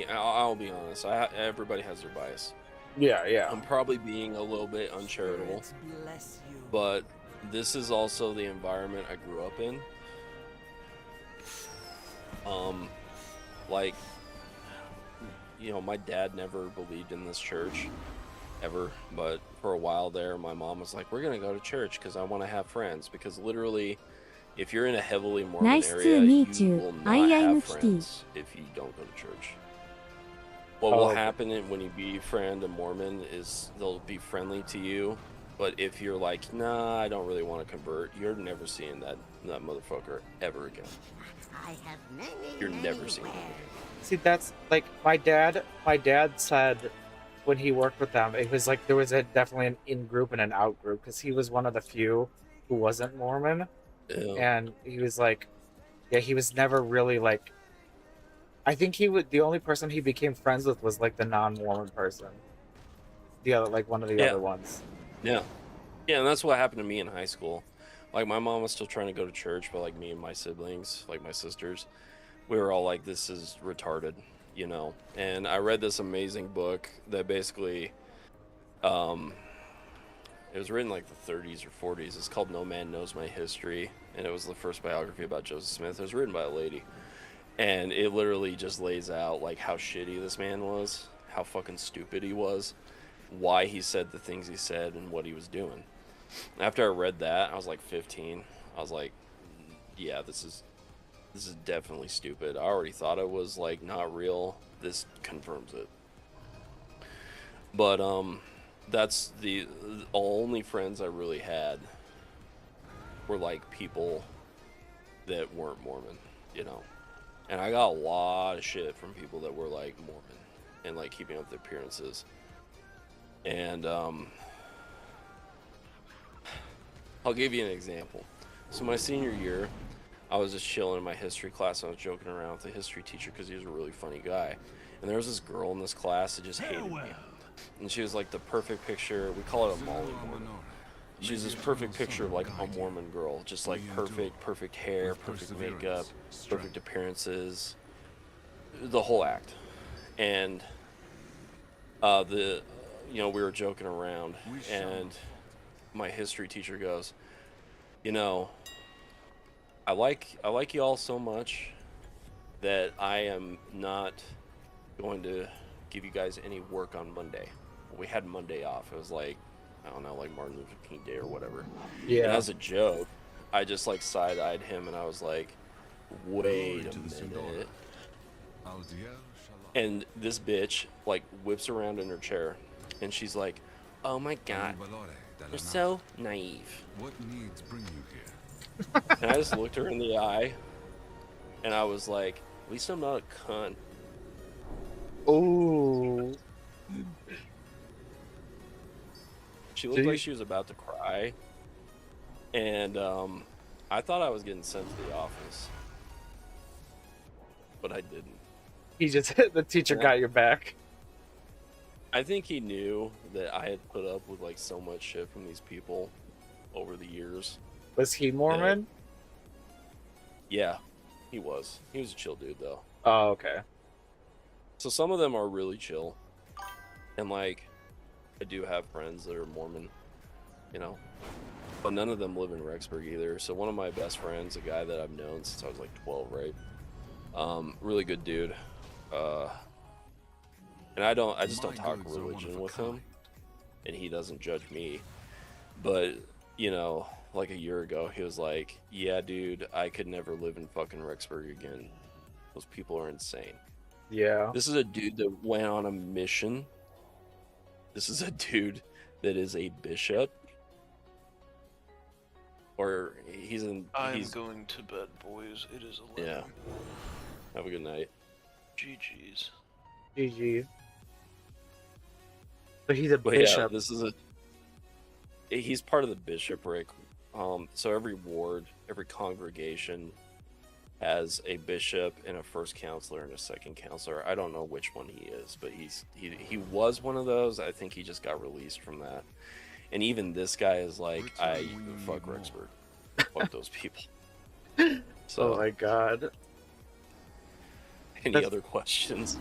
I'll be honest, everybody has their bias. Yeah. I'm probably being a little bit uncharitable. But this is also the environment I grew up in. Like, you know, my dad never believed in this church. Ever, but for a while there, my mom was like, we're gonna go to church because I want to have friends, because literally, if you're in a heavily Mormon area, you will not have friends if you don't go to church. What will happen when you befriend a Mormon is they'll be friendly to you, but if you're like, nah, I don't really want to convert, you're never seeing that motherfucker ever again. You're never seeing him again. See, that's like my dad said when he worked with them, it was like there was definitely an in-group and an out-group, because he was one of the few who wasn't Mormon. Yeah. And he was like, yeah, he was never really like, I think the only person he became friends with was like the non-Mormon person. The other, like one of the other ones. Yeah. Yeah, and that's what happened to me in high school. Like, my mom was still trying to go to church, but like me and my siblings, like my sisters, we were all like, this is retarded, you know. And I read this amazing book that basically, it was written like the 30s or 40s. It's called No Man Knows My History, and it was the first biography about Joseph Smith. It was written by a lady, and it literally just lays out like how shitty this man was, how fucking stupid he was, why he said the things he said, and what he was doing. After I read that, I was like 15. I was like, yeah, this is definitely stupid. I already thought it was like not real. This confirms it. But that's the only friends I really had were like people that weren't Mormon, you know. And I got a lot of shit from people that were like Mormon and like keeping up their appearances. And I'll give you an example. So my senior year, I was just chilling in my history class, and I was joking around with the history teacher because he was a really funny guy. And there was this girl in this class that just hated me. And she was like the perfect picture, we call it a Molly Mormon. She was this perfect picture of like a Mormon girl, just like perfect hair, perfect makeup, perfect appearances. the whole act, and we were joking around, and my history teacher goes, I like you all so much that I am not going to give you guys any work on Monday. We had Monday off. It was like, I don't know, like Martin Luther King Day or whatever. Yeah. And as a joke, I just like side-eyed him, and I was like, wait a minute. And this bitch like whips around in her chair, and she's like, oh my god, you're so naive. What needs bring you here? And I just looked her in the eye, and I was like, at least I'm not a cunt. Ooh. She looked like she was about to cry, and I thought I was getting sent to the office, but I didn't. The teacher got your back. I think he knew that I had put up with like so much shit from these people over the years. Was he Mormon? Yeah, he was. He was a chill dude though. Oh, okay. So some of them are really chill, and like, I do have friends that are Mormon, but none of them live in Rexburg either. So one of my best friends, a guy that I've known since I was like 12, right? Really good dude. And I just don't talk religion with him, and he doesn't judge me. But, like a year ago, he was like, yeah, dude, I could never live in fucking Rexburg again. Those people are insane. Yeah. This is a dude that went on a mission. This is a dude that is a bishop. Or I'm going to bed, boys. It is 11. Yeah. Have a good night. GG's. GG. So he's a But bishop. Yeah, he's part of the bishopric. So every ward, every congregation has a bishop and a first counselor and a second counselor. I don't know which one he is, but he was one of those. I think he just got released from that. And even this guy is like, fuck Rexburg. Fuck those people. So, oh my god. Any other questions?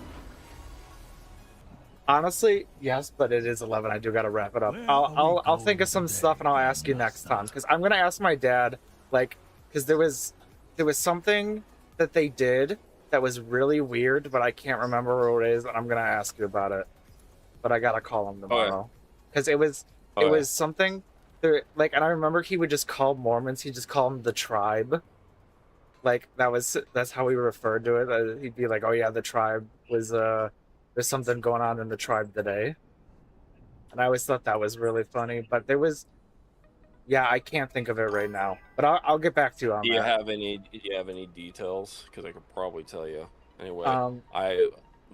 Honestly, yes, but it is 11. I do gotta wrap it up. I'll think of some stuff and I'll ask you next time, because I'm gonna ask my dad, because there was something that they did that was really weird, but I can't remember what it is, and I'm gonna ask you about it. But I gotta call him tomorrow, because it was something there, and I remember he would just call Mormons. He'd just call them the tribe. That's how he referred to it. He'd be like, "Oh yeah, the tribe was there's something going on in the tribe today," and I always thought that was really funny. But there was, I can't think of it right now. But I'll get back to you on that. Do you have any details? Because I could probably tell you. Anyway,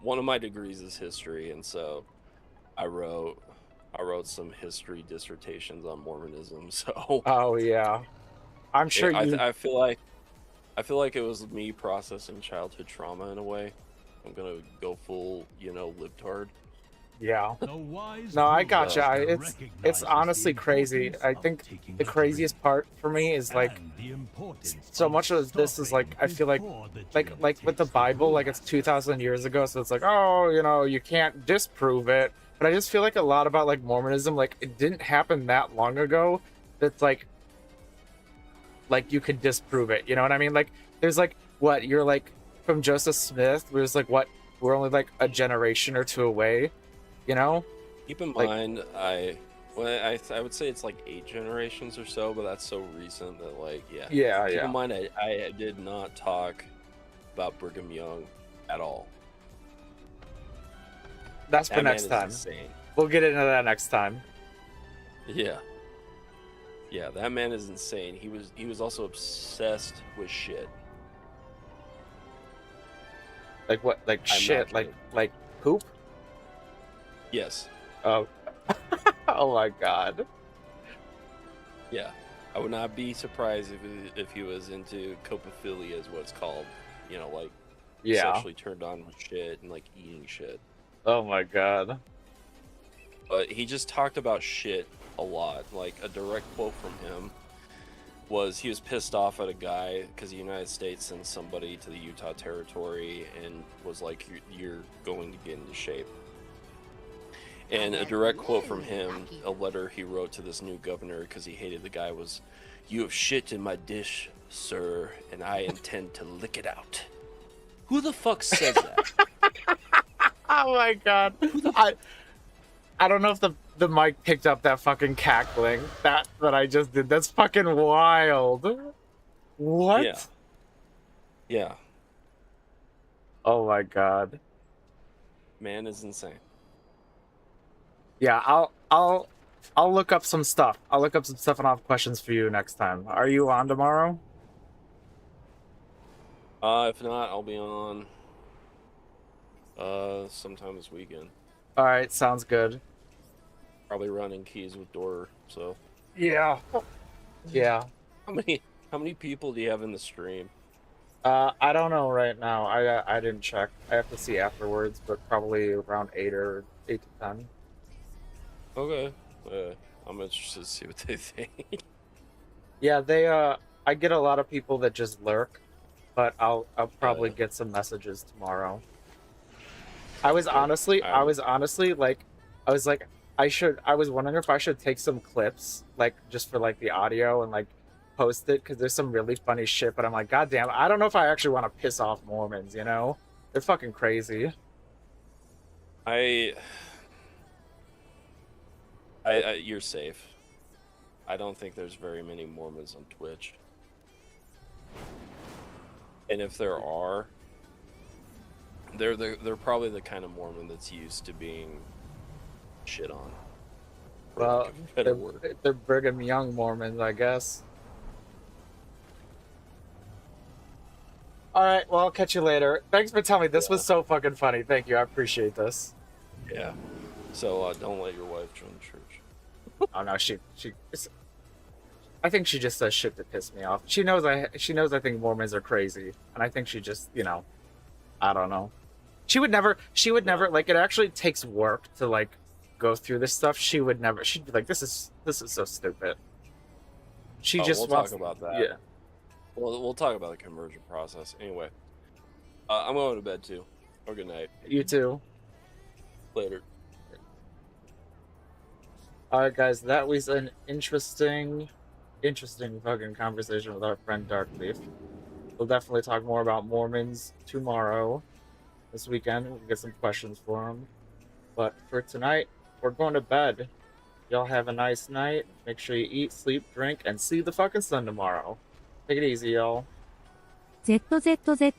one of my degrees is history, and so I wrote some history dissertations on Mormonism. So. Oh yeah, I'm sure I feel like it was me processing childhood trauma in a way. I'm gonna go full, libtard. Yeah. No, I gotcha. It's honestly crazy. I think the craziest part for me is so much of this is I feel like with the Bible, it's 2,000 years ago, so it's you can't disprove it. But I just feel like a lot about Mormonism, it didn't happen that long ago. That's you could disprove it. You know what I mean? There's what you're from Joseph Smith. We're only a generation or two away. Keep in mind, I would say it's 8 generations or so, but that's so recent that Keep in mind, I did not talk about Brigham Young at all. That's for next time. We'll get into that next time. Yeah, that man is insane. He was also obsessed with shit. What? Shit? Like poop? Yes. Oh. Oh my god. Yeah, I would not be surprised if he was into copophilia, is what it's called. Sexually turned on with shit and eating shit. Oh my god. But he just talked about shit a lot. A direct quote from him was he was pissed off at a guy because the United States sent somebody to the Utah territory and was like, "You're going to get into shape." And a direct quote from him, a letter he wrote to this new governor because he hated the guy was, "You have shit in my dish, sir, and I intend to lick it out." Who the fuck says that? Oh my god. I don't know if the mic picked up that fucking cackling that I just did. That's fucking wild. What? Yeah. Yeah. Oh my god. Man is insane. Yeah, I'll look up some stuff. I'll look up some stuff and I'll have questions for you next time. Are you on tomorrow? If not, I'll be on sometime this weekend. All right, sounds good. Probably running keys with Door, so. Yeah. Yeah. How many people do you have in the stream? I don't know right now. I didn't check. I have to see afterwards, but probably around 8 to 10. Okay. I'm interested to see what they think. Yeah, I get a lot of people that just lurk, but I'll probably get some messages tomorrow. I was honestly like, I was wondering if I should take some clips, like, just for like the audio and like post it, because there's some really funny shit, but I'm like, god damn, I don't know if I actually want to piss off Mormons, you know? They're fucking crazy. You're safe. I don't think there's very many Mormons on Twitch. And if there are, they're probably the kind of Mormon that's used to being shit on. Well, they're Brigham Young Mormons, I guess. All right, well, I'll catch you later. Thanks for telling me. This was so fucking funny. Thank you. I appreciate this. Yeah. So don't let your wife join the church. Oh no, I think she just says shit to piss me off. She knows I think Mormons are crazy, and I think she just, you know, I don't know. She would never like, it actually takes work to like go through this stuff. She'd be like, this is so stupid. We'll talk about that. Yeah. We'll talk about the conversion process. Anyway, I'm going to bed too. Or good night. You too. Later. Alright guys, that was an interesting fucking conversation with our friend Darkleaf. We'll definitely talk more about Mormons tomorrow. This weekend, we'll get some questions for them. But for tonight, we're going to bed. Y'all have a nice night. Make sure you eat, sleep, drink, and see the fucking sun tomorrow. Take it easy, y'all. ZZZZ